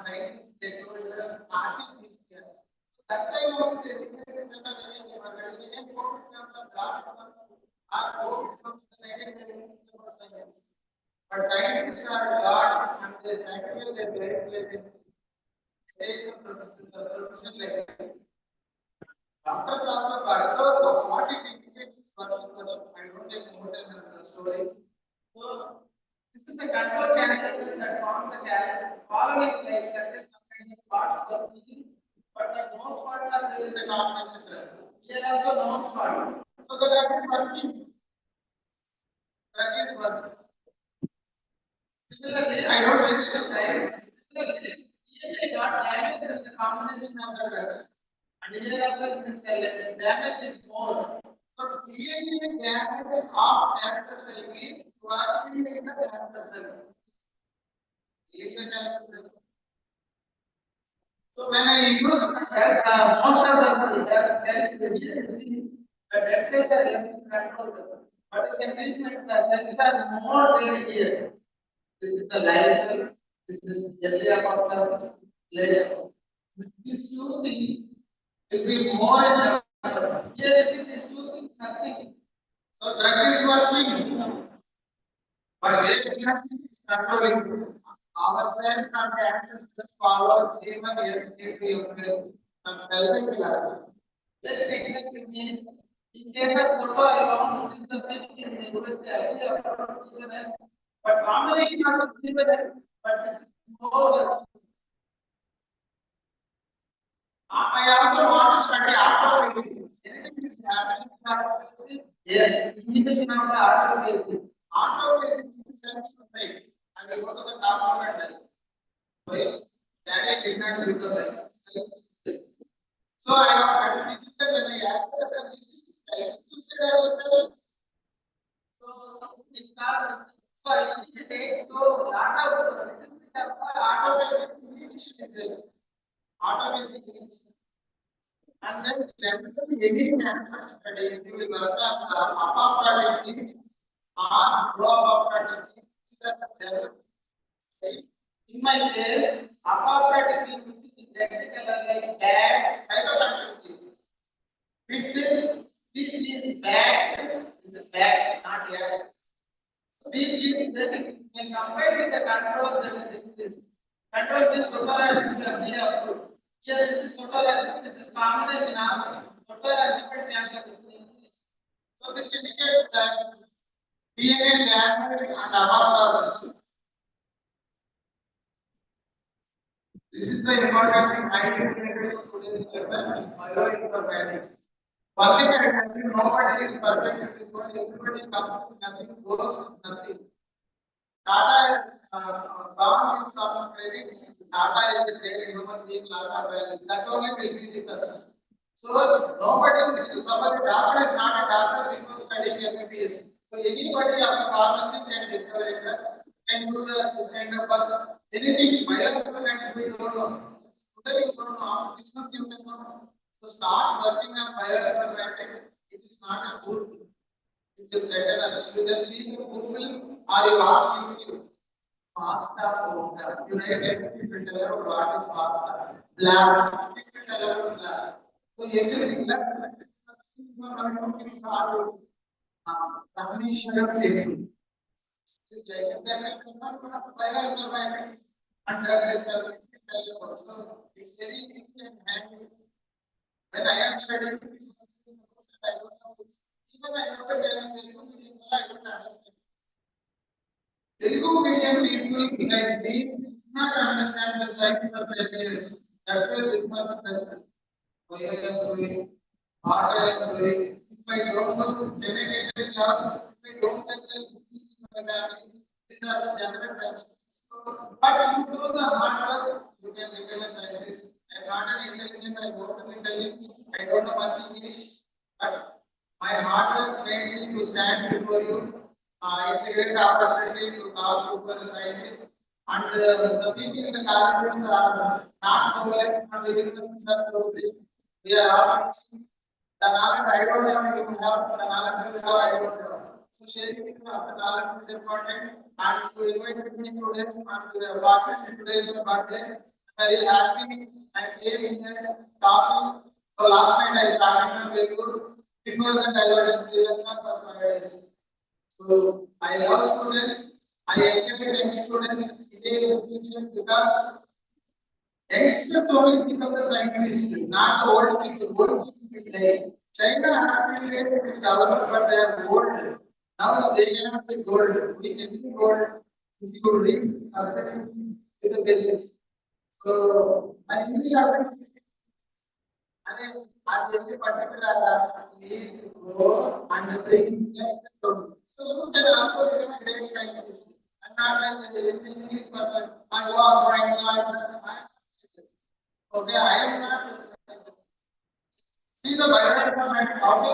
scientists, they told nothing is here. That time only they declared that they were ready. Again, COVID comes and God comes, or COVID comes, then again they will for science. But scientists are God and they scientifically they play. Take the profession like that. Doctors also got so what it indicates is working question. I don't take more time on the stories. So this is the control cancer that forms the colonies like that. Some kind of spots working, but the no spots are there in the combination drug. Here also no spots. So the drug is working. Drug is working. Similarly, I don't waste time. Similarly, they got damage in the combination of the drugs. And here also in this cell, the damage is more. So creating damage of cancer cell means you are killing the cancer cell. Killing the cancer cell. So when I use most of the cells, you see the dead cells are less control. But in the treatment, the cells are more dead here. This is the dialysis. This is early apoptosis, later. These two things will be more in the here. This is these two things, nothing. So drug is working, but where is controlling? Our cells and the ancestors follow G1, S2, S2, and healthy class. That exactly means in case of photo alone, which is the thing in USA, but combination of the but this is more. I also want to study autophagy. Anything is happening in autophagy? Yes, inhibition of the autophagy. Autophagy is self-sustained. I will go to the top floor and well, that did not use the self-sustained. So I think that when I add that this is self-sustained, so it's not. So I think it so lot of autophagy inhibition is there. Autophagy inhibition. And then generally any cancer study, you will work on the apoptotic genes or pro-apoptotic genes. These are the general. In my case, apoptotic gene which is in red color like bad cytokine gene. With these genes bad, this is bad, not yet. These genes when compared with the control that is increased. Control means socialization here. Here this is socialization, this is combination of socialization and increase. So this indicates that DNA damage and apoptosis. This is the important thing I integrated in today's paper in bioinformatics. One thing I tell you, nobody is perfect in this world. Everybody comes with nothing, goes with nothing. Tata gone with some credit. Tata is the great human being, Tata values. That only will be with us. So nobody is somebody. Doctor is not a doctor. People studying MBBS. So anybody of a pharmacy can discover it. Can do the kind of anything bioinformatics we don't know. Today you don't know. After 6 months you can know. So start working on bioinformatics. It is not a good thing. It is written as you just see the Google or you ask YouTube. FASTA program. You write everything to tell about what is FASTA. Blast. To tell about blast. So everything that Rameshwaram table. It's like that bioinformatics and drug discovery. So it's very easy and handy. When I am studying, I don't know. Even I have a Telugu medium, I don't understand. Telugu medium people like me not understand the science for 10 years. That's why this much stress. Why I am doing, what I am doing. If I don't know, can I get a job? If I don't get a job, this is my family. These are the general questions. But you do the hard work, you can become a scientist. I'm not an intelligent, I go to intelligent, I don't know much English, but my hard work made me to stand before you. It's a great opportunity to talk to for a scientist. And the people in the colleges are not so less, not the universities are so big. We are all teaching. The knowledge I don't have, you have, the knowledge you have, I don't have. So sharing the knowledge is important. And to invite me today and the fastest today is birthday. Very happy. I came here talking. So last night I started from very good. Before that I was in Sri Lanka for 5 days. So I love students. I encourage young students. It is a future because youngsters only become the scientists, not the old people. Old people play. China had been this developed, but they are old. Now they cannot be gold. We can be gold if you read perfectly with the basics. So my English are every particular is grow and bring so you can also become a great scientist. I'm not like the English person. I go on right. Okay, I am not. See the bioinformatics how to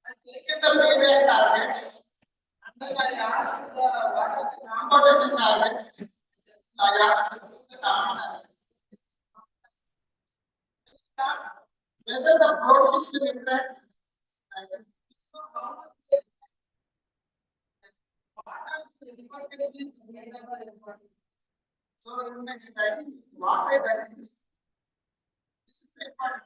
I taken the payback targets and then I asked the what are the competition targets. I asked the common whether the proteins will interact. So in next time, what I done is this is a part.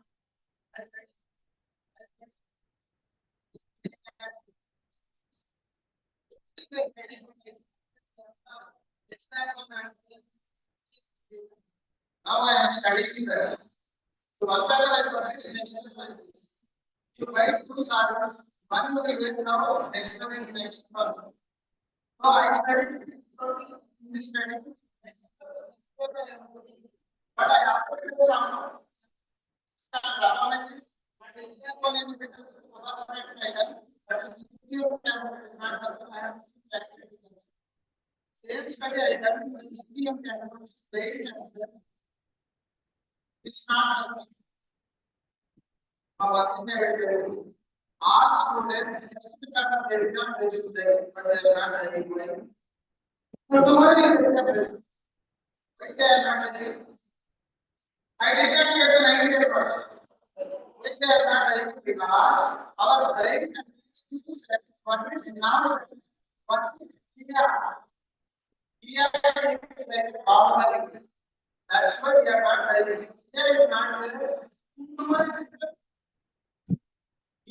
Now I am studying the so whatever I publish next time like this. You write 2 sagas, one will be with now, next one is next person. So I studied in this study. But I opted for some performance. But engineer calling it but the CTEP campus is not working. I have seen that. Same study I done in the CTEP campus, training cancer. It's not working. All students just because of their exam they should take, but they are not taking well. So tomorrow is exam. Why they are not taking? I did not get the 90 report. Why they are not taking? Because our brain is two sets. One is now, one is here. Here is like normally. That's why we are not taking. Here is not there. Tomorrow is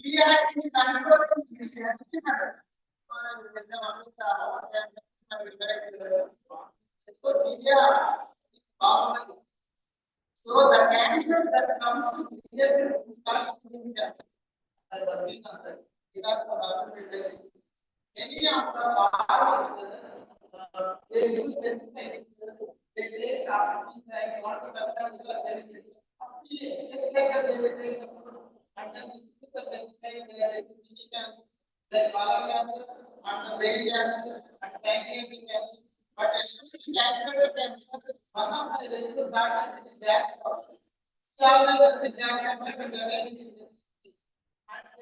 here is controlling this sentiment. So the cancer that comes to here is not cancer. I working on that. Any of the farmers, they use pesticides. They take things like what the pesticides are very just like that they will take the food and then this is the pesticide they are taking cancer, like colon cancer, and the brain cancer, and pancreatic cancer. But especially pancreatic cancer, one of my regular diet is gas problem. So always the gas problem and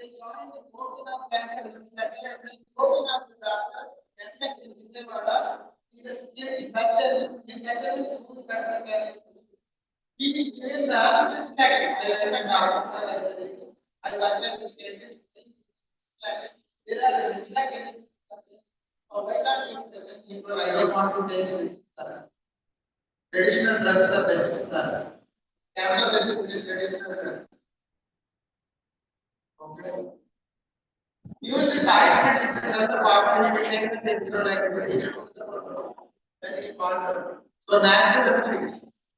they joined the protein of cancer study and then protein of the doctor, MS in Vijayawada, is a skill surgeon in surgery school that cancer. He is given the systematic. I was like the statement. There are the like why not you I don't want to take this. Traditional drugs are best. Camera is traditional drug. Okay. Even the side effects of the pharmaceutical things are like very important. So natural things.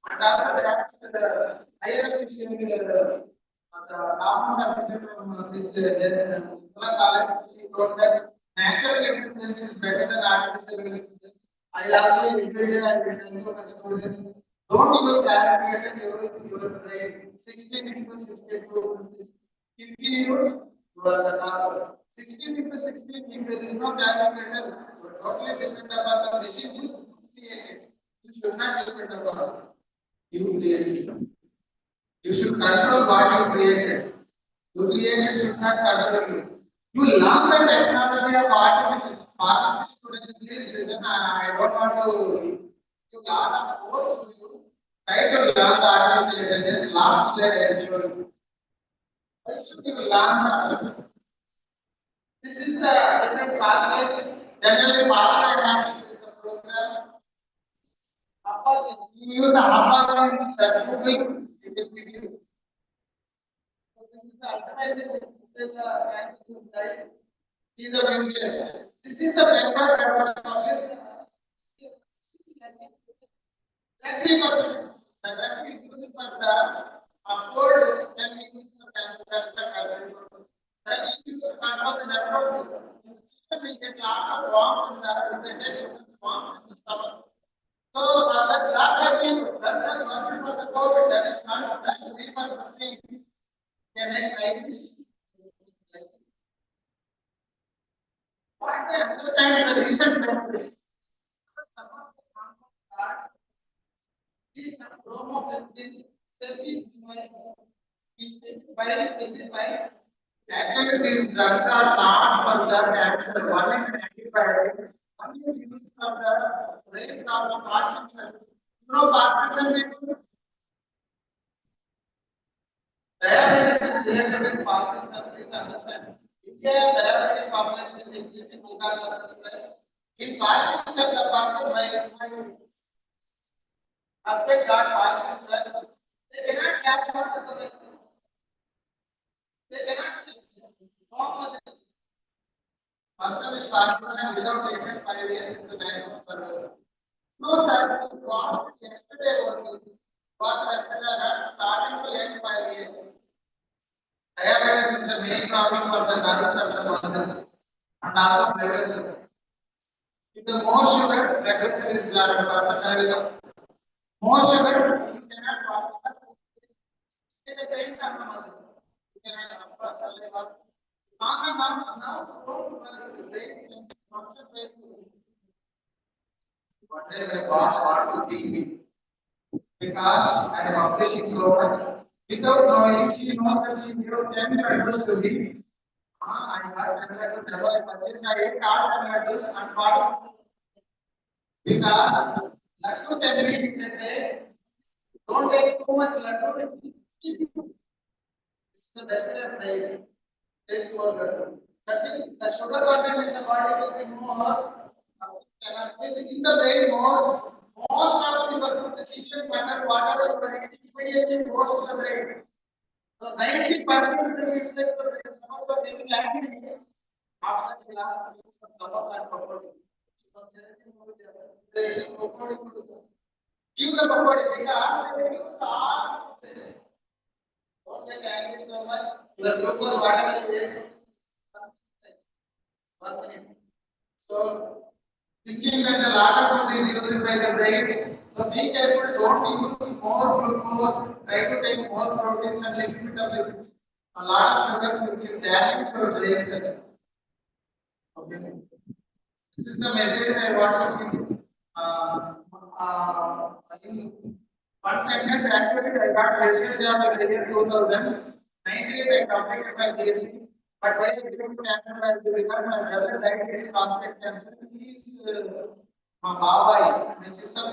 And also that's the higher efficiency the college wrote that natural intelligence is better than artificial intelligence. I also repeated and my students don't use calculator, your brain 16 into 62 50 years. You are the number 16 into 16 if there is no calculator, totally depend upon the machine which created. You should not depend upon you created. You should control what you created. You created should not control you. You learn the technology of artificial. Pharmacy students, please listen. I don't want to give a lot of force to you. Try to learn the artificial intelligence. Last slide I will show you. Why should you learn? This is the different pathways. Generally, pathway analysis is the program. You use the hypothesis that Google it will give you. So this is the ultimate see the future. This is the paper that was published. The drug is used for the upward can be used for cancer. That's the drug purpose. Drug is used to control the nervous system. In the system, we get a lot of worms in the digestion, worms in the stomach. So for that last thing, when they working for the COVID, that is not the repurposing. Can I try this? What they understand the recent memory. These are promoted actually these drugs are not for the cancer. One is an antibiotic, one is used for the brain problem Parkinson. You know Parkinson people? Diabetes is related with Parkinson, please understand. India diabetic population is increasing because of the stress. In Parkinson, the person might husband got Parkinson, they cannot catch up with the vehicle. They cannot form muscles. Person with Parkinson without treatment 5 years is the man survival. No, sir, what yesterday only, what yesterday not starting to end 5 years. Diabetes is the main problem for the nerves of the muscles and also blood vessels. If the more sugar, blood vessel is blocked, person More sugar, you cannot walk. It's a pain from the muscle. You cannot walk. One day my boss wanted to kill me because I am publishing so much. Without knowing, she knows that she gave 10 letters to me. I got 10 letters, never I purchased, I ate all 10 letters and follow. Because laddu can be eaten day. Don't take too much laddu. This is the best way of saying. Take your laddu. That means the sugar content in the body will be more. In the brain more. Most of the food, the chicken, butter, whatever you are eating, immediately goes to the brain. So 90% will be in the brain. Some of the getting activity after the last some of that property. Give the property because they will use all. Don't get angry so much. Your glucose, whatever you eat. 1 minute. So, thinking that a lot of food is used by the brain, so be careful, don't use more glucose, try to take more proteins and little bit of lipids. A lot of sugars will give damage to your brain. Okay. This is the message I want to give. In one sentence, actually, I got research job in the year 2000. 98, I completed my BSc. But why cervical cancer has become my brother died with prostate cancer? He is my babai, my sister's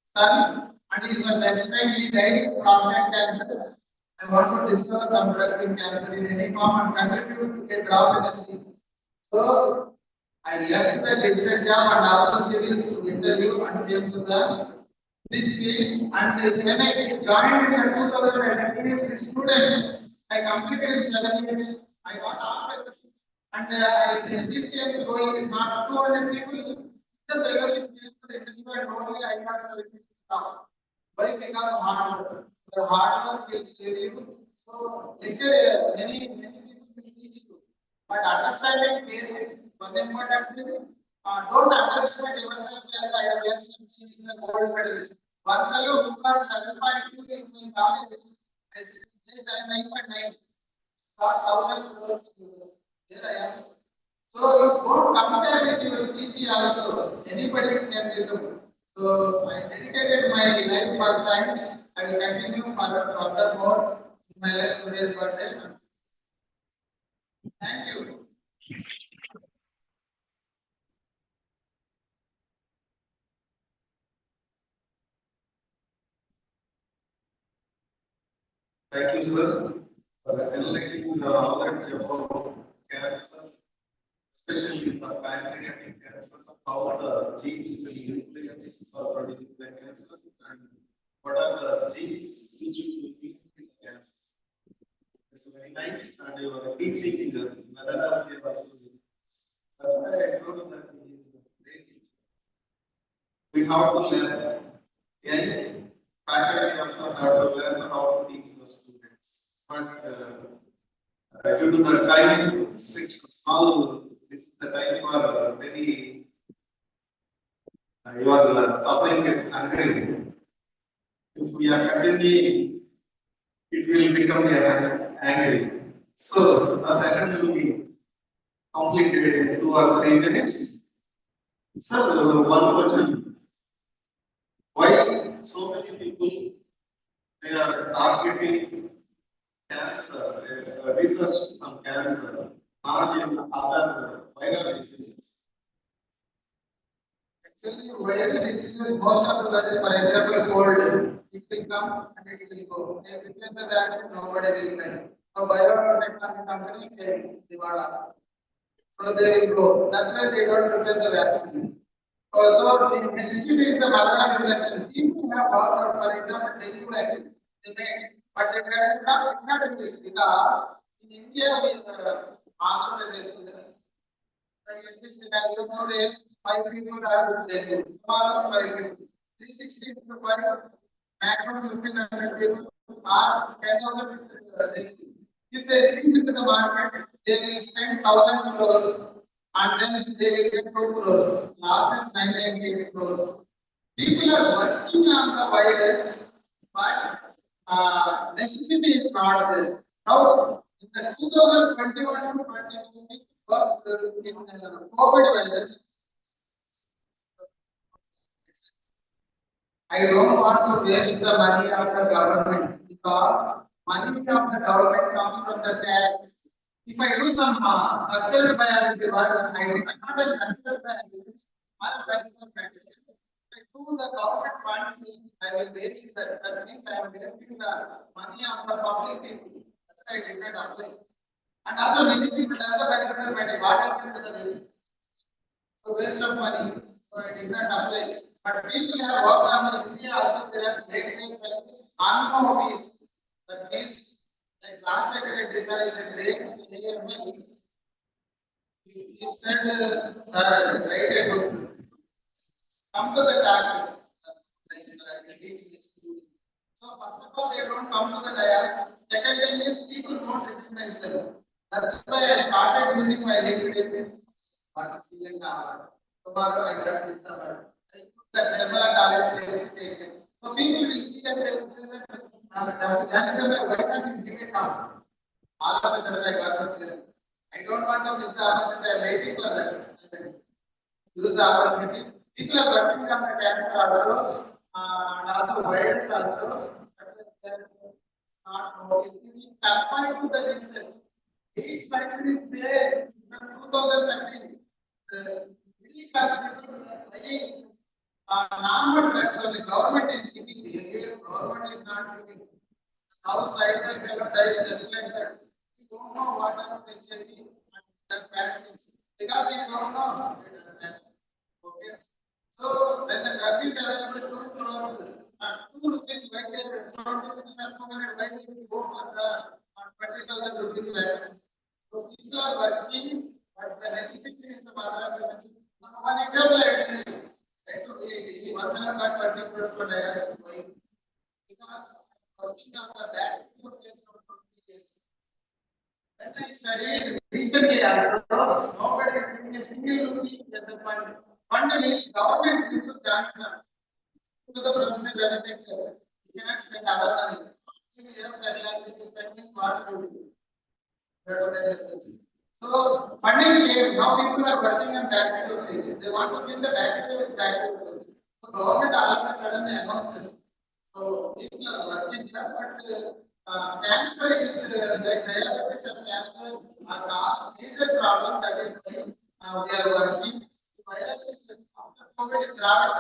son, and he is my best friend. He died with prostate cancer. I want to discover some drug in cancer in any form and contribute to a drop in the sea. So I left the digital job and also civils to interview and came to this field. And when I joined in the 2000 student, I completed in 7 years. I got all the things. And CCM going is not 200 people. The fellowship gives the interview and only I got selected. Why? Because of hard work. The hard work will save you. So, lecture, many people will teach you. But understanding basics, one important thing, don't underestimate yourself as I have less in the gold medalist. One fellow who got 7.2 in college, I said, I 9.9, got 1,000 crores. Here I am. So you don't compare with your CP also. Anybody can become. So I dedicated my life for science. I will continue furthermore in my life today's birthday. Thank you. Thank you, sir, for enlightening the knowledge about cancer, especially the pancreatic cancer, how the genes will influence or producing the cancer, and what are the genes which will influence the cancer. It's very nice, and you are teaching the methodology also. That's why I told you that he is a great teacher. We have to learn. Yeah, faculty also have to learn how to teach the students. But due to the time restrictions, all this is the time you are very you are suffering with hunger. If we are continuing, it will become angry. So the session will be completed in 2 or 3 minutes. Sir, one question. Why so many people they are targeting cancer, research on cancer, not in other viral diseases? Actually, viral diseases, most of the virus, for example, cold, it will come and it will go. They prepare the vaccine, nobody will buy. So, biotechnology company, they will. So, they will go. That's why they don't prepare the vaccine. So, the necessity is the mother of infection. People have worked out, for example, dengue vaccine, they made, but they not do this because in India, we Andhra Pradesh, in this scenario, today, 5 people are with dengue. Tomorrow, 5 people. 360 to 5, maximum 1,500 people are 10,000 with dengue. If they release it to the market, they will spend 1,000 crores and then they will get 2 crores. Loss is 998 crores. People are working on the virus, but necessity is not there. Now, in the 2021 to 22, we worked in COVID virus. I don't want to waste the money of the government because money of the government comes from the tax. If I do some structural biology work, I do not a structural biology, I will practice. If I do the government funds, I will waste that. That means I am wasting the money of the public people. That's why I did not apply. And also many people have the biological money. What happened to the risk? So waste of money. So I did not apply. But people have worked on the India also. There are great scientists. Unknown. That means like last secretary design is a great AML. He said, write a book. Come to the target. So first of all, they don't come to the dais. Second thing is people don't recognize them. That's why I started using my LinkedIn. Tomorrow I got this award. That Nirmala College participated. So people will see and they will say that why can't you give it now? All of a sudden I got to say, I don't want to miss the opportunity. I'm waiting for that. Use the opportunity. People are working on the cancer also, and also virus also. Not confined to the research. AIDS vaccine is there from 2013. Middle class people are buying normal drugs. So the government is giving. The government is not giving. How side effects cannot die just like that. You don't know what are the HIV and bad things because you don't know. Okay. So when the drug is available 2 crores, 2 rupees why they 20 rupees are 200, why they go for the 20,000 rupees vaccine. So people are working, but the necessity is the mother of invention. One example I will tell you. One fellow got 20 crores for dialysis. Why? Because working on the back for 20 years. When I studied recently also, nobody is giving a single rupee as a fund. Fund means government gives to China to the professor benefit. You cannot spend other money. If you have the relaxing spend means what to do. So funding came, now people are working on bacterial phase. They want to build the bacterial phase. So government all of a sudden announces. So people are working, sir, but cancer is like diabetes and cancer are not major problem. That is why we are working. The virus is after COVID, Dravid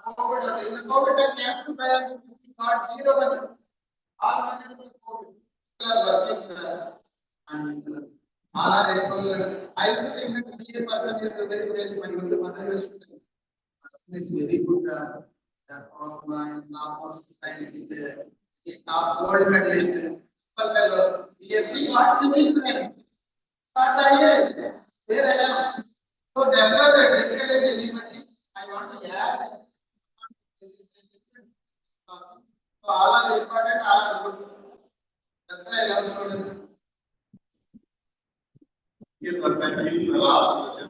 COVID, in the COVID and cancer virus got 0 all money to COVID. People are working, sir, and all are equal. I don't think that be a person is a very waste money. The mother is very good. Of my top scientist, top world medalist, fellow. Every got civil friend. But yes, where I am. So never discourage anybody. I want to add. So all are important, all are good. That's why I love students. Yes, sir. Thank you. The last question.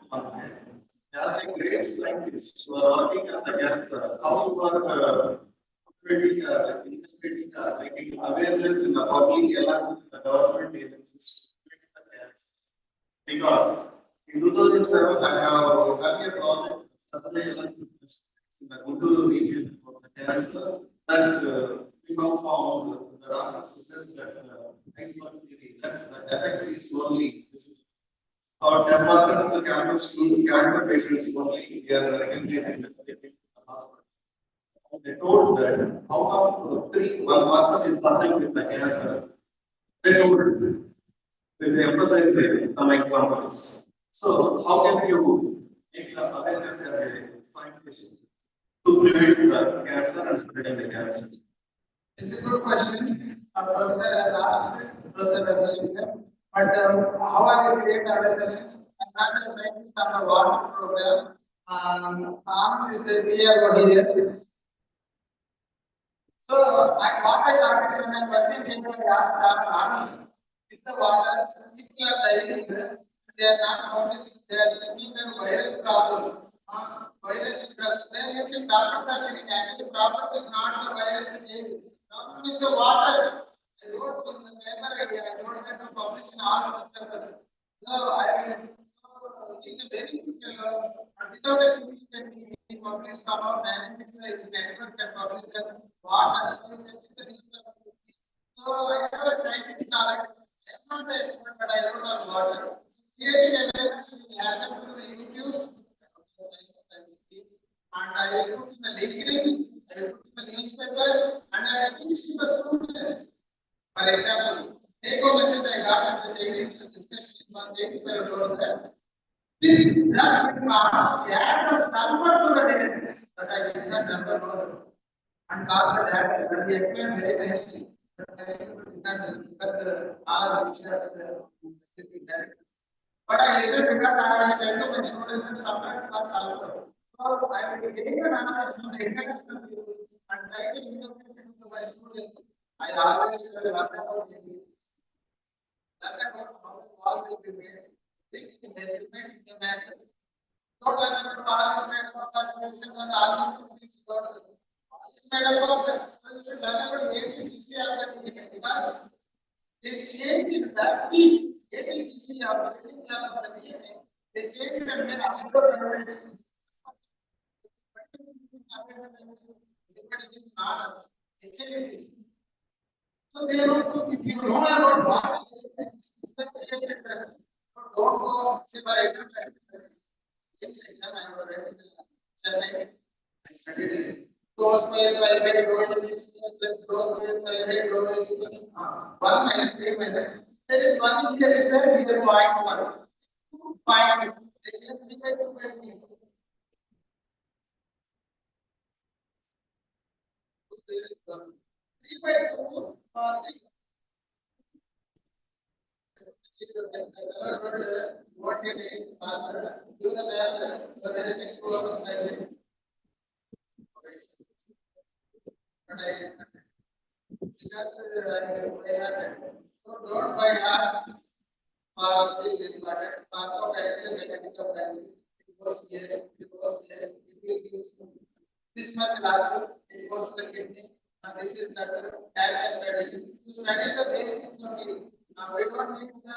As a great scientist who are working on the cancer, how you are making awareness in the public along with the government agencies to treat the cancer? Because in 2007, I have done a project in the Guntur region for the cancer that we have found the doctor says that iceberg theory that the effects is only or 10% of the cancer patients only we are recognizing that they take to the hospital. They told that out of 1% is suffering with the cancer. They told they emphasize some examples. So how can you make the awareness as a scientist to prevent the cancer and spreading the cancer? It's a good question. Professor has asked, Professor Ravishankar. But how I will create awareness? I'm not a scientist on the water program. Is the PR over here. So what I thought is when I'm working in the garden, with the water, people are dying. They are not noticing. They are thinking that viral problem. virus drugs. Then if you doctors are saying actually problem is not the virus, problem is the water. I wrote in the paper, I wrote that to publish in all newspapers. So it's a very good and without a significant publish somehow management is network and publish the water. So you can see the newspaper. So I have a scientific knowledge. I am not the expert, but I wrote on water. Creating awareness will happen through the YouTubes. And I will put in the LinkedIn, I will put in the newspapers, and I will teach to the students. For example, take a message I got at the Chinese discussion in one Chinese told that this drug will pass, add the number to the data, but I did not number know. And cause the data will be explained very nicely. But I did not because all of the pictures but I later because I tell to my students that sometimes not solved. So I will take an analysis from the international people and try to interpret it to my students. I always learn about the learn about how the wall will be made. Think in measurement in the massive. Don't learn about all is made about that medicine and all the things about it. All is made about that. So you should learn about ABCC of the because they changed that piece. ABCC of the DNA. They changed and made another. It's not us. It's a so they don't, if you know about what is related to so don't go say for example exam I have read Chennai I studied those ways I made those plus those ways I made those 1 minus 3 minus there is one here is there here 0.1 point there is 3 by 2 by 3 3 by 2 what it is, do the math, the rest is 2 hours like so don't buy hard pharmacy is important. Pharmacy is a mechanical value. It goes here, it goes there, it will use this much last it goes to the kidney. And this is that data study. To study the basics only. We don't need the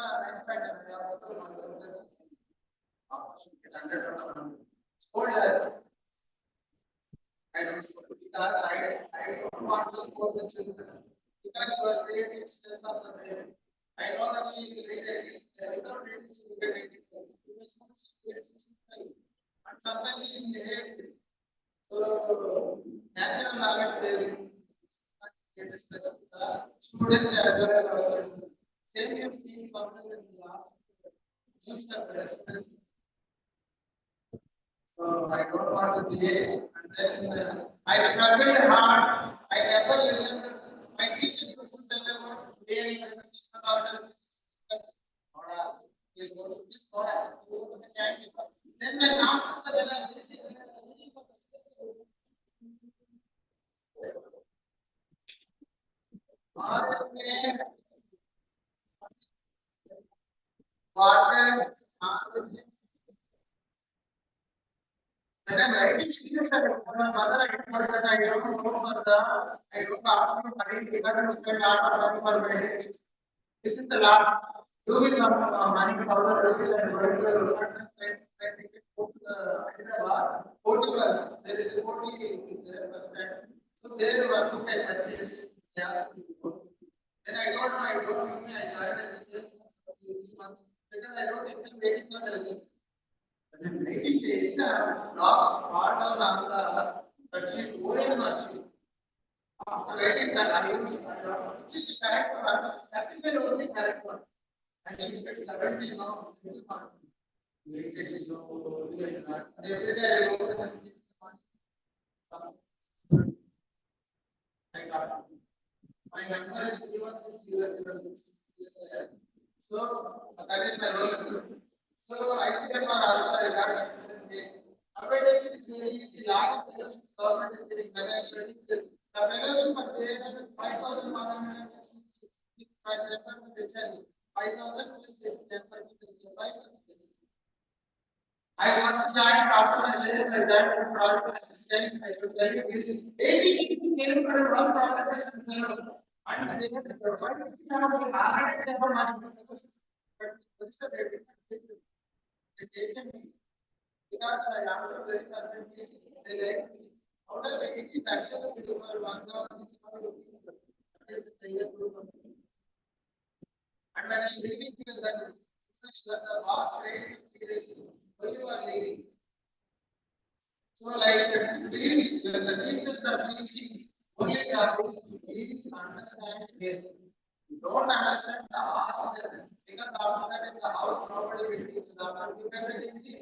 I don't because I don't want to score the children because you are creating stress on the brain. I know that she will read it without reading she will get it. And sometimes she will hate it. So natural knowledge they will not get stress with the students as well as our children. Same is being something in the last use the response. So I don't want to play, and then I struggled hard. I never listened. My teacher used to tell about daily repetition about you go to this corner, you go to the canteen. Then when after the when I did water, when I'm writing serious, my mother, I told that I don't go for the, I don't ask for money because spend a lot of money for meditation. This is the last. Do with some money, 1,000 rupees, and go to the go to the Hyderabad, Portugal. There is a 40 is there, first time. So there were two purchase. Yeah. Then I don't know, I don't know, I joined the research for 3 months because I don't think I'm waiting for the result. And writing the exam, not part of the but she OMRC. After writing that, I use which is correct one, that is the only correct one. And she said 70 now, it's so every day I go to the I got my number is 316 so that is my role number. So I see that also I got nowadays it is very easy. Lot of fellowships government is getting when I studied the fellowship for JNL 5,160 by 10% 5,000 plus 10% I first joined after my sales, I joined product assistant. I should tell you this 80 people came for one project as fellow. And they had the five people have for marketing. But what is the they taken me because I answered very confidently. They like me. Out of 80, that's the people for 1,000. And when I'm leaving, because that the boss rate is why you are leaving. So, like, please, when the teachers are teaching, only charges, please understand this. You don't understand the house, because after that in the house, nobody will teach. After you get the degree,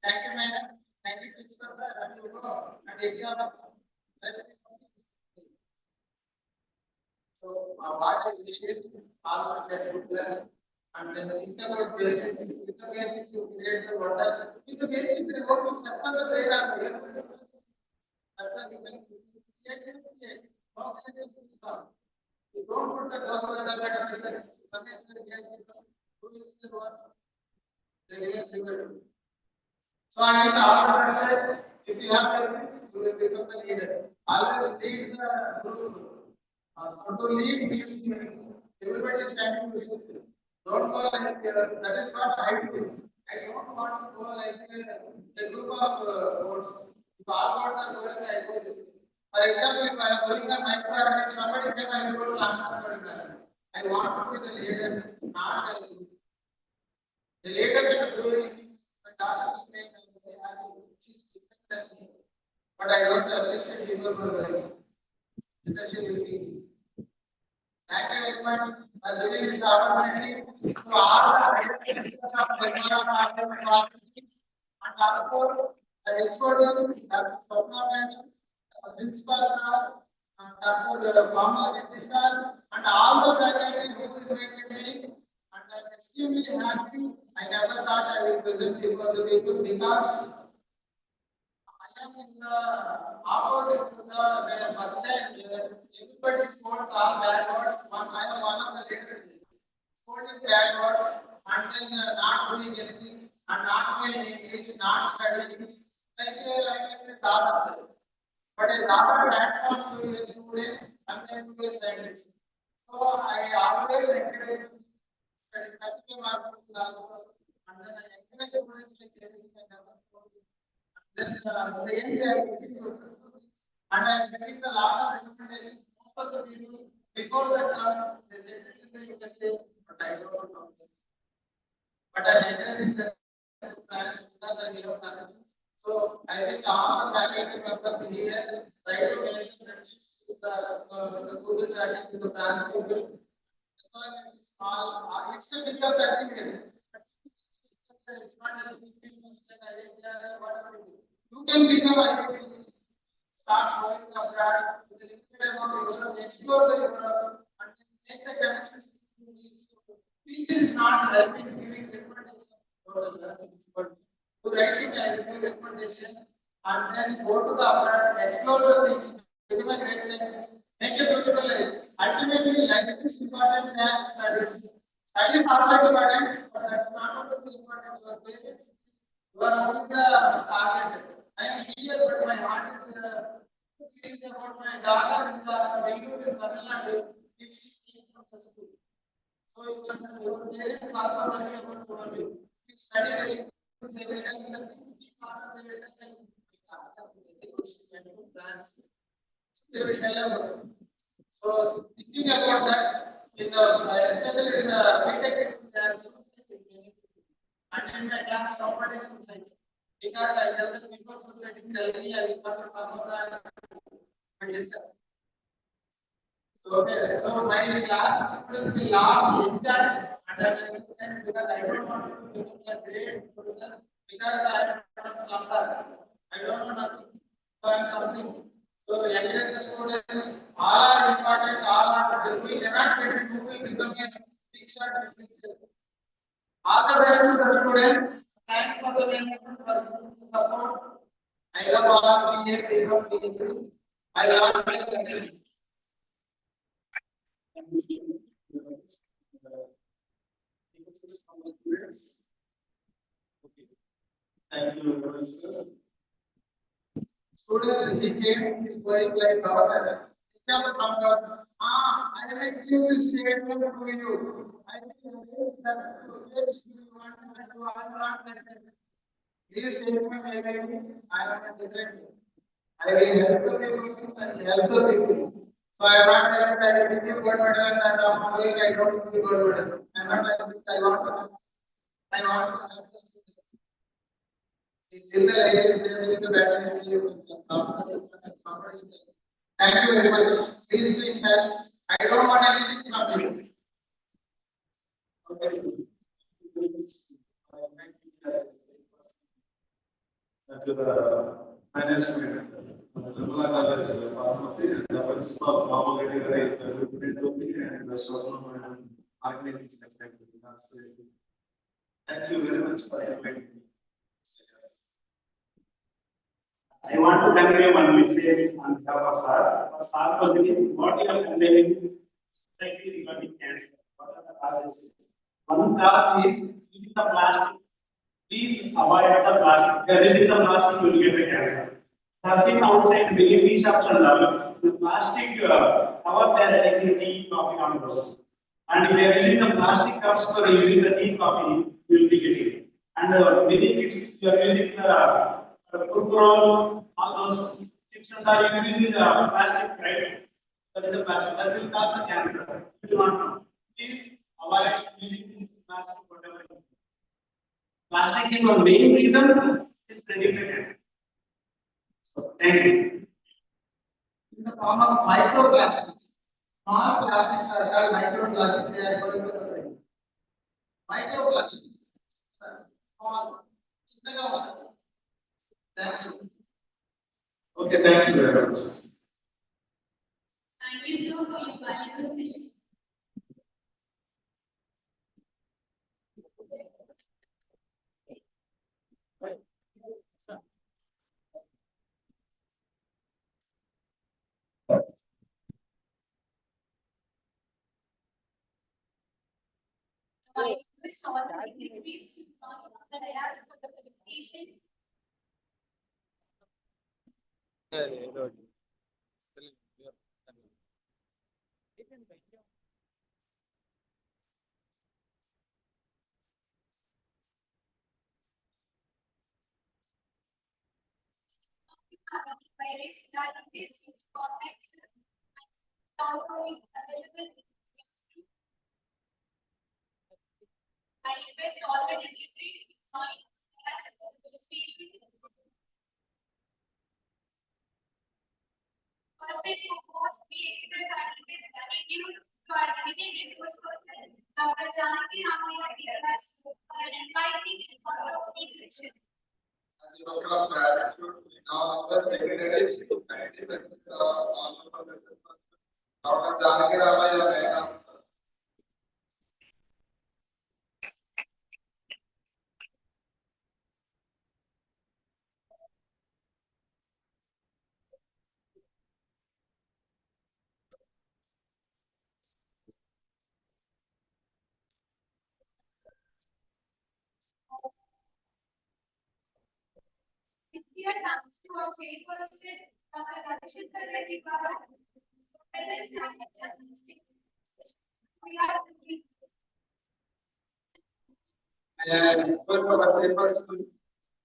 thank you, madam, thank you, principal, sir, and you go and exam. So, what I wish is also get good learn. And then think about basics. With the basics, you create the wonders. With the basics, they go to steps on the grade as well. That's why you can create. How can you come? You don't put the dose over the better system. Who is the one? They will give. So I wish all the success. If you have basics, you will become the leader. Always lead the group. So to lead, everybody is standing to shoot. Don't go like that is what I do. I don't want to go like a group of boats. If all boats are going, I go this. For example, if I am going a micro and somebody came, I will go to Lanka. I want to be the leader, not the leader should do it. But not make but I don't appreciate people for the leadership. Thank you very much for giving this opportunity to all the residents of Dignitary and also the HOD, Dr. Souvenir, Principal sir, and Dr. Pamal sir, and all the faculty who will make me. And I'm extremely happy. I never thought I would present before the people because I am in the opposite to the bus stand. Everybody sports all bad words. I am one of the leaders. Sporting bad words and then not doing anything and not doing English, not studying. Like a daughter. But a daughter transforms to a student and then to a scientist. So I always encourage study practical marketing also. And then I encourage students like everything I never spoke. Then the end they are looking to and I am getting a lot of recommendations. Most of the people before the term they settled in the USA, but I don't know. But I encourage the France because I have connections. So I wish all the faculty members here try to make friendships with the Google chatting with the France people. Small, it's a big of activity. It's not a big thing, whatever it is. You can become identity, start going abroad with a limited amount of Europe, explore the Europe, and make the connections. Teacher is not helping giving recommendation but to writing a recommendation and then go to the abroad, explore the things, become a great scientist, make a beautiful life. Ultimately, life is important than studies. Studies are very important, but that's not only important. Your parents, you are only the target. I am here, but my heart is about my daughter in the Bengaluru in Tamil Nadu. It's from the school. So your parents also worry about you. You study very good, they will tell you the thing, they will tell you France. They will tell you. So thinking about that, in the especially in the BTech, and in the class nobody is suicide. Because I tell them before suicide, tell me I will come to samosa and discuss. So, okay, so my class students will laugh, enjoy, and I will because I don't want to become a great person because I am not slumber. I don't know nothing. So I am something. So encourage the students. All are important. All are. We cannot get who will become a teacher. All the best to the students. Thanks for the management for the support. I love all of you here. I love my country. Thank you very much, sir. Students, he came, is going like governor. Example, some governor. I will give this statement to you. I think that yes, you want to do, I want that. This statement I want to get. I will help the people and help the people. So I want that I will give you gold medal and that I'm going, I don't give you gold medal. I'm not like this. I want to help the students. In the life, there will be the battle. Thank you very much. Please be in touch. I don't want anything from you. Okay. To the management, pharmacy, and the principal of Mama is the and the shop organizing secretary. Thank you very much for inviting me. I want to convey one message on behalf of Sir. For Sir question is what you are conveying society regarding cancer. What are the causes? One cause is using the plastic. Please avoid the plastic. If you are using the plastic, you will get the cancer. I have seen outside many tea shops and all, the plastic cover they are taking tea, coffee on those. And if you are using the plastic cups for using the tea, coffee, you will be getting. And many kids, you are using the Kurkuro, all those chips and all, you are using plastic, right? That is the plastic. That will cause the cancer. If you want to, please avoid using this plastic, whatever. Plastic is one main reason is spreading the cancer. So, thank you. In the form of microplastics. Small plastics are called microplastics. They are going to the brain. Microplastics. Small. Thank you. Okay, thank you very much. Thank you, sir, for your valuable session. I wish all the dignitaries that I asked for the presentation. Queries that this context also available in the next week. I request all the dignitaries to join as the presentation. First and foremost, we express our gratitude to our dedicated resource person, Dr. Janaki Ramaya Peerless, for an enlightening and thought-provoking session. As a token of gratitude, we now have the dignitaries to kindly present Dr. Janaki Ramaya. Sincere thanks to our chairperson, Dr. Ravishankar Reddy Baba, present and we are And for our chairperson,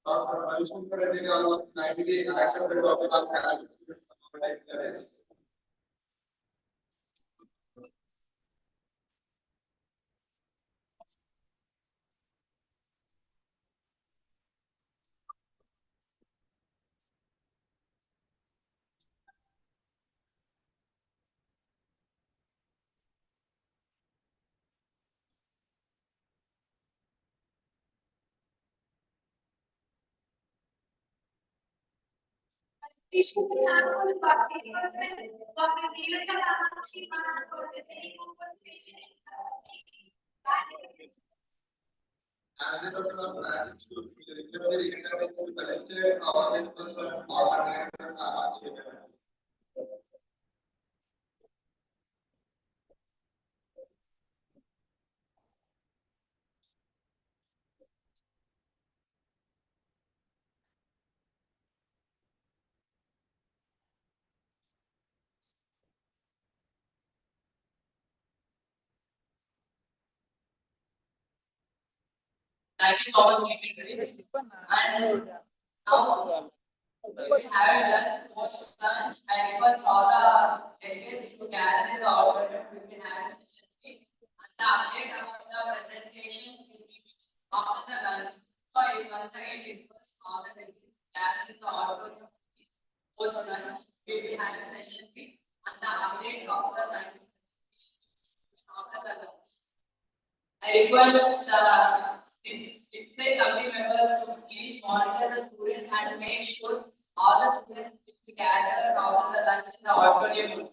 Dr. Ravishankar Reddy Baba, 98 accepted of the Issue we have on the vaccine person, Dr. Dignitary for designing compensation and the token of gratitude, we request the dignitaries to consider our request for organizers. Thank you so much, Dignitary. And now we have lunch, post lunch. I request all the delegates to gather in the auditorium. We can have a session. And the update about the presentation will be after the lunch. So I once again request all the delegates to gather in the auditorium. Post lunch, we will have a session. And the update of the scientific presentation after the lunch. I request display committee members to please monitor the students and make sure all the students will be gathered after the lunch in the auditorium.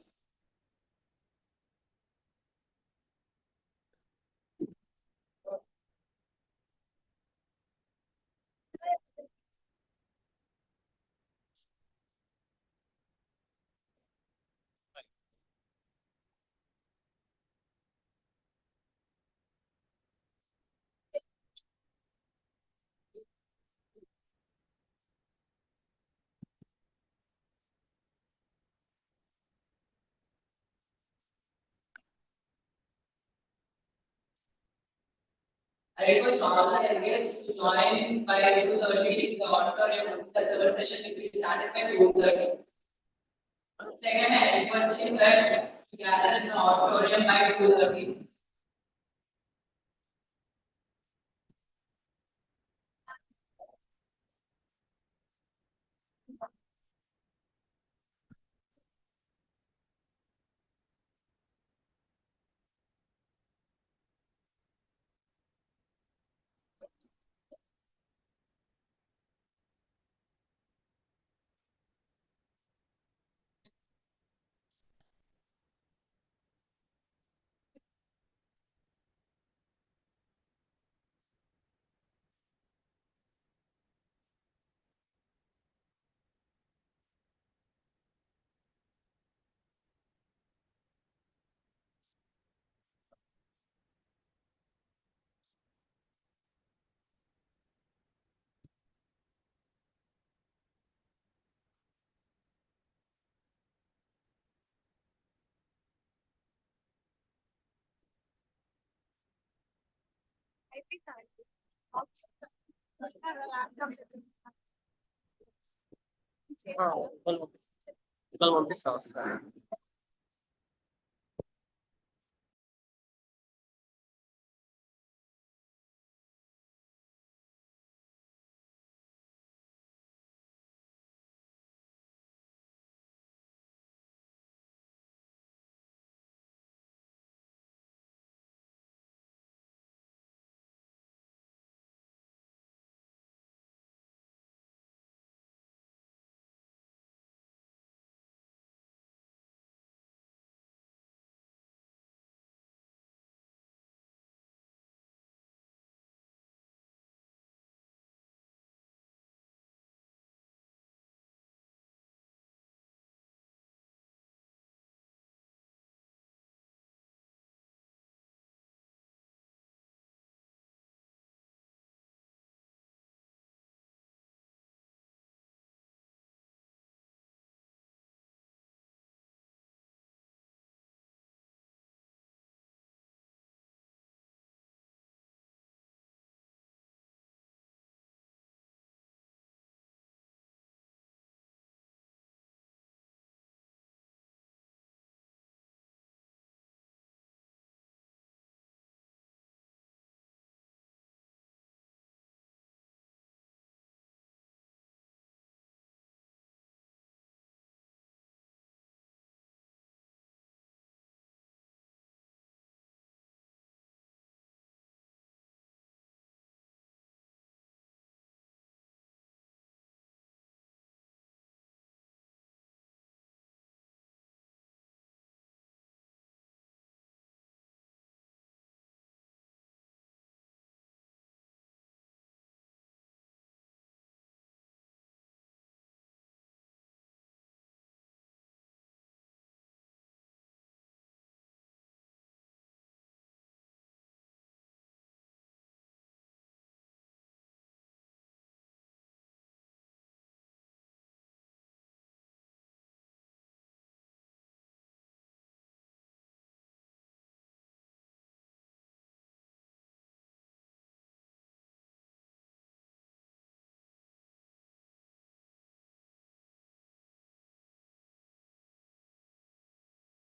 I request all the delegates to join by 2:30 in the auditorium. The third session will be started by 2:30. Second, I request you that to gather in the auditorium by 2:30. People want to